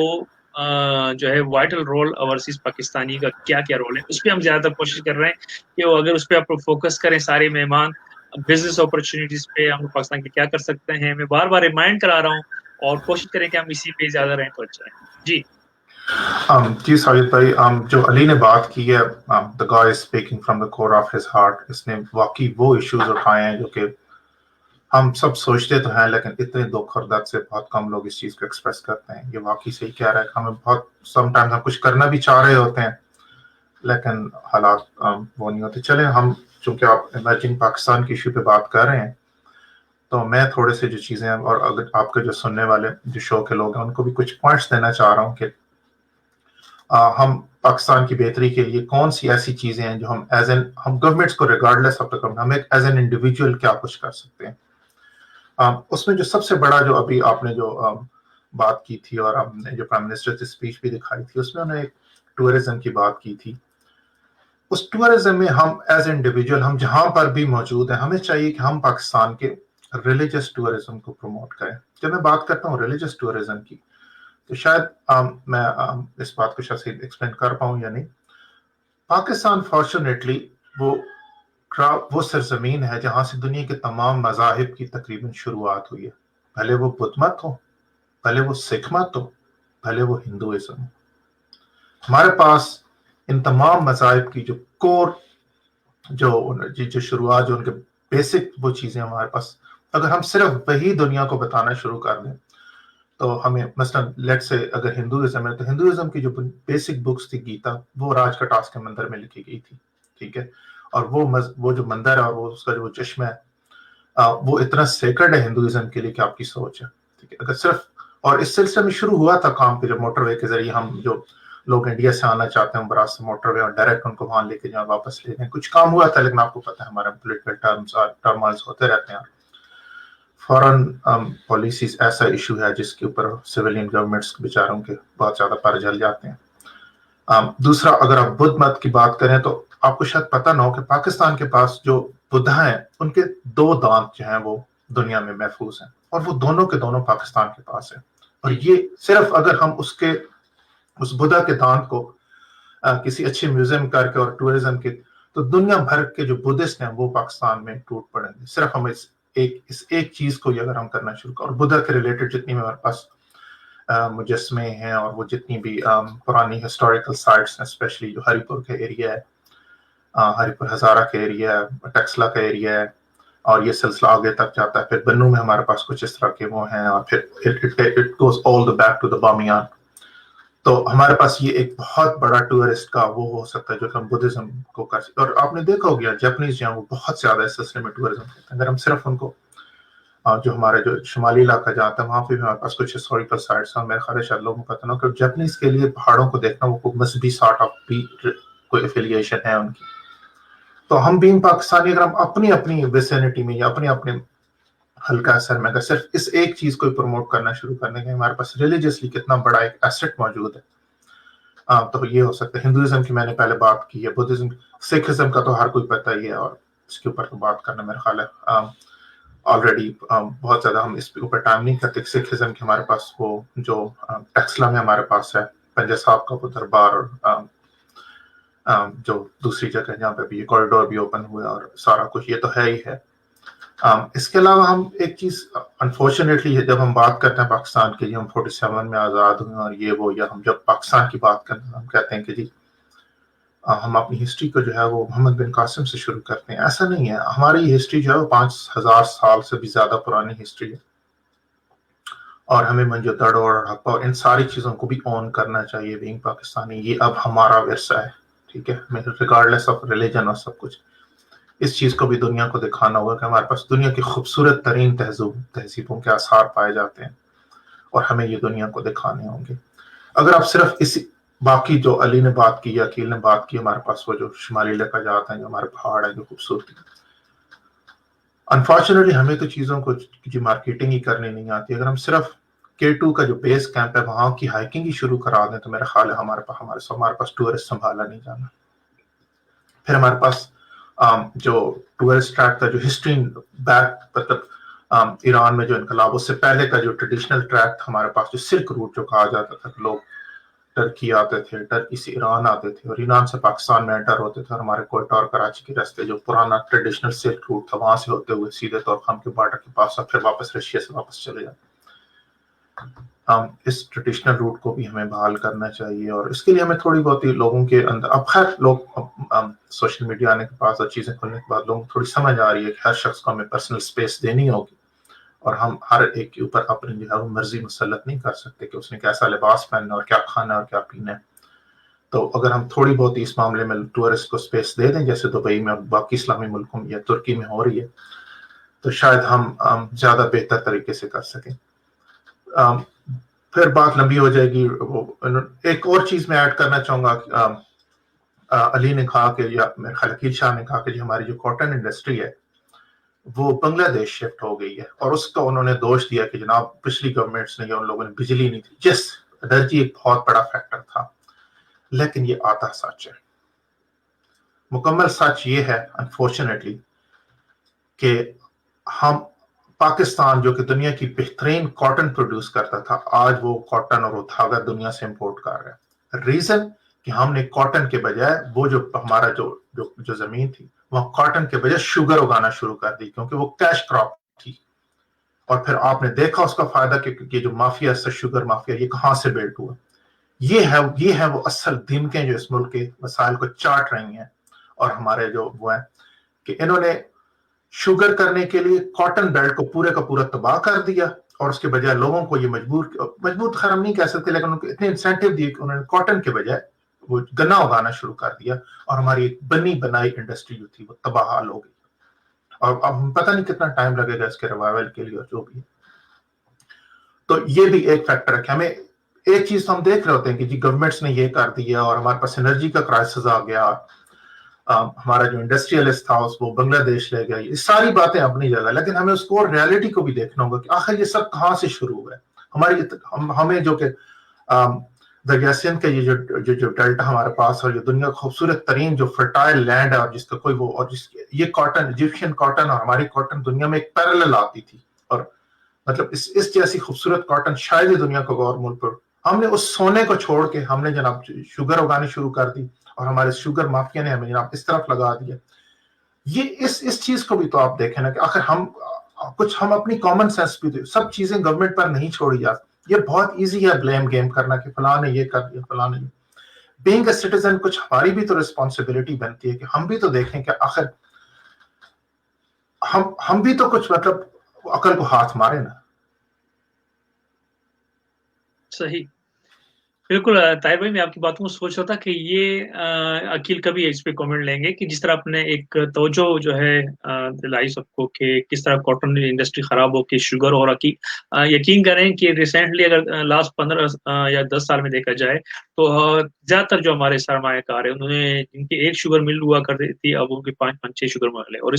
جو ہے وائٹل رول اوورسیز پاکستانی کا کیا کیا رول ہے، اس پہ ہم زیادہ کوشش کر رہے ہیں کہ وہ اگر اس پہ آپ فوکس کریں سارے مہمان، بزنس اپرچونیٹیز پہ ہم پاکستان کے کیا کر سکتے ہیں. میں بار بار ریمائنڈ کرا رہا ہوں، اور کوشش کریں کہ ہم اسی پہ زیادہ رہیں تو اچھا ہے. جی جی ساجد بھائی، جو علی نے بات کی ہے، the guy is speaking from the core of his heart. اس نے واقعی وہ ایشوز اٹھائے ہیں جو کہ ہم سب سوچتے تو ہیں، لیکن اتنے دکھ اور درد سے بہت کم لوگ اس چیز کو ایکسپریس کرتے ہیں. یہ واقعی صحیح کہہ رہا ہے کہ ہمیں بہت سم ٹائمز ہم کچھ کرنا بھی چاہ رہے ہوتے ہیں لیکن حالات وہ نہیں ہوتے. چلیں، ہم چونکہ آپ ایمرجنگ پاکستان کی ایشو پہ بات کر رہے ہیں تو میں تھوڑے سے جو چیزیں ہیں، اور اگر آپ کے جو سننے والے جو شو کے لوگ ہیں ان کو بھی کچھ پوائنٹس دینا چاہ رہا ہوں کہ ہم پاکستان کی بہتری کے لیے کون سی ایسی چیزیں ہیں جو ہم ہم گورنمنٹس کو ریگارڈلیس آف دا گورنمنٹ ہم ایک ایز این انڈیویجول کیا کچھ کر سکتے ہیں. اس میں جو سب سے بڑا جو ابھی آپ نے جو بات کی تھی اور ہم نے جو پرائم منسٹر کی اسپیچ بھی دکھائی تھی، اس میں انہوں نے ایک ٹورزم کی بات کی تھی. اس ٹورزم میں ہم ایز انڈیویجول ہم جہاں پر بھی موجود ہیں ہمیں چاہیے کہ ہم پاکستان کے ریلیجس ٹورزم کو پروموٹ کریں. جب میں بات کرتا ہوں ریلیجس ٹورزم کی تو شاید میں اس بات کو شاید ایکسپلین کر پاؤں یا نہیں. پاکستان فارچونیٹلی وہ سرزمین ہے جہاں سے دنیا کے تمام مذاہب کی تقریباً شروعات ہوئی ہے، بھلے وہ بدھ مت ہو، بھلے وہ سکھ مت ہو، بھلے وہ ہندوازم ہو. ہمارے پاس ان تمام مذاہب کی جو کور جو شروعات، جو ان کے بیسک وہ چیزیں ہمارے پاس، اگر ہم صرف وہی دنیا کو بتانا شروع کر دیں تو ہمیں مثلا لیٹ سے اگر ہندوازم ہے تو ہندوازم کی جو بیسک بکس تھی گیتا، وہ راج کٹاس کے مندر میں لکھی گئی تھی، ٹھیک ہے. اور وہ جو مندر ہے اور وہ اس کا جو چشمہ ہے وہ اتنا سیکرڈ ہے ہندوازم کے لیے کہ آپ کی سوچ ہے، ٹھیک ہے. اگر صرف اور اس سلسلے میں شروع ہوا تھا کام پہ، جو موٹر وے کے ذریعے ہم جو لوگ انڈیا سے آنا چاہتے ہیں براہ سے موٹر وے اور ڈائریکٹ ان کو وہاں لے کے جہاں واپس لے جائیں، کچھ کام ہوا تھا. لیکن آپ کو پتہ ہے ہمارے پولیٹیکل ٹرمالز ہوتے رہتے ہیں. فورن پالیسیز ایسا ایشو ہے جس کے اوپر سویلین گورنمنٹس بیچاروں کے بہت زیادہ پر جل جاتے ہیں. دوسرا، اگر آپ بدھ مت کی بات کریں تو آپ کو شاید پتہ نہ ہو کہ پاکستان کے پاس جو بدھا ہیں ان کے 2 دانت جو ہیں وہ دنیا میں محفوظ ہیں، اور وہ دونوں کے دونوں پاکستان کے پاس ہیں. اور یہ صرف اگر ہم اس بدھا کے دانت کو کسی اچھے میوزیم کر کے اور ٹورزم کے، تو دنیا بھر کے جو بدھسٹ ہیں وہ پاکستان میں ٹوٹ پڑیں گے. صرف ہم اس ایک چیز کو اگر ہم کرنا شروع کریں، اور بدھا کے ریلیٹڈ جتنی ہمارے پاس مجسمے ہیں اور وہ جتنی بھی پرانی ہسٹوریکل سائٹس ہیں، اسپیشلی جو ہری پور کا ایریا ہے، ہری پور ہزارہ کا ایریا ہے، ٹیکسلا کا ایریا ہے، اور یہ سلسلہ آگے تک جاتا ہے. پھر بنو میں ہمارے پاس کچھ اس طرح کے وہ ہیں، اور پھر it goes all the back to the Bamiyan. تو ہمارے پاس یہ ایک بہت بڑا ٹورسٹ کا وہ ہو سکتا ہے جو کہ ہم بدھزم کو کر سکتے. اور آپ نے دیکھا ہو گیا جاپنیز جو ہیں وہ بہت زیادہ اس سلسلے میں ٹورزم کرتے ہیں. اگر ہم صرف ان کو جو ہمارے جو شمالی علاقہ جاتا ہے وہاں پہ بھی ہمارے پاس کچھ ہسٹوریکل سائٹس ہیں. میرے خیال ہے شاید لوگوں کو پتہ نہ کہ جاپنیز کے لیے پہاڑوں کو دیکھنا وہ مذہبی سارٹ آف بھی کوئی ایفیلیشن ہے ان کی. تو ہم بینگ پاکستانی اگر ہم اپنی ویسینٹی میں یا اپنے ہلکا اثر میں اگر صرف اس ایک چیز کو پروموٹ کرنا شروع کرنے کے، ہمارے پاس ریلیجسلی کتنا بڑا ایک ایسٹ موجود ہے. تو یہ ہو سکتا ہے. ہندوازم کی میں نے پہلے بات کی ہے، بدھزم، سکھزم کا تو ہر کوئی پتہ ہی ہے، اور اس کے اوپر تو بات کرنا میرا خیال ہے آلریڈی بہت زیادہ ہم اس اوپر ٹائم نہیں کرتے. سکھزم کے ہمارے پاس وہ جو ٹیکسلا میں ہمارے پاس ہے پنجا صاحب کا وہ دربار، اور جو دوسری جگہ جہاں پہ بھی یہ کوریڈور بھی اوپن ہوا اور سارا کچھ، یہ تو ہے ہی ہے. اس کے علاوہ ہم ایک چیز انفارچونیٹلی جب ہم بات کرتے ہیں پاکستان کے لیے، ہم 47 میں آزاد ہوئے اور یہ وہ، یا ہم جب پاکستان کی بات کرتے ہیں ہم کہتے ہیں کہ جی ہم اپنی ہسٹری کو جو ہے وہ محمد بن قاسم سے شروع کرتے ہیں. ایسا نہیں ہے. ہماری ہسٹری جو ہے وہ 5000 سال سے بھی زیادہ پرانی ہسٹری ہے، اور ہمیں منجو دڑو اور حقہ اور ان ساری چیزوں کو بھی اون کرنا چاہیے. بینگ پاکستانی یہ اب ہمارا ورثہ ہے، ٹھیک ہے، ریگارڈلیس آف ریلیجن اور سب کچھ. اس چیز کو بھی دنیا کو دکھانا ہوگا کہ ہمارے پاس دنیا کی خوبصورت ترین تہذیبوں کے آثار پائے جاتے ہیں، اور ہمیں یہ دنیا کو دکھانے ہوں گے. اگر آپ صرف اسی باقی جو علی نے بات کی یا عقیل نے بات کی، ہمارے پاس وہ جو شمالی علاقہ جاتے ہیں، جو ہمارے پہاڑ ہیں، جو خوبصورتی، انفارچونیٹلی ہمیں تو چیزوں کو جو مارکیٹنگ ہی کرنی نہیں آتی. اگر ہم صرف K2 کا جو بیس کیمپ ہے وہاں کی ہائکنگ ہی شروع کرا دیں تو میرا خیال ہے ہمارے پاس ٹورسٹ سنبھالا نہیں جانا. پھر ہمارے پاس جو ٹورسٹ ٹریک کا جو ہسٹری بیک، مطلب ایران میں جو انقلاب اس سے پہلے کا جو ٹریڈیشنل ٹریک تھا ہمارے پاس، جو سلک روٹ جو کہا جاتا تھا، لوگ ٹرکی آتے تھے، ٹرکی سے ایران آتے تھے، اور ایران سے پاکستان میں انٹر ہوتے تھے، اور ہمارے کوئٹہ اور کراچی کے راستے جو پرانا ٹریڈیشنل سلک روٹ تھا وہاں سے ہوتے ہوئے سیدھے طور خم کے بارڈر کے پاس، اور پھر واپس رشیا سے واپس چلے جاتے. اس ٹریڈیشنل روٹ کو بھی ہمیں بحال کرنا چاہیے، اور اس کے لیے ہمیں تھوڑی بہت ہی لوگوں کے اندر، اب خیر لوگ سوشل میڈیا آنے کے بعد اور چیزیں کھلنے کے بعد لوگوں کو تھوڑی سمجھ آ رہی ہے کہ ہر شخص کو ہمیں پرسنل اسپیس دینی ہوگی، اور ہم ہر ایک کے اوپر اپنی جو ہے وہ مرضی مسلط نہیں کر سکتے کہ اس نے کیسا لباس پہننا اور کیا کھانا اور کیا پینا ہے. تو اگر ہم تھوڑی بہت اس معاملے میں ٹورسٹ کو اسپیس دے دیں، جیسے دبئی میں اور باقی اسلامی ملکوں میں یا ترکی میں ہو رہی ہے، تو شاید ہم زیادہ بہتر طریقے سے کر سکیں. پھر بات لمبی ہو جائے گی. ایک اور چیز میں ایڈ کرنا چاہوں گا، علی نے کہا کہ یا میرے خیال عقیل شاہ نے کہا کہ ہماری جو کاٹن انڈسٹری ہے وہ بنگلہ دیش شفٹ ہو گئی ہے، اور اس کا انہوں نے دوش دیا کہ جناب پچھلی گورنمنٹس نے یا ان لوگوں نے بجلی نہیں تھی. جس انرجی ایک بہت بڑا فیکٹر تھا، لیکن یہ آدھا سچ ہے. مکمل سچ یہ ہے انفارچونیٹلی کہ ہم پاکستان جو کہ دنیا کی بہترین کاٹن پروڈیوس کرتا تھا، آج وہ کاٹن اور وہ دھاگا دنیا سے امپورٹ کر رہا ہے. ریزن کہ ہم نے کاٹن کے بجائے وہ جو ہمارا جو زمین تھی وہاں کاٹن کے بجائے شوگر اگانا شروع کر دی، کیونکہ وہ کیش کراپ تھی. اور پھر آپ نے دیکھا اس کا فائدہ کہ جو مافیا سے شوگر مافیا یہ کہاں سے بلڈ ہوا. یہ ہے وہ اصل دیمکیں جو اس ملک کے مسائل کو چاٹ رہی ہیں. اور ہمارے جو وہ ہیں کہ انہوں نے شوگر کرنے کے لیے کاٹن بیلٹ کو پورے کا پورا تباہ کر دیا، اور اس کے بجائے لوگوں کو یہ مجبور خیر ہم نہیں کہہ سکتے، لیکن ان کو اتنے انسینٹیو دیے کہ انہوں نے کاٹن کے بجائے وہ گنا اگانا شروع کر دیا، اور ہماری بنی بنائی انڈسٹری جو تھی وہ تباہ حال ہو گئی. اور اب پتہ نہیں کتنا ٹائم لگے گا اس کے ریوائول کے لیے اور جو بھی. تو یہ بھی ایک فیکٹر ہے کہ ہمیں ایک چیز تو ہم دیکھ رہے ہوتے ہیں کہ جی گورنمنٹس نے یہ کر دیا اور ہمارے پاس انرجی کا کرائسس آ گیا، ہمارا جو انڈسٹریلسٹ تھا اس کو بنگلہ دیش لے گیا. یہ ساری باتیں اپنی جگہ، لیکن ہمیں اس کو ریالٹی کو بھی دیکھنا ہوگا کہ آخر یہ سب کہاں سے شروع ہوا ہے. ہمیں جو کہ دریا سندھ کا یہ جو ڈیلٹا ہمارے پاس، اور یہ دنیا کا خوبصورت ترین جو فرٹائل لینڈ ہے، اور جس کا کوئی وہ، اور یہ کاٹن ایجپشین کاٹن اور ہماری کاٹن دنیا میں ایک پیرالل آتی تھی، اور مطلب اس جیسی خوبصورت کاٹن شاید ہی دنیا کو اور ملک پر. ہم نے اس سونے کو چھوڑ کے ہم نے جناب شوگر اگانی شروع کر دی، اور ہمارے شوگر مافیا نے ہمیں جناب اس طرف لگا دیا. یہ اس چیز کو بھی تو آپ دیکھیں نا کہ آخر ہم اپنی کامن سینس بھی دے. سب چیزیں گورنمنٹ پر نہیں چھوڑی جاتی. یہ بہت ایزی ہے بلیم گیم کرنا کہ فلاں نے یہ کر دیا، فلاں نے. بینگ اے سٹیزن کچھ ہماری بھی تو ریسپانسبلٹی بنتی ہے کہ ہم بھی تو دیکھیں کہ آخر ہم بھی تو کچھ مطلب عقل کو ہاتھ مارے نا. صحیح، بالکل. طاہر بھائی میں آپ کی باتوں کو سوچ رہا تھا کہ یہ عقیل کا بھی اس پہ کامنٹ لیں گے کہ جس طرح آپ نے ایک توجہ جو ہے دلائی سب کو کہ کس طرح کاٹن انڈسٹری خراب ہو کے شوگر، اور یقین کریں کہ ریسنٹلی اگر لاسٹ 15 یا 10 سال میں دیکھا جائے تو زیادہ تر جو ہمارے سرمایہ کار ہیں انہوں نے جن کی ایک شوگر مل ہوا کرتی تھی اب ان کے 5-6 شوگر مل ہے. اور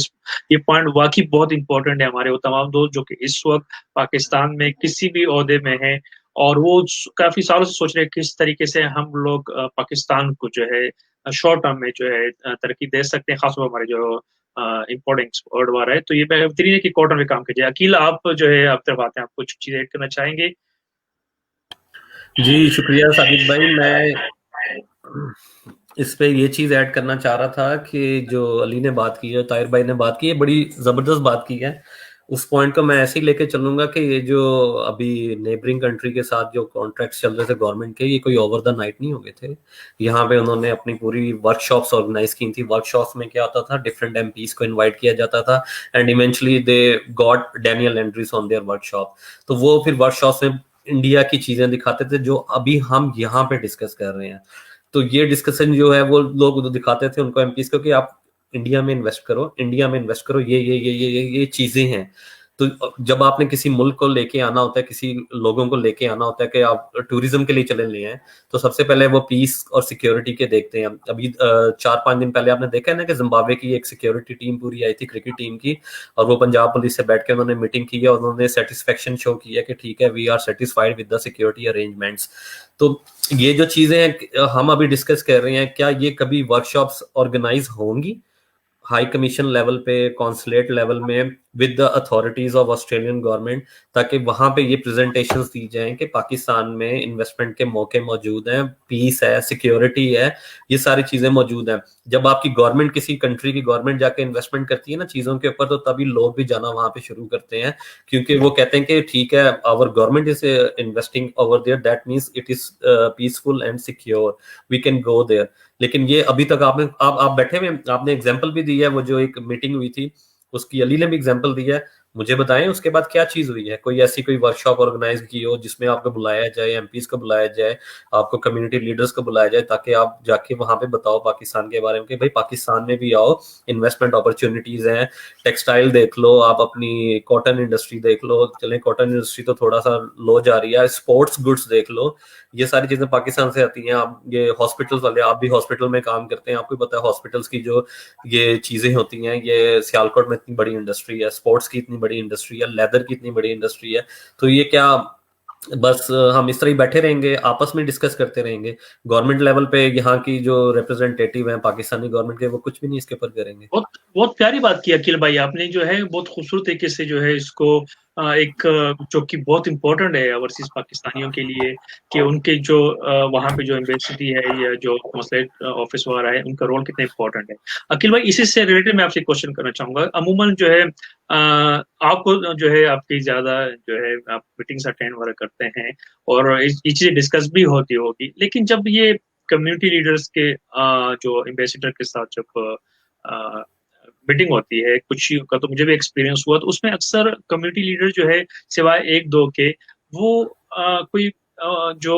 یہ پوائنٹ واقعی بہت امپورٹنٹ ہے ہمارے وہ تمام دوست جو کہ اس وقت پاکستان میں کسی بھی عہدے میں ہیں، اور وہ کافی سالوں سے سوچ رہے ہیں کس طریقے سے ہم لوگ پاکستان کو جو ہے شارٹ ٹرم میں جو ہے ترقی دے سکتے ہیں، خاص طور پر ہمارے جو امپورٹنگ ایکسپورٹ والا ہے. تو یہ بہترین ہے کہ کاٹن میں کام کیجیے. عقیل آپ جو ہے آپ طرف آتے ہیں، آپ کچھ چیزیں ایڈ کرنا چاہیں گے؟ جی شکریہ ساجد بھائی. میں اس پہ یہ چیز ایڈ کرنا چاہ رہا تھا کہ جو علی نے بات کی ہے، طاہر بھائی نے بات کی ہے، بڑی زبردست بات کی ہے. اس پوائنٹ کو میں ایسے ہی لے کے چلوں گا کہ یہ جو ابھی نیبرنگ کنٹری کے ساتھ جو کانٹریکٹس چل رہے تھے گورنمنٹ کے، یہ کوئی اوور دا نائٹ نہیں ہو گئے تھے. یہاں پہ انہوں نے اپنی پوری ورک شاپس آرگنائز کی تھی. ورک شاپس میں کیا ہوتا تھا، ڈفرینٹ ایم پیز کو انوائٹ کیا جاتا تھا، and eventually they got Daniel Andrews on their workshop. تو وہ پھر ورک شاپس میں انڈیا کی چیزیں دکھاتے تھے جو ابھی ہم یہاں پہ ڈسکس کر رہے ہیں. تو یہ ڈسکشن جو ہے وہ لوگ دکھاتے تھے ان کو ایم پیز کو کہ آپ انڈیا میں انویسٹ کرو، انڈیا میں انویسٹ کرو، یہ چیزیں ہیں. تو جب آپ نے کسی ملک کو لے کے آنا ہوتا ہے، کسی لوگوں کو لے کے آنا ہوتا ہے کہ آپ ٹوریزم کے لیے چلے لے ہیں، تو سب سے پہلے وہ پیس اور سیکیورٹی کے دیکھتے ہیں. ابھی 4-5 دن پہلے آپ نے دیکھا ہے نا کہ زمبابوے کی ایک سیکیورٹی ٹیم پوری آئی تھی، کرکٹ ٹیم کی، اور وہ پنجاب پولیس سے بیٹھ کے انہوں نے میٹنگ کی ہے اور انہوں نے سیٹسفیکشن شو کی ہے کہ ٹھیک ہے، we are satisfied with the security arrangements. تو یہ جو چیزیں ہیں ہم ابھی ڈسکس کر رہے ہیں، کیا یہ کبھی ورک شاپس آرگنائز ہوں گی ہائی کمیشن لیول پہ، کونسلیٹ لیول میں، with the authorities of Australian government, ताकि वहाँ पे ये presentations दी जाएं कि पाकिस्तान में investment के मौके मौजूद हैं, peace है, security है, ये सारी चीजें मौजूद हैं. जब आपकी गवर्नमेंट, किसी कंट्री की गवर्नमेंट जाके इन्वेस्टमेंट करती है ना चीजों के ऊपर, तो तभी लोग भी जाना वहां पे शुरू करते हैं, क्योंकि वो कहते हैं कि ठीक है, our government is investing over there, that means it is peaceful and secure, we can go there. लेकिन ये अभी तक आप बैठे हुए, आपने एग्जांपल भी दी है, वो जो एक मीटिंग हुई थी उसकी अली ने भी एग्जांपल दिया है. मुझे बताएं उसके बाद क्या चीज हुई है, कोई ऐसी कोई वर्कशॉप ऑर्गेनाइज की हो जिसमें आपको बुलाया जाए, एमपीज को बुलाया जाए, आपको कम्युनिटी लीडर्स को बुलाया जाए, ताकि आप जाके वहां पे बताओ पाकिस्तान के बारे में कि भाई पाकिस्तान में भी आओ, इन्वेस्टमेंट अपॉर्चुनिटीज हैं, टेक्सटाइल देख लो, आप अपनी कॉटन इंडस्ट्री देख लो, चलें कॉटन इंडस्ट्री तो थोड़ा सा लो जा रही है, स्पोर्ट्स गुड्स देख लो, ये सारी चीजें पाकिस्तान से आती हैं. आप ये हॉस्पिटल्स वाले, आप भी हॉस्पिटल में काम करते हैं, आपको पता है हॉस्पिटल्स की जो ये चीजें होती हैं, ये सियालकोट में इतनी बड़ी इंडस्ट्री है, स्पोर्ट्स की इतनी बड़ी इंडस्ट्री है, लेदर की इतनी बड़ी इंडस्ट्री है. तो ये क्या बस हम इस तरह ही बैठे रहेंगे, आपस में डिस्कस करते रहेंगे? गवर्नमेंट लेवल पे यहाँ की जो रिप्रेजेंटेटिव हैं पाकिस्तानी गवर्नमेंट के, वो कुछ भी नहीं इसके ऊपर करेंगे. बहुत प्यारी बात की अकील भाई आपने, जो है बहुत खूबसूरत तरीके से जो है इसको एक जो कि बहुत इम्पोर्टेंट है ओवरसीज पाकिस्तानियों के लिए, कि उनके जो वहाँ पे जो एम्बेसिडी है या जो कॉन्सुलेट ऑफिस वगैरह है, उनका रोल कितना इम्पोर्टेंट है. अकील भाई, इसी से रिलेटेड मैं आपसे क्वेश्चन करना चाहूंगा. अमूमन जो है आपको जो है आपकी ज्यादा जो है आप मीटिंग्स अटेंड वगैरह करते हैं और ये चीजें डिस्कस भी होती होगी, लेकिन जब ये कम्युनिटी लीडर्स के जो एम्बेसडर के साथ जब मीटिंग होती है, कुछ का तो मुझे भी एक्सपीरियंस हुआ, तो उसमें अक्सर कम्युनिटी लीडर जो है सिवाय एक दो के, वो कोई जो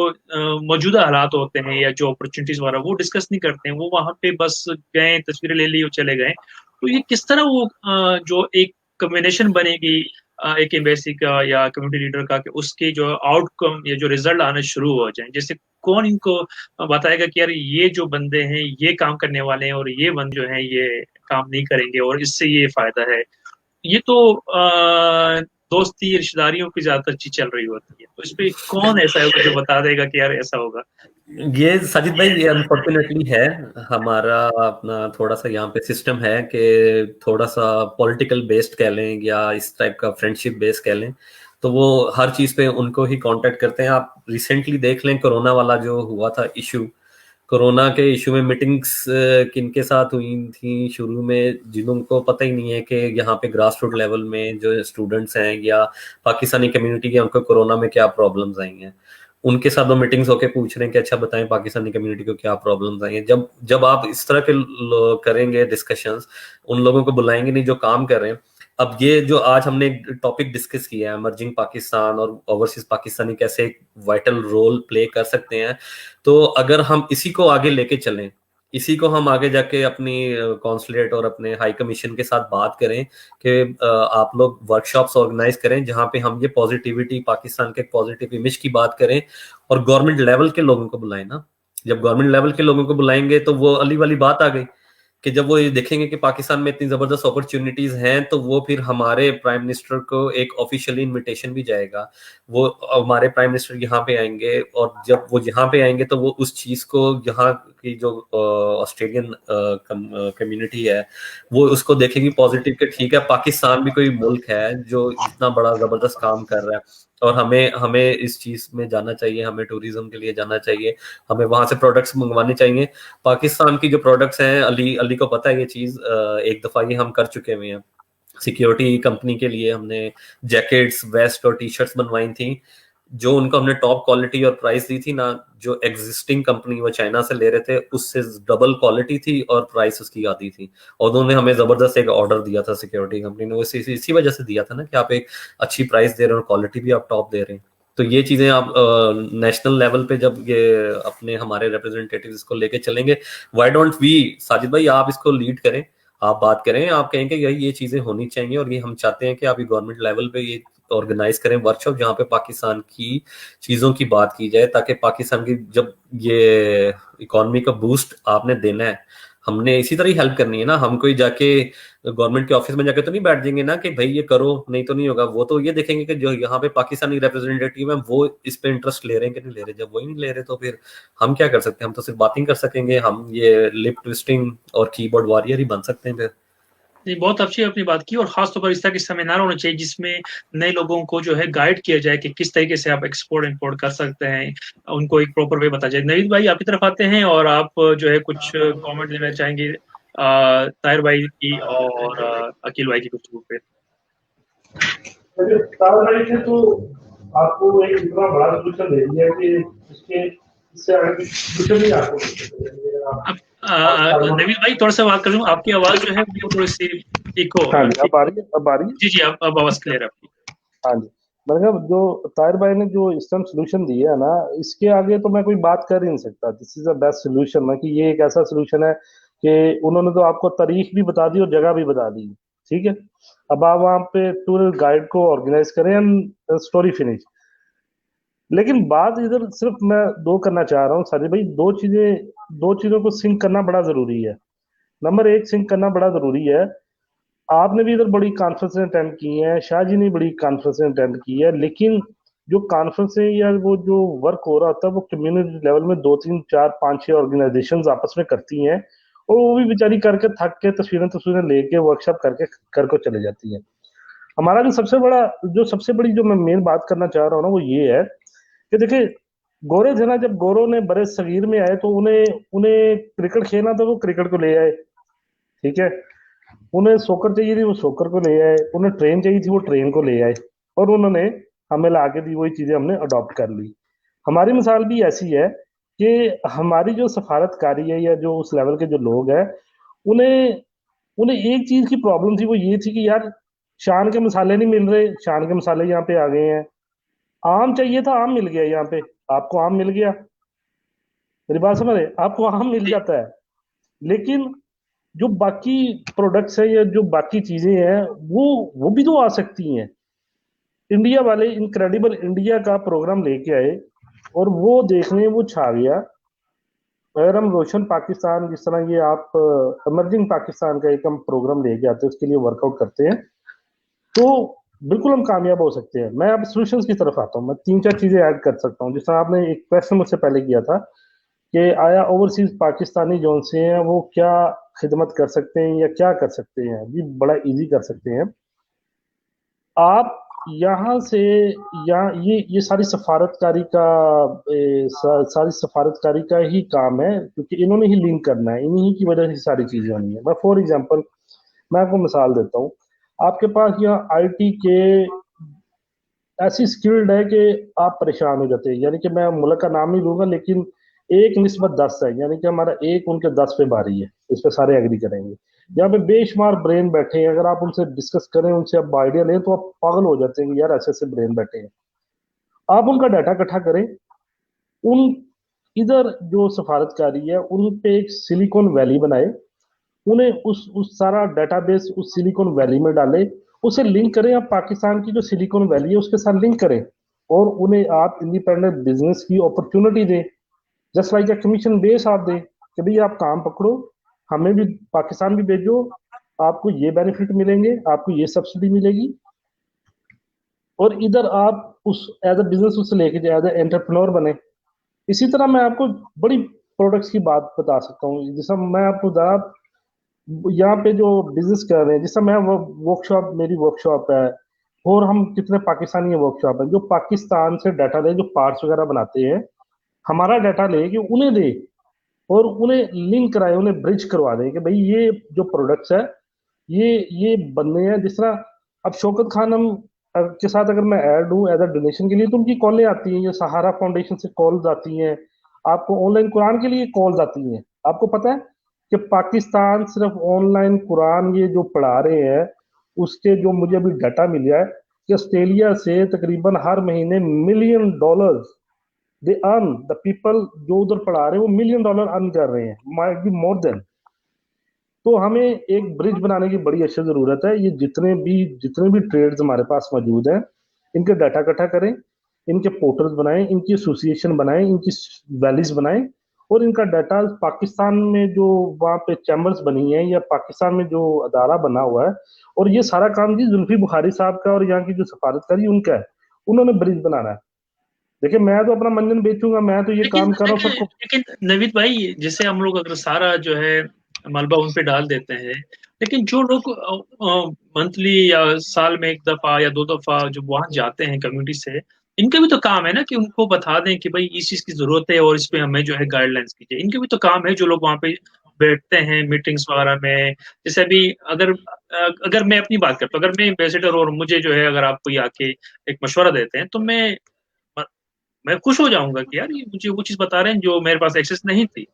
मौजूदा हालात होते हैं या जो अपॉर्चुनिटीज वगैरह वो डिस्कस नहीं करते हैं, वो वहां पे बस गए, तस्वीरें ले ली और चले गए. तो ये किस तरह वो जो एक कम्बिनेशन बनेगी एक एम्बेसी का या कम्युनिटी लीडर का, कि उसके जो आउटकम या जो रिजल्ट आने शुरू हो जाए, जैसे कौन इनको बताएगा कि यार ये जो बंदे हैं ये काम करने वाले हैं और ये बंद जो है ये काम नहीं करेंगे और इससे ये फायदा है. ये तो दोस्ती रिश्तेदारियों की ज्यादातर चीज चल रही होती है, तो इस पे कौन ऐसा होगा जो बता देगा कि यार ऐसा होगा? ये साजिद भाई, ये अनफॉर्चुनेटली है हमारा अपना थोड़ा सा यहाँ पे सिस्टम है कि थोड़ा सा पॉलिटिकल बेस्ड कह लें या इस टाइप का फ्रेंडशिप बेस्ड कह लें, तो वो हर चीज पे उनको ही कांटेक्ट करते हैं. आप रिसेंटली देख लें कोरोना वाला जो हुआ था इशू, कोरोना के इशू में मीटिंग्स किनके साथ हुई थी शुरू में, जिनको पता ही नहीं है कि यहाँ पे ग्रास रूट लेवल में जो स्टूडेंट्स हैं या पाकिस्तानी कम्युनिटी के, उनको कोरोना में क्या प्रॉब्लम्स आई हैं, उनके साथ वो मीटिंग्स होके पूछ रहे हैं कि अच्छा बताएं पाकिस्तानी कम्युनिटी को क्या प्रॉब्लम्स आई हैं. जब आप इस तरह के करेंगे डिस्कशंस, उन लोगों को बुलाएंगे नहीं जो काम कर रहे हैं. अब ये जो आज हमने टॉपिक डिस्कस किया है, इमर्जिंग पाकिस्तान और ओवरसीज पाकिस्तानी कैसे एक वाइटल रोल प्ले कर सकते हैं, तो अगर हम इसी को आगे लेके चलें, इसी को हम आगे जाके अपनी कॉन्सुलेट और अपने हाई कमीशन के साथ बात करें कि आप लोग वर्कशॉप्स ऑर्गेनाइज करें जहां पे हम ये पॉजिटिविटी, पाकिस्तान के पॉजिटिव इमेज की बात करें, और गवर्नमेंट लेवल के लोगों को बुलाएं ना. जब गवर्नमेंट लेवल के लोगों को बुलाएंगे तो वो अली वाली बात आ गई कि जब वो ये देखेंगे कि पाकिस्तान में इतनी जबरदस्त अपॉर्चुनिटीज हैं, तो वो फिर हमारे प्राइम मिनिस्टर को एक ऑफिशियली इनविटेशन भी जाएगा, वो हमारे प्राइम मिनिस्टर यहाँ पे आएंगे, और जब वो यहाँ पे आएंगे तो वो उस चीज को, यहाँ की जो ऑस्ट्रेलियन कम्युनिटी है वो उसको देखेगी पॉजिटिव कि ठीक है, पाकिस्तान भी कोई मुल्क है जो इतना बड़ा जबरदस्त काम कर रहा है और हमें इस चीज में जाना चाहिए, हमें टूरिज्म के लिए जाना चाहिए, हमें वहां से प्रोडक्ट्स मंगवाने चाहिए. पाकिस्तान की जो प्रोडक्ट्स हैं, अली को पता है ये चीज, एक दफा ये हम कर चुके हुए हैं. सिक्योरिटी कंपनी के लिए हमने जैकेट्स, वेस्ट और टी शर्ट्स बनवाई थी, जो उनको हमने टॉप क्वालिटी और प्राइस दी थी ना, जो एग्जिस्टिंग कंपनी वो चाइना से ले रहे थे उससे डबल क्वालिटी थी और प्राइस उसकी आती थी, और उन्होंने हमें जबरदस्त एक ऑर्डर दिया था सिक्योरिटी कंपनी ने, वो इसी वजह से दिया था ना कि आप एक अच्छी प्राइस दे रहे हैं और क्वालिटी भी आप टॉप दे रहे हैं. तो ये चीजें आप नेशनल लेवल पे जब ये अपने हमारे रिप्रेजेंटेटिव इसको लेके चलेंगे, व्हाई डोंट वी, साजिद भाई आप इसको लीड करें, आप बात करें, आप कहें कि ये चीजें होनी चाहिए और ये हम चाहते हैं कि आप गवर्नमेंट लेवल पे ये ऑर्गेनाइज करें वर्कशॉप जहाँ पे पाकिस्तान की चीजों की बात की जाए, ताकि पाकिस्तान की जब ये इकोनॉमी का बूस्ट आपने देना है, हमने इसी तरह ही हेल्प करनी है ना. हम कोई जाके गवर्नमेंट के ऑफिस में जाके तो नहीं बैठ जाएंगे ना कि भाई ये करो, नहीं तो नहीं होगा. वो तो ये देखेंगे कि जो यहाँ पे पाकिस्तानी रिप्रेजेंटेटिव है वो इस पे इंटरेस्ट ले रहे हैं कि नहीं ले रहे. जब वही नहीं ले रहे तो फिर हम क्या कर सकते हैं? हम तो सिर्फ बातें कर सकेंगे, हम ये लिप ट्विस्टिंग और कीबोर्ड वॉरियर ही बन सकते हैं फिर. نہیں، بہت اچھی اپنی بات کی، اور خاص طور پر اس طرح کے سیمینار ہونے چاہیے جس میں نئے لوگوں کو جو ہے گائیڈ کیا جائے کہ کس طریقے سے آپ ایکسپورٹ امپورٹ کر سکتے ہیں، ان کو ایک پراپر وے بتا جائے. نوید بھائی آپ کی طرف آتے ہیں اور آپ جو ہے کچھ کامنٹ دینا چاہیں گے طاہر بھائی کی اور عقیل بھائی کی گفتگو پہ. طاہر بھائی نے تو آپ کو ایک اتنا بڑا سولوشن دے دیا کہ اس سے آگے سولوشن نہیں آپ کو. نوید بھائی تھوڑا سا بات کر لوں، آپ کی آواز جو ہے وہ تھوڑی سی ایکو. ہاں جی، اب آ رہی ہے، اب آ رہی ہے. جی اب آواز کلیئر ہے آپ کی. ہاں جی، مطلب جو طاہر بھائی نے جو اس ٹائم سولوشن دیا ہے نا، اس کے آگے تو میں کوئی بات کر ہی نہیں سکتا. دس از دا بیسٹ سولوشن ہے کہ یہ ایک ایسا سولوشن ہے کہ انہوں نے تو آپ کو تاریخ بھی بتا دی اور جگہ بھی بتا دی. ٹھیک ہے، اب آپ وہاں پہ ٹور گائیڈ کو آرگنائز کریں، اسٹوری فنش. لیکن بات ادھر صرف میں دو کرنا چاہ رہا ہوں ساجد بھائی، دو چیزوں کو سنک کرنا بڑا ضروری ہے. نمبر ایک، سنک کرنا بڑا ضروری ہے. آپ نے بھی ادھر بڑی کانفرنسیں اٹینڈ کی ہیں، شاہ جی نے بڑی کانفرنسیں اٹینڈ کی ہے، لیکن جو کانفرنسیں یا وہ جو ورک ہو رہا ہوتا ہے وہ کمیونٹی لیول میں 2 3 4 5 6 آرگنائزیشنز آپس میں کرتی ہیں، اور وہ بھی بیچاری کر کے تھک کے تصویریں لے کے ورک شاپ کر کے کر کو چلے جاتی ہیں. ہمارا جو سب سے بڑی جو میں مین بات کرنا چاہ رہا ہوں نا، وہ یہ ہے کہ دیکھیں گورے تھے نا، جب گوروں نے برے صغیر میں آئے تو انہیں کرکٹ کھیلنا تھا، وہ کرکٹ کو لے آئے. ٹھیک ہے، انہیں سوکر چاہیے تھی، وہ سوکر کو لے آئے. انہیں ٹرین چاہیے تھی، وہ ٹرین کو لے آئے، اور انہوں نے ہمیں لا کے دی وہی چیزیں ہم نے اڈاپٹ کر لی. ہماری مثال بھی ایسی ہے کہ ہماری جو سفارت کاری ہے یا جو اس لیول کے جو لوگ ہیں، انہیں ایک چیز کی پرابلم تھی، وہ یہ تھی کہ یار شان کے مسالے نہیں مل رہے. شان کے مسالے یہاں پہ آ گئے ہیں. آم چاہیے تھا، آم مل گیا. یہاں پہ آپ کو آم مل گیا، میری بات سمجھ رہے، آپ کو آم مل جاتا ہے. لیکن جو باقی پروڈکٹس ہیں یا جو باقی چیزیں ہیں وہ بھی تو آ سکتی ہیں. انڈیا والے انکریڈیبل انڈیا کا پروگرام لے کے آئے اور وہ دیکھنے وہ چھا گیا. اگر ہم روشن پاکستان، جس طرح یہ آپ ایمرجنگ پاکستان کا ایک ہم پروگرام لے کے آتے ہیں، اس کے لیے ورک آؤٹ کرتے ہیں، تو بالکل ہم کامیاب ہو سکتے ہیں. میں اب سولوشنز کی طرف آتا ہوں. میں 3 4 چیزیں ایڈ کر سکتا ہوں. جس طرح آپ نے ایک کویسچن مجھ سے پہلے کیا تھا کہ آیا اوورسیز پاکستانی جو سے ہیں وہ کیا خدمت کر سکتے ہیں یا کیا کر سکتے ہیں. جی بڑا ایزی کر سکتے ہیں. آپ یہاں سے یہ ساری سفارت کاری کا ہی کام ہے، کیونکہ انہوں نے ہی لنک کرنا ہے، انہی کی وجہ سے ساری چیزیں ہونی ہے. میں فور ایگزامپل میں آپ کو مثال دیتا ہوں. آپ کے پاس یہاں آئی ٹی کے ایسی سکلڈ ہے کہ آپ پریشان ہو جاتے ہیں. یعنی کہ میں ملک کا نام نہیں لوں گا، لیکن 1:10 ہے، یعنی کہ ہمارا 1 ان کے 10 پہ باری ہے. اس پہ سارے ایگری کریں گے. یہاں پہ بے شمار برین بیٹھے ہیں. اگر آپ ان سے ڈسکس کریں، ان سے آپ آئیڈیا لیں، تو آپ پاگل ہو جاتے ہیں کہ یار ایسے ایسے برین بیٹھے ہیں. آپ ان کا ڈیٹا اکٹھا کریں. ادھر جو سفارت کاری ہے ان پہ ایک سلیکون ویلی بنائے، انہیں اس سارا ڈیٹا بیس اس سلیکون ویلی میں ڈالے، اسے لنک کریں. آپ پاکستان کی جو سلیکون ویلی ہے اس کے ساتھ لنک کریں، اور انہیں آپ انڈیپینڈنٹ بزنس کی اپرچونٹی دیں. Just like a commission base آپ دیں کہ بھئی آپ کام پکڑو، ہمیں بھی پاکستان بھی بھیجو، آپ کو یہ بینیفٹ ملیں گے، آپ کو یہ سبسڈی ملے گی. اور ادھر آپ اس ایز اے بزنس اس سے لے کے جائے، ایز اے انٹرپرنور بنے. اسی طرح میں آپ کو بڑی پروڈکٹس کی بات بتا سکتا ہوں. جیسا میں آپ کو یہاں پہ جو بزنس کر رہے ہیں، جیسا میں میری ورک شاپ ہے، اور ہم کتنے پاکستانی ورک شاپ ہیں جو پاکستان سے ڈیٹا لے، جو پارٹس وغیرہ بناتے ہیں، ہمارا ڈیٹا لے کہ انہیں دے اور انہیں لنک کرائے، انہیں برج کروا دیں کہ بھئی یہ جو پروڈکٹس ہے یہ بننے ہیں. جس طرح اب شوکت خانم کے ساتھ اگر میں ایڈ ہوں ایز اے ڈونیشن کے لیے، تو ان کی کالیں آتی ہیں، یہ سہارا فاؤنڈیشن سے کالز آتی ہیں، آپ کو آن لائن قرآن کے لیے کالز آتی ہیں. آپ کو پتہ ہے کہ پاکستان صرف آن لائن قرآن یہ جو پڑھا رہے ہیں، اس کے جو مجھے ابھی ڈیٹا ملا ہے کہ آسٹریلیا سے تقریباً ہر مہینے $1 million they earn, the people جو ادھر پڑھا رہے ہیں وہ $1 ملین ارن کر رہے ہیں، مائٹ بی مور دین. تو ہمیں ایک برج بنانے کی بڑی اچھی ضرورت ہے. یہ جتنے بھی ٹریڈز ہمارے پاس موجود ہیں، ان کے ڈیٹا اکٹھا کریں، ان کے پورٹلز بنائیں، ان کی ایسوسیشن بنائیں، ان کی ویلیز بنائیں، اور ان کا ڈیٹا پاکستان میں جو وہاں پہ چیمبرز بنی ہیں یا پاکستان میں جو ادارہ بنا ہوا ہے، اور یہ سارا کام جی زلفی بخاری صاحب کا اور یہاں کی جو سفارت کاری ان کا ہے، انہوں نے برج بنانا ہے. دیکھیں میں تو اپنا منجن بیچوں گا، میں تو یہ کام کر رہا ہوں سب کو. لیکن نوید بھائی، جیسے ہم لوگ اگر سارا جو ہے ملبہ ان پہ ڈال دیتے ہیں लेकिन जो लोग मंथली या साल में 1 दफा या 2 दफा जो वहां जाते हैं कम्युनिटी से, इनका भी तो काम है ना कि उनको बता दें कि भाई इस चीज की जरूरत है और इस पे हमें जो है गाइडलाइंस कीजिए। इनके भी तो काम है जो लोग वहां पे बैठते हैं मीटिंग्स वगैरह में। जैसे अभी अगर मैं अपनी बात करता हूँ, अगर मैं एम्बेसडर और मुझे जो है अगर आप कोई आके एक मशवरा देते हैं तो मैं खुश हो जाऊंगा कि यार ये मुझे वो चीज बता रहे हैं जो मेरे पास एक्सेस नहीं थी।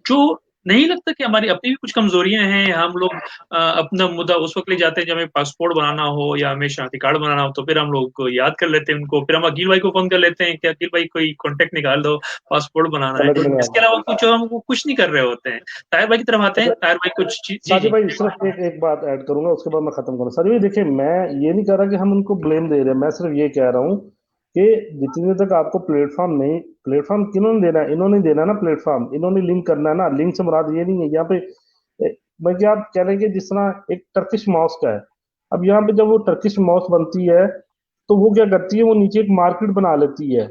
जो नहीं लगता कि हमारी अपनी भी कुछ कमजोरियां हैं। हम लोग अपना मुद्दा उस वक्त ले जाते हैं जब हमें पासपोर्ट बनाना हो या हमें शनाख्ती कार्ड बनाना हो, तो फिर हम लोग को याद कर लेते हैं उनको, फिर हम अकील भाई को फोन कर लेते हैं कि अकील भाई कोई कांटेक्ट निकाल दो, पासपोर्ट बनाना है। समझ में इसके आ अलावा रहा कुछ हम वो कुछ नहीं कर रहे होते हैं। ताहिर भाई की तरफ आते हैं। है। ताहिर भाई कुछ जी साजिद जी भाई सिर्फ एक बात ऐड करूंगा, उसके बाद मैं खत्म करूँ। साजिद भाई देखिए, मैं ये नहीं कह रहा कि हम उनको ब्लेम दे रहे हैं, मैं सिर्फ ये कह रहा हूँ कि जितनी देर तक आपको प्लेटफॉर्म नहीं, प्लेटफॉर्म किन्होंने देना है? इन्होंने देना है ना प्लेटफॉर्म, इन्होंने लिंक करना है ना। लिंक से मुराद ये नहीं है यहाँ पे बल्कि आप कह रहे हैं कि जिस तरह एक टर्किश मॉस्क है, अब यहाँ पे जब वो टर्किश मॉस्क बनती है तो वो क्या करती है, वो नीचे एक मार्केट बना लेती है,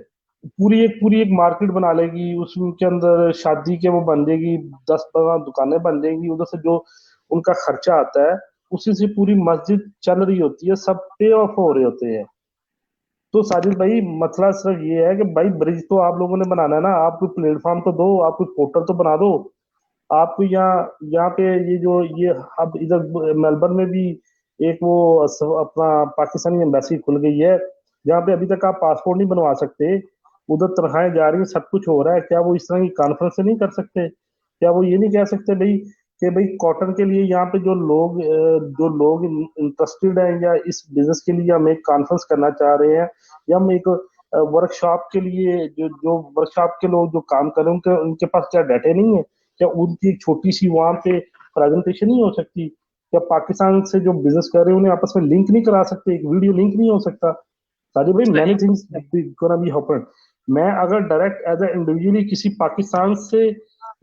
पूरी एक मार्केट बना लेगी, उसके अंदर शादी के वो बन देगी, 10-15 दुकानें बन देंगी, उधर से जो उनका खर्चा आता है उसी से पूरी मस्जिद चल रही होती है, सब पे ऑफ हो रहे होते हैं। तो साजिद भाई मसला सिर्फ ये है कि भाई ब्रिज तो आप लोगों ने बनाना है ना, आप कोई प्लेटफॉर्म तो दो, आप कोई पोर्टल तो बना दो। आपको यहाँ यहाँ पे ये अब इधर मेलबर्न में भी एक वो अपना पाकिस्तानी एम्बेसी खुल गई है, जहाँ पे अभी तक आप पासपोर्ट नहीं बनवा सकते। उधर तनख्वाहें जा रही हैं, सब कुछ हो रहा है। क्या वो इस तरह की कॉन्फ्रेंस नहीं कर सकते? क्या वो ये नहीं कह सकते भाई कि भाई कॉटन के लिए यहाँ पे जो लोग इंटरेस्टेड हैं या इस बिजनेस के लिए हम एक कॉन्फ्रेंस करना चाह रहे हैं, या हम एक वर्कशॉप के लिए, जो जो वर्कशॉप के लोग जो काम कर रहे हैं उनके उनके पास क्या डाटा नहीं है? क्या उनकी एक छोटी सी वहां पे प्रेजेंटेशन नहीं हो सकती? क्या पाकिस्तान से जो बिजनेस कर रहे हैं उन्हें आपस में लिंक नहीं करा सकते? एक वीडियो लिंक नहीं हो सकता? साजिद भाई मैनी सही। Things gonna be happen. मैं अगर डायरेक्ट एज ए इंडिविजुअली किसी पाकिस्तान से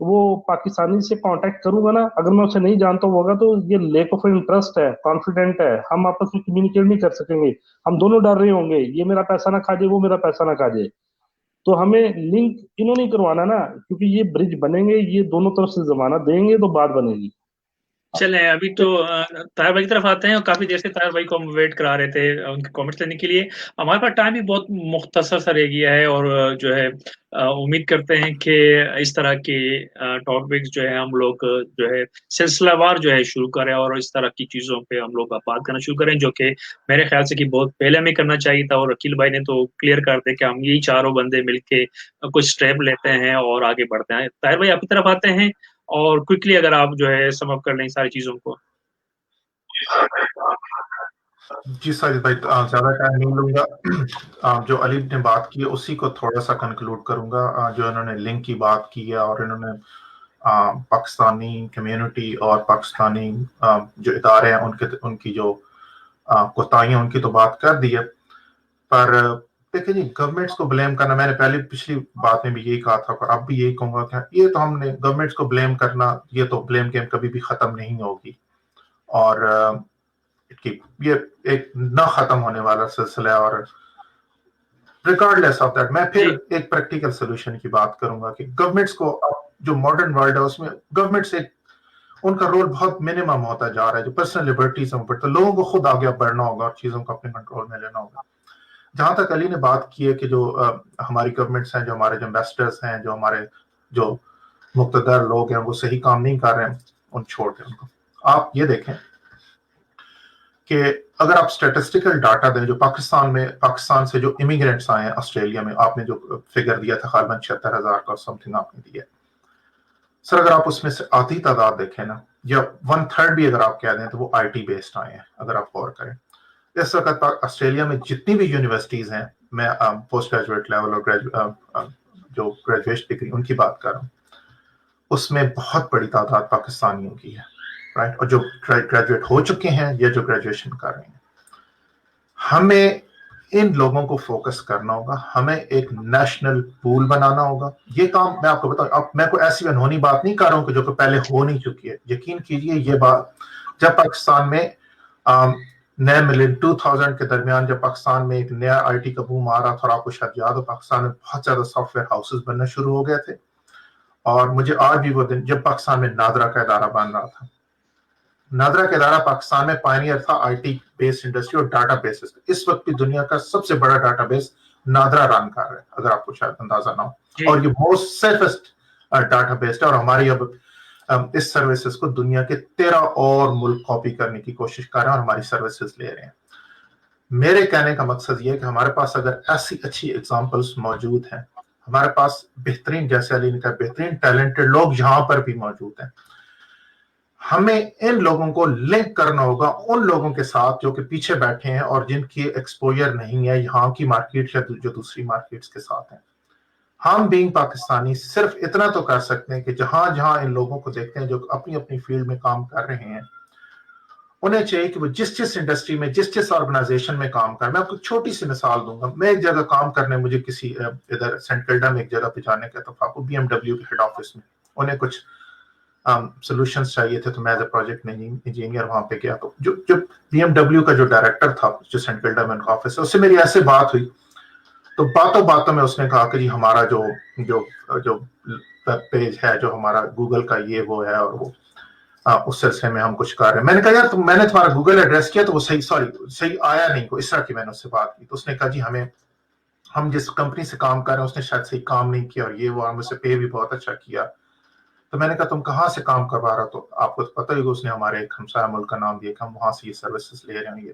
वो पाकिस्तानी से कांटेक्ट करूंगा ना, अगर मैं उसे नहीं जानता होगा तो ये लेक ऑफ इंटरेस्ट है, कॉन्फिडेंट है, हम आपस में कम्युनिकेट नहीं कर सकेंगे। हम दोनों डर रहे होंगे, ये मेरा पैसा ना खा जाए, वो मेरा पैसा ना खा जाए। तो हमें लिंक इन्होंने करवाना ना, क्योंकि ये ब्रिज बनेंगे, ये दोनों तरफ से जमाना देंगे तो बात बनेगी। चलें अभी तो ताहिर भाई की तरफ आते हैं। और काफी देर से ताहिर भाई को हम वेट करा रहे थे उनके कमेंट्स लेने के लिए। हमारे पास टाइम भी बहुत मुख्तसर सा रह गया है, और जो है उम्मीद करते हैं कि इस तरह के टॉपिक्स जो है हम लोग जो है सिलसिलावार जो है शुरू करें, और इस तरह की चीजों पे हम लोग बात करना शुरू करें, जो कि मेरे ख्याल से कि बहुत पहले हमें करना चाहिए था। और अकील भाई ने तो क्लियर कर दिया कि हम यही चारों बंदे मिलके कुछ स्टेप लेते हैं और आगे बढ़ते हैं। ताहिर भाई आपकी तरफ आते हैं, और क्विकली अगर आप जो है सम अप कर लें सारी चीजों को। जी साजिद भाई, ज्यादा टाइम नहीं लूंगा। जो अली ने बात की है उसी को थोड़ा सा कंक्लूड करूंगा। जो इन्होंने लिंक की बात की है, और इन्होंने पाकिस्तानी कम्युनिटी और पाकिस्तानी जो इदारे हैं उनकी जो कोताहियां उनकी तो बात कर दी है। पर देखिए जी, गवर्नमेंट्स को ब्लेम करना, मैंने पहले पिछली बात में भी यही कहा था, पर अब भी यही कहूंगा कि ये तो हमने गवर्नमेंट्स को ब्लेम करना, ये तो ब्लेम गेम कभी भी खत्म नहीं होगी, और ये एक न खत्म होने वाला सिलसिला है। और रिगार्डलेस ऑफ दैट, मैं फिर एक प्रैक्टिकल सोल्यूशन की बात करूंगा कि गवर्नमेंट्स को, जो मॉडर्न वर्ल्ड है उसमें गवर्नमेंट्स एक, उनका रोल बहुत मिनिमम होता जा रहा है। जो पर्सनल लिबर्टीज हैं, तो लोगों को खुद आगे बढ़ना होगा और चीजों को अपने कंट्रोल में लेना होगा। जहां तक अली ने बात की है कि जो हमारी गवर्नमेंट्स हैं, जो हमारे जो एम्बेसडर्स हैं, जो हमारे जो मुक्तदर लोग हैं, वो सही काम नहीं कर रहे हैं, उन छोड़ के उनको आप ये देखें कि अगर आप स्टैटिस्टिकल डाटा दें, जो पाकिस्तान से जो इमिग्रेंट्स आए हैं ऑस्ट्रेलिया में, आपने जो फिगर दिया था खालबन 76,000 का समथिंग आपने दिया सर, अगर आप उसमें से आधी तादाद देखें ना, या 1/3 भी अगर आप कह दें, तो वो IT बेस्ड आए हैं। अगर आप गौर करें, इस वक्त ऑस्ट्रेलिया में जितनी भी यूनिवर्सिटीज हैं, मैं पोस्ट ग्रेजुएट लेवल और जो ग्रेजुएट डिग्री उनकी बात कर रहा हूँ, उसमें बहुत बड़ी तादाद पाकिस्तानियों की है, राइट। और जो ग्रेजुएट हो चुके हैं या जो ग्रेजुएशन कर रहे हैं, हमें इन लोगों को फोकस करना होगा, हमें एक नेशनल पूल बनाना होगा। ये काम मैं आपको बताऊं, अब मैं कोई ऐसी अनहोनी बात नहीं कर रहा हूं कि जो कि पहले हो नहीं चुकी है। यकीन कीजिए, ये बात जब पाकिस्तान में नए मिलियन 2000 के दरमियान, जब पाकिस्तान में एक नया IT का बूम आ रहा था, और आपको शायद याद हो, पाकिस्तान में बहुत ज्यादा सॉफ्टवेयर हाउसेस बनना शुरू हो गए थे। और मुझे आज भी वो दिन, जब पाकिस्तान में नादरा का इदारा बन रहा था, नादरा का इदारा पाकिस्तान में पायनियर था आईटी बेस्ड इंडस्ट्री और डाटा बेसिस। इस वक्त भी दुनिया का सबसे बड़ा डाटाबेस नादरा रन कर रहा है, अगर आपको शायद अंदाजा ना हो, और ये मोस्ट सेफेस्ट डाटाबेस है। और हमारी अब इस सर्विसेज को दुनिया के 13 और मुल्क कॉपी करने की कोशिश कर रहे हैं और हमारी सर्विसेज ले रहे हैं। मेरे कहने का मकसद ये है कि हमारे पास अगर ऐसी अच्छी एग्जांपल्स मौजूद हैं, हमारे पास बेहतरीन, जैसे अली ने कहा, बेहतरीन टैलेंटेड लोग यहाँ पर भी मौजूद हैं, हमें इन लोगों को लिंक करना होगा उन लोगों के साथ जो कि पीछे बैठे हैं और जिनकी एक्सपोजर नहीं है यहाँ की मार्केट या जो दूसरी मार्केट्स के साथ हैं। हम बीइंग पाकिस्तानी सिर्फ इतना तो कर सकते हैं कि जहां जहां इन लोगों को देखते हैं जो अपनी अपनी फील्ड में काम कर रहे हैं, उन्हें चाहिए कि वो जिस जिस इंडस्ट्री में, जिस जिस ऑर्गेनाइजेशन में काम कर। मैं आपको छोटी सी मिसाल दूंगा। मैं एक जगह काम करने, मुझे किसी इधर सेंट किल्डा में एक जगह पे जाने का इत्तेफाक हुआ, BMW के हेड ऑफिस में। उन्हें कुछ सॉल्यूशंस चाहिए थे, तो मैं एज ए प्रोजेक्ट इंजीनियर वहां पे गया। तो जो BMW का जो डायरेक्टर था, जो सेंट किल्डा में उनका ऑफिस है, उससे मेरी ऐसे बात हुई, तो बातों बातों में उसने कहा कि जी हमारा जो वेब पेज है, जो हमारा गूगल का ये वो है, और वो उस सिलसिले में हम कुछ कर रहे हैं। मैंने कहा यार मैंने तुम्हारा गूगल एड्रेस किया तो वो सही आया नहीं, को इस तरह की मैंने उससे बात की। तो उसने कहा जी हम जिस कंपनी से काम कर रहे हैं उसने शायद सही काम नहीं किया, और ये वो, मुझसे पे भी बहुत अच्छा किया। तो मैंने कहा तुम कहाँ से काम करवा रहा? तो आपको तो पता ही होगा, उसने हमारे एक हमसाया मुल्क का नाम दिया कि हम वहां से ये सर्विसेज ले रहे हैं। ये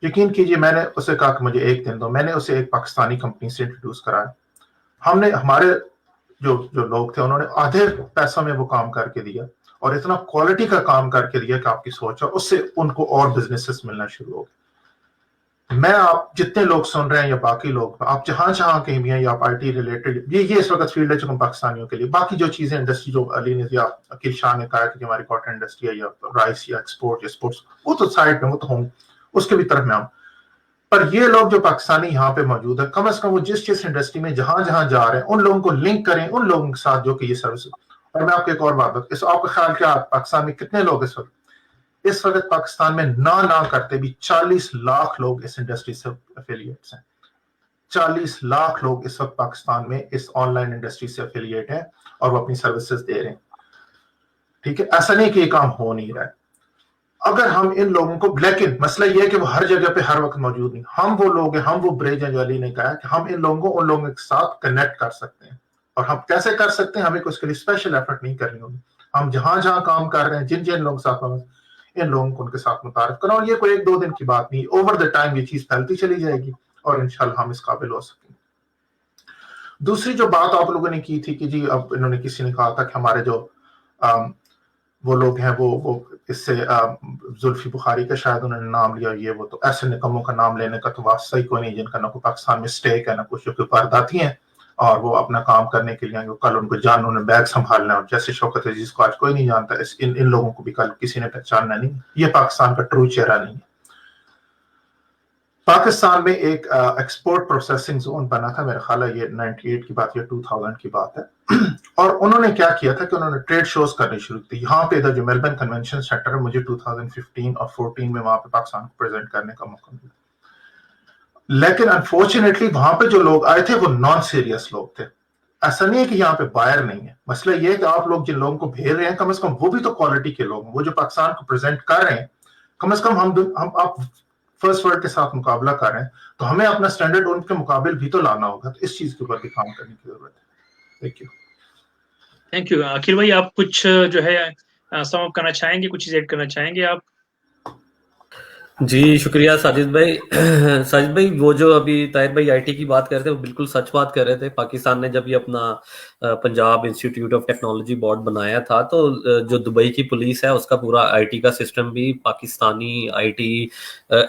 यकीन कीजिए, मैंने उसे कहा कि मुझे एक दिन दो। मैंने उसे एक पाकिस्तानी कंपनी से इंट्रोड्यूस कराया। हमने, हमारे जो लोग थे, उन्होंने आधे पैसों में वो काम करके दिया, और इतना क्वालिटी का काम करके दिया कि आपकी सोच है, उससे उनको और बिजनेसेस मिलना शुरू हो गए। मैं, आप जितने लोग सुन रहे हैं या बाकी लोग, आप जहां जहां कहीं भी हैं, या आप IT रिलेटेड, ये इस वक्त फील्ड है जो पाकिस्तानियों के लिए। बाकी जो चीजें इंडस्ट्री, जो अली ने या अकील शाह ने कहा कि हमारी कॉटन इंडस्ट्री है, या राइस, या एक्सपोर्ट, या स्पोर्ट्स, वो तो साइड में, वो तो हम उसके भी तरफ में हम। पर ये लोग जो पाकिस्तानी यहाँ पे मौजूद है, कम से कम वो जिस इंडस्ट्री में जहां जहां जा रहे हैं, उन लोगों को लिंक करें उन लोगों के साथ जो कि ये सर्विस। और मैं आपको एक और बात बताऊं, इस आपका ख्याल क्या, पाकिस्तान में कितने लोग इस वक्त पाकिस्तान में ना करते भी 40 लाख लोग इस इंडस्ट्री से एफिलिएट्स हैं। 40 लाख लोग इस वक्त पाकिस्तान में इस ऑनलाइन इंडस्ट्री से एफिलिएट हैं और वो अपनी सर्विसेज दे रहे हैं। ठीक है, ऐसा नहीं कि ये काम हो नहीं रहा है। अगर हम इन लोगों को, लेकिन मसला ये है कि वो हर जगह पे हर वक्त मौजूद नहीं। हम वो लोग हैं, हम वो ब्रिज हैं जो अली ने कहा कि हम इन लोगों को उन लोगों के साथ कनेक्ट कर सकते हैं। और हम कैसे कर सकते हैं? हमें कुछ के लिए स्पेशल एफर्ट नहीं करनी होगी। हम जहां जहां काम कर रहे हैं, जिन जिन लोगों के साथ, इन लोगों को उनके साथ मुतारिफ करो। और ये कोई 1-2 दिन की बात नहीं, ओवर द टाइम ये चीज फैलती चली जाएगी और इंशाल्लाह हम इस काबिल हो सकेंगे। दूसरी जो बात आप लोगों ने की थी कि जी, अब इन्होंने, किसी ने कहा था कि हमारे जो वो लोग हैं, वो इससे जुल्फी बुखारी का शायद उन्होंने नाम लिया, ये वो। तो ऐसे निकम्मों का नाम लेने का तो वास्ता ही कोई नहीं, जिनका ना कोई पाकिस्तान में स्टेक है, ना कुछ, जो कि वारदाती हैं और वो अपना काम करने के लिए, कल उनको जानना, उन्हें बैग संभालना है। और जैसे शौकत अजीज को आज कोई नहीं जानता, इन लोगों को भी कल किसी ने पहचानना नहीं। ये पाकिस्तान का ट्रू चेहरा नहीं है। पाकिस्तान में एक एक्सपोर्ट प्रोसेसिंग जोन बना था, मेरा ख्याल है ये 98 की बात या 2000 की बात है। और उन्होंने क्या किया था कि उन्होंने ट्रेड शोज करने शुरू की। यहाँ पे इधर जो मेलबर्न कन्वेंशन सेंटर है, मुझे 2015 और 14 में वहां पे पाकिस्तान को प्रेजेंट करने का मौका मिला। लेकिन अनफॉर्चुनेटली वहां पे जो लोग आए थे वो नॉन सीरियस लोग थे। ऐसा नहीं है कि यहाँ पे बायर नहीं है, मसला ये है कि आप लोग जिन लोगों को भेज रहे हैं, कम से कम वो भी तो क्वालिटी के लोग हैं। वो जो पाकिस्तान को प्रेजेंट कर रहे हैं, कम से कम हम आप फर्स्ट वर्ल्ड के साथ मुकाबला कर रहे हैं, तो हमें अपना स्टैंडर्ड उनके मुकाबले भी तो लाना होगा। तो इस चीज के ऊपर भी काम करने की जरूरत है। Thank you. अखिल भाई, आप कुछ जो है सम अप करना चाहेंगे, कुछ चीज ऐड करना चाहेंगे आप? जी शुक्रिया साजिद भाई। साजिद भाई, वो जो अभी ताहिर भाई IT की बात कर रहे थे, वो बिल्कुल सच बात कर रहे थे। पाकिस्तान ने जब ये अपना Punjab institute of technology board बनाया था, तो जो दुबई की पुलिस है उसका पूरा IT का सिस्टम भी पाकिस्तानी IT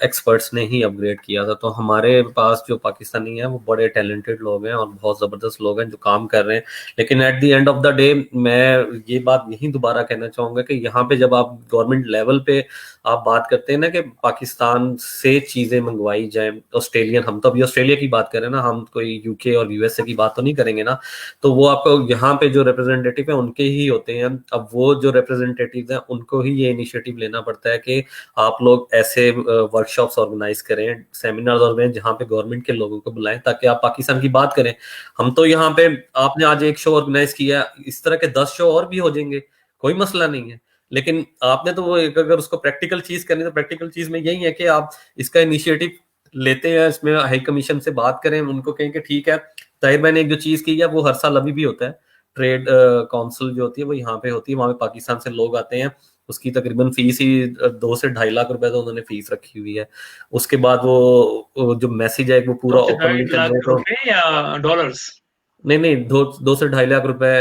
एक्सपर्ट्स ने ही अपग्रेड किया था। तो हमारे पास जो पाकिस्तानी है वो बड़े टैलेंटेड लोग हैं और बहुत ज़बरदस्त लोग हैं जो काम कर रहे हैं। लेकिन at the end of the day मैं ये बात यही दोबारा कहना चाहूँगा कि यहाँ पे जब आप गवर्नमेंट लेवल पे आप बात करते हैं ना कि पाकिस्तान से चीज़ें मंगवाई जाएं, ऑस्ट्रेलियन, हम तो अभी ऑस्ट्रेलिया की बात करें ना, हम कोई UK और USA की बात तो नहीं करेंगे ना। तो वो आपको यहाँ पे जो रिप्रेजेंटेटिव है उनके ही होते हैं। अब वो जो रिप्रेजेंटेटिव हैं उनको ही ये इनिशिएटिव लेना पड़ता है कि आप लोग ऐसे वर्कशॉप्स ऑर्गेनाइज करें, सेमिनार्स ऑर्गेनाइज, जहाँ पे गवर्नमेंट के लोगों को बुलाएं ताकि आप पाकिस्तान की बात करें। हम तो यहाँ पे, आपने आज एक शो ऑर्गेनाइज किया, इस तरह के 10 शो और भी हो जाएंगे, कोई मसला नहीं है। لیکن آپ نے تو وہ اگر اس کو پریکٹیکل چیز کرنی تو پریکٹیکل چیز میں یہی ہے کہ آپ اس کا انیشیٹو لیتے ہیں, اس میں ہائی کمیشن سے بات کریں, ان کو کہیں کہ ٹھیک ہے. طاہر بھائی نے ایک جو چیز کی ہے وہ ہر سال ابھی بھی ہوتا ہے, ٹریڈ کونسل جو ہوتی ہے وہ یہاں پہ ہوتی ہے, وہاں پہ پاکستان سے لوگ آتے ہیں, اس کی تقریباً فیس ہی 2 سے 2.5 لاکھ روپے تو انہوں نے فیس رکھی ہوئی ہے. اس کے بعد وہ جو میسیج ہے وہ پورا 2 سے اوپنلی 2.5 لاکھ روپے یا ڈالرز؟ نہیں 2 سے 2.5 لاکھ روپے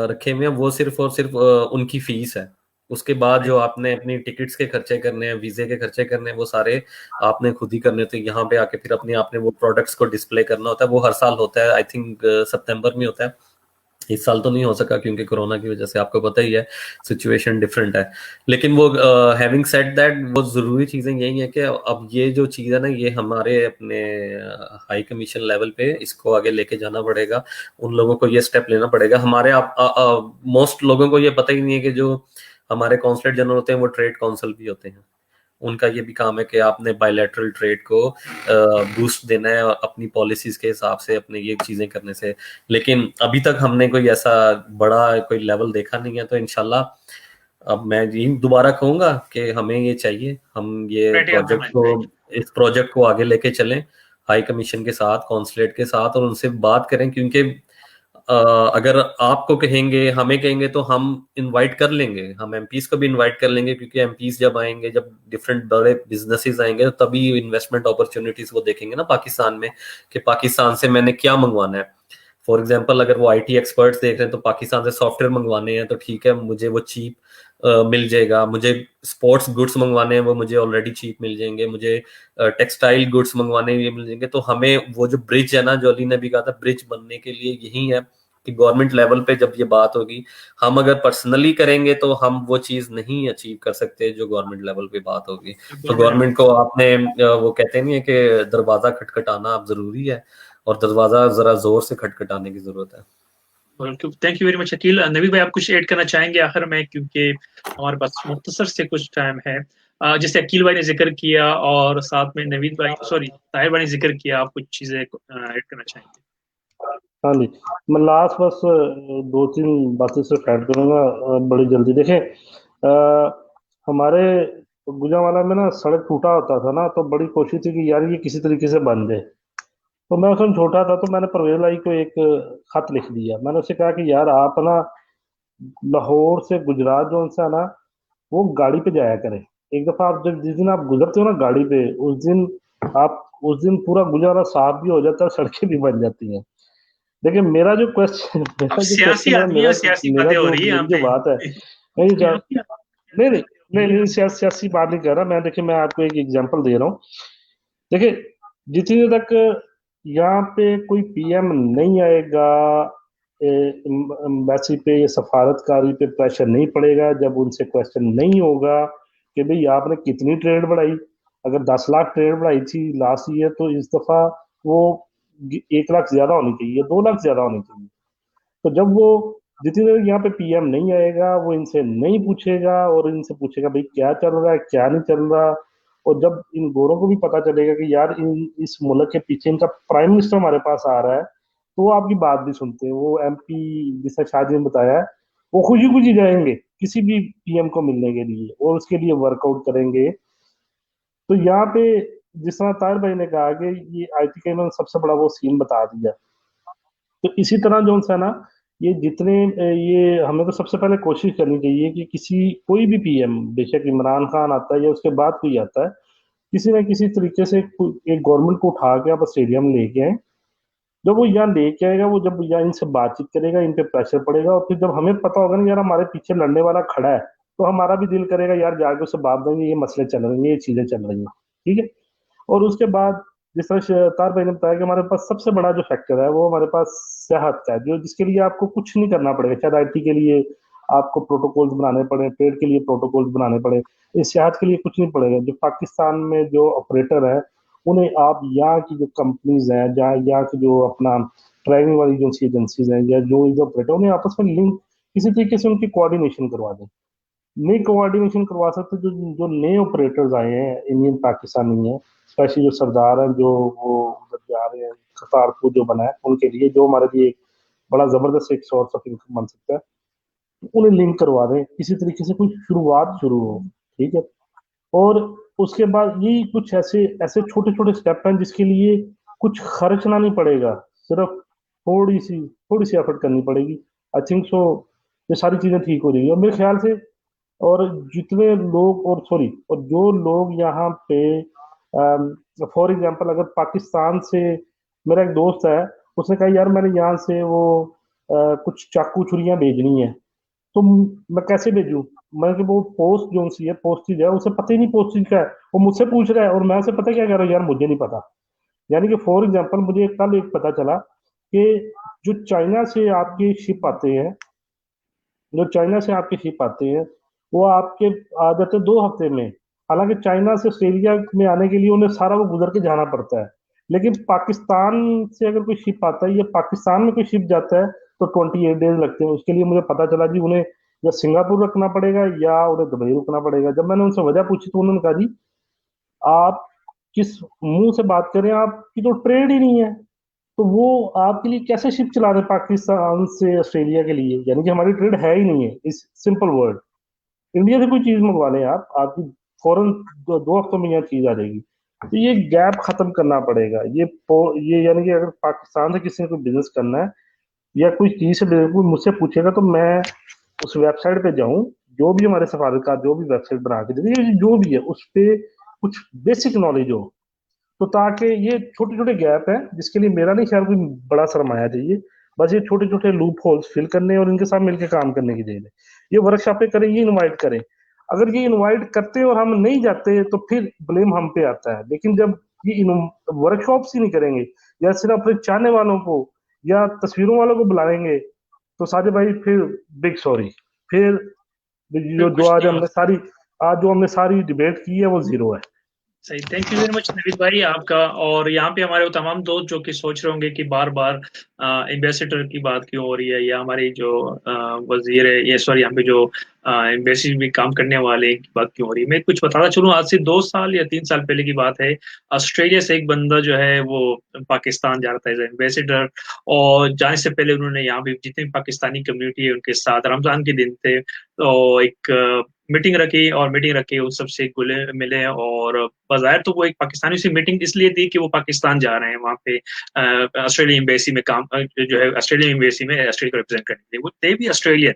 رکھے ہوئے ہیں, وہ صرف اور صرف ان کی فیس ہے. اس کے بعد جو آپ نے اپنی ٹکٹس کے خرچے کرنے ہیں, ویزے کے خرچے کرنے ہیں, وہ سارے آپ نے خود ہی کرنے ہوتے ہیں. یہاں پہ آ کے پھر اپنے آپ نے وہ پروڈکٹس کو ڈسپلے کرنا ہوتا ہے. وہ ہر سال ہوتا ہے, آئی تھنک سپتمبر میں ہوتا ہے. اس سال تو نہیں ہو سکا کیونکہ کرونا کی وجہ سے آپ کو پتہ ہی ہے سچویشن ڈفرینٹ ہے. لیکن وہ ہیونگ سیڈ دیٹ, وہ ضروری چیزیں یہی ہیں کہ اب یہ جو چیز ہے نا, یہ ہمارے اپنے ہائی کمیشن لیول پہ اس کو آگے لے کے جانا پڑے گا. ان لوگوں کو یہ سٹیپ لینا پڑے گا. ہمارے موسٹ لوگوں کو یہ پتہ ہی نہیں ہے کہ جو ہمارے کونسلیٹ جنرل ہوتے ہیں وہ ٹریڈ کونسل بھی ہوتے ہیں. ان کا یہ بھی کام ہے کہ آپ نے بائی لیٹرل ٹریڈ کو بوسٹ دینا ہے اپنی پالیسیز کے حساب سے, اپنے یہ چیزیں کرنے سے. لیکن ابھی تک ہم نے کوئی ایسا بڑا کوئی لیول دیکھا نہیں ہے. تو انشاءاللہ اب میں یہی دوبارہ کہوں گا کہ ہمیں یہ چاہیے, ہم یہ اس پروجیکٹ کو آگے لے کے چلیں ہائی کمیشن کے ساتھ, کونسلیٹ کے ساتھ, اور ان سے بات کریں. کیونکہ اگر آپ کو کہیں گے, ہمیں کہیں گے, تو ہم انوائٹ کر لیں گے, ہم ایم پیز کو بھی انوائٹ کر لیں گے. کیونکہ ایم پیز جب آئیں گے, جب ڈفرینٹ بڑے بزنسز آئیں گے, تبھی انویسٹمنٹ اپرچونیٹیز وہ دیکھیں گے نا پاکستان میں, کہ پاکستان سے میں نے کیا منگوانا ہے. فار ایگزامپل اگر وہ آئی ٹی ایکسپرٹس دیکھ رہے ہیں تو پاکستان سے سافٹ ویئر منگوانے ہیں تو ٹھیک ہے, مجھے وہ چیپ مل جائے گا. مجھے اسپورٹس گڈس منگوانے ہیں, وہ مجھے آلریڈی چیپ مل جائیں گے. مجھے ٹیکسٹائل گڈس منگوانے ہیں, یہ مل جائیں گے. تو ہمیں وہ جو برج ہے نا, جو علی نے بھی کہا تھا, برج بننے کے لیے یہی ہے کہ گورنمنٹ لیول پہ جب یہ بات ہوگی, ہم اگر پرسنلی کریں گے تو ہم وہ چیز نہیں اچیو کر سکتے جو گورنمنٹ لیول پہ بات ہوگی. تو گورنمنٹ کو آپ نے وہ کہتے نہیں ہے کہ دروازہ کھٹکھٹانا اب ضروری ہے, اور دروازہ ذرا زور سے کھٹکھٹانے کی ضرورت ہے. Thank you very much Aqeel. Naveed بھائی آپ کچھ ایڈ کرنا چاہیں گے آخر میں, کیونکہ ہمارے پاس مختصر سے کچھ ٹائم ہے. جیسے عقیل بھائی نے ذکر کیا اور ساتھ میں نوید بھائی طاہر بھائی نے ذکر کیا, آپ کچھ چیزیں ایڈ کرنا چاہیں گے؟ ہاں جی, میں لاسٹ بس 2-3 باتیں صرف ایڈ کروں گا بڑی جلدی. دیکھیں ہمارے گجرانوالہ میں نا سڑک ٹوٹا ہوتا تھا نا, تو بڑی کوشش تھی کہ یار یہ کسی طریقے سے بن جائے. تو میں اس میں چھوٹا تھا تو میں نے پرویز لائی کو ایک خط لکھ دیا. میں نے اسے کہا کہ یار آپ نا لاہور سے گجرات جو ہے نا وہ گاڑی پہ جایا کریں. ایک دفعہ آپ جس دن آپ گزرتے ہو نا گاڑی پہ, اس دن پورا گجرانوالہ صاف بھی ہو جاتا ہے, سڑکیں بھی بن جاتی ہیں. دیکھیں میرا جو کوشچن میری جو بات ہے, نہیں سیاسی بات نہیں کر رہا میں. دیکھیں میں آپ کو ایک ایگزامپل دے رہا ہوں. دیکھیں جتنی تک یہاں پہ کوئی پی ایم نہیں آئے گا, ایمبیسی پہ یا سفارتکاری پہ پریشر نہیں پڑے گا, جب ان سے کوشچن نہیں ہوگا کہ بھئی آپ نے کتنی ٹریڈ بڑھائی. اگر 10 لاکھ ٹریڈ بڑھائی تھی لاسٹ ایئر, تو اس دفعہ وہ 1 لاکھ زیادہ ہونی چاہیے, 2 لاکھ زیادہ ہونی چاہیے. تو جب وہ جتنی دیر یہاں پہ پی ایم نہیں آئے گا, وہ ان سے نہیں پوچھے گا, اور ان سے پوچھے گا بھئی کیا چل رہا ہے کیا نہیں چل رہا. اور جب ان گوروں کو بھی پتا چلے گا کہ یار اس ملک کے پیچھے ان کا پرائم منسٹر ہمارے پاس آ رہا ہے, تو وہ آپ کی بات بھی سنتے ہیں. وہ ایم پی جس نے شاہ جی نے بتایا ہے, وہ خوشی خوشی جائیں گے کسی بھی پی ایم کو ملنے کے لیے, اور اس کے لیے ورک آؤٹ کریں گے. تو یہاں پہ جس طرح طاہر بھائی نے کہا کہ یہ آئی ٹی کا انہوں نے سب سے بڑا وہ سین بتا دیا, تو اسی طرح جو ہے نا یہ جتنے یہ ہمیں تو سب سے پہلے کوشش کرنی چاہیے کہ کوئی بھی پی ایم, بے شک عمران خان آتا ہے یا اس کے بعد کوئی آتا ہے, کسی نہ کسی طریقے سے ایک گورنمنٹ کو اٹھا کے آپ اسٹیڈیم لے کے آئیں. جب وہ یہاں لے کے آئے گا, وہ جب یہاں ان سے بات چیت کرے گا, ان پہ پریشر پڑے گا, اور پھر جب ہمیں پتا ہوگا نا یار ہمارے پیچھے لڑنے والا کھڑا ہے, تو ہمارا بھی دل کرے گا یار جا کے اس سے بات دیں گے, یہ مسئلے چل رہے ہیں, یہ چیزیں چل رہی ہیں, ٹھیک ہے. اور اس کے بعد جس طرح طاہر بھائی نے بتایا کہ ہمارے پاس سب سے بڑا جو فیکٹر ہے وہ ہمارے پاس صحت کا ہے, جس کے لیے آپ کو کچھ نہیں کرنا پڑے گا. شاید آئی ٹی کے لیے آپ کو پروٹوکولز بنانے پڑے, ٹریڈ کے لیے پروٹوکولز بنانے پڑے, اس صحت کے لیے کچھ نہیں پڑے گا. جو پاکستان میں جو آپریٹر ہے انہیں آپ یہاں کی جو کمپنیز ہیں, جہاں یہاں کی جو اپنا ڈرائیونگ والی جو ایجنسیز ہیں یا جو آپریٹر, انہیں آپس میں لنک کسی طریقے سے ان کی کوآرڈینیشن کروا دیں. نہیں کوآرڈینیشن کروا سکتے جو نئے آپریٹرز آئے ہیں انڈین پاکستانی ہیں, اسپیشلی جو سردار ہیں جو وہ ادھر جا رہے ہیں, کرتارپور جو بنا ہے, ان کے لیے جو ہمارے لیے ایک بڑا زبردست ایک سورس آف انکم بن سکتا ہے. उन्हें लिंक करवा दें, किसी तरीके से कोई शुरुआत शुरू हो, ठीक है। और उसके बाद यही कुछ ऐसे ऐसे छोटे छोटे स्टेप हैं जिसके लिए कुछ खर्चना नहीं पड़ेगा, सिर्फ थोड़ी सी एफर्ट करनी पड़ेगी। आई थिंक सो ये सारी चीजें ठीक हो जाएगी, और मेरे ख्याल से। और जितने लोग और जो लोग यहाँ पे फॉर एग्जांपल अगर पाकिस्तान से, मेरा एक दोस्त है, उसने कहा यार मैंने यहाँ से वो कुछ चाकू छुरियां भेजनी है, तो मैं कैसे भेजूं? मैं कि वो पोस्ट जो सी है, पोस्टेज है, उसे पता ही नहीं पोस्टेज का है। वो मुझसे पूछ रहा है और मैं उसे पता क्या कह रहा हूँ, यार मुझे नहीं पता। यानी कि फॉर एग्जांपल मुझे कल एक पता चला कि जो चाइना से आपके शिप आते हैं, वो आपके आ जाते 2 हफ्ते में। हालांकि चाइना से ऑस्ट्रेलिया में आने के लिए उन्हें सारा वो गुजर के जाना पड़ता है, लेकिन पाकिस्तान से अगर कोई शिप आता है या पाकिस्तान में कोई शिप जाता है तो 28 डेज लगते हैं। उसके लिए मुझे पता चला जी उन्हें या सिंगापुर रखना पड़ेगा या उन्हें दुबई रुकना पड़ेगा। जब मैंने उनसे वजह पूछी तो उन्होंने कहा जी आप किस मुंह से बात करें, आपकी तो ट्रेड ही नहीं है, तो वो आपके लिए कैसे शिप चला रहे पाकिस्तान से ऑस्ट्रेलिया के लिए? यानी कि हमारी ट्रेड है ही नहीं है, इस सिंपल वर्ड। इंडिया से कोई चीज मंगवा लें आप, आपकी फौरन 2 हफ्तों में यहाँ चीज आ जाएगी। तो ये गैप खत्म करना पड़ेगा। ये यानी कि अगर पाकिस्तान से किसी ने कोई बिजनेस करना है या कोई चीज से कोई मुझसे पूछेगा तो मैं उस वेबसाइट पे जाऊं, जो भी हमारे सफारतकार जो भी वेबसाइट बना के देते हैं, जो भी है उस पे कुछ बेसिक नॉलेज हो, तो ताकि ये छोटे छोटे गैप हैं जिसके लिए मेरा नहीं ख्याल कोई बड़ा सरमाया चाहिए, बस ये छोटे छोटे लूप होल्स फिल करने और इनके साथ मिलकर काम करने की देर है। ये वर्कशॉपें करें, ये इनवाइट करें। अगर ये इनवाइट करते और हम नहीं जाते तो फिर ब्लेम हम पे आता है, लेकिन जब ये वर्कशॉप्स ही नहीं करेंगे या सिर्फ अपने चाहने वालों को या तस्वीरों वालों को बुलाएंगे तो साजिद भाई फिर बिग सॉरी, फिर जो कुछ जो नहीं हो आज जो हमने सारी डिबेट की है वो जीरो है। सही। Thank you very much Naveed भाई आपका। और यहाँ पे हमारे वो तमाम दोस्त जो कि सोच रहे होंगे कि बार बार एम्बेसडर की बात क्यों हो रही है, या हमारी जो वजीर है, ये सॉरी यहाँ पे जो एम्बेसी में काम करने वाले की बात क्यों हो रही है। मैं कुछ बताना चलूँ, आज से 2 साल या 3 साल पहले की बात है। ऑस्ट्रेलिया से एक बंदा जो है वो पाकिस्तान जा रहा था एज एम्बेसडर, और जाने से पहले उन्होंने यहाँ पे जितनी पाकिस्तानी कम्युनिटी है उनके साथ रमजान के दिन थे तो एक मीटिंग रखी, और मीटिंग रखी उस सबसे घुले मिले। और बाज़ाहिर तो वो एक पाकिस्तानी से मीटिंग इसलिए थी कि वो पाकिस्तान जा रहे हैं वहाँ पे ऑस्ट्रेलियन एम्बेसी में काम, जो है ऑस्ट्रेलियन एम्बेसी में ऑस्ट्रेलिया को रिप्रेजेंट करने के लिए, वो थे भी ऑस्ट्रेलियन।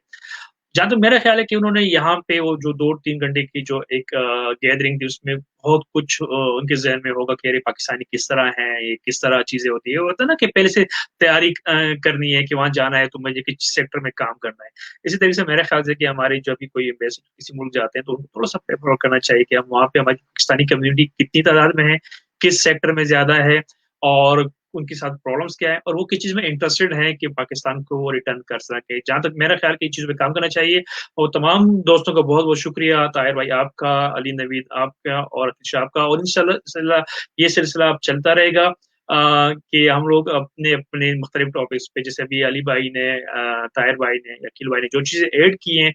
जहाँ तक मेरा ख्याल है कि उन्होंने यहाँ पे वो जो 2-3 घंटे की जो एक गैदरिंग थी उसमें बहुत कुछ उनके जहन में होगा कि अरे पाकिस्तानी किस तरह हैं, ये किस तरह चीजें होती है। होता है ना कि पहले से तैयारी करनी है कि वहां जाना है तो मुझे किस सेक्टर में काम करना है। इसी तरीके से मेरे ख्याल से कि हमारे जब भी कोई एम्बेसडर किसी मुल्क जाते हैं तो उनको थोड़ा सा पेपर करना चाहिए कि हम वहाँ पे हमारी पाकिस्तानी कम्युनिटी कितनी तादाद में है, किस सेक्टर में ज्यादा है, और उनके साथ प्रॉब्लम्स क्या है, और वो किस चीज में इंटरेस्टेड हैं कि पाकिस्तान को वो रिटर्न कर सके। जहां तक मेरा ख्याल कि इस चीज पे काम करना चाहिए। और तमाम दोस्तों का बहुत बहुत शुक्रिया, ताहिर भाई आपका, अली नवीद आपका, और अतीश आपका। और इंशाल्लाह ये सिलसिला अब चलता रहेगा कि हम लोग अपने अपने मुख्तलिफ टॉपिक्स पे, जैसे अभी अली भाई ने, ताहिर भाई ने, अकील भाई ने जो चीजें ऐड की हैं,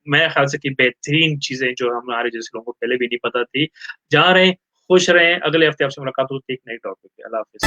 मेरे ख्याल से कि बेहतरीन चीजें जो हमारे जैसे लोगों को पहले भी नहीं पता थी। जा रहे हैं, खुश रहें। अगले हफ्ते आपसे मुलाकात होती है एक नई टॉपिक पे। अल्लाह हाफिज।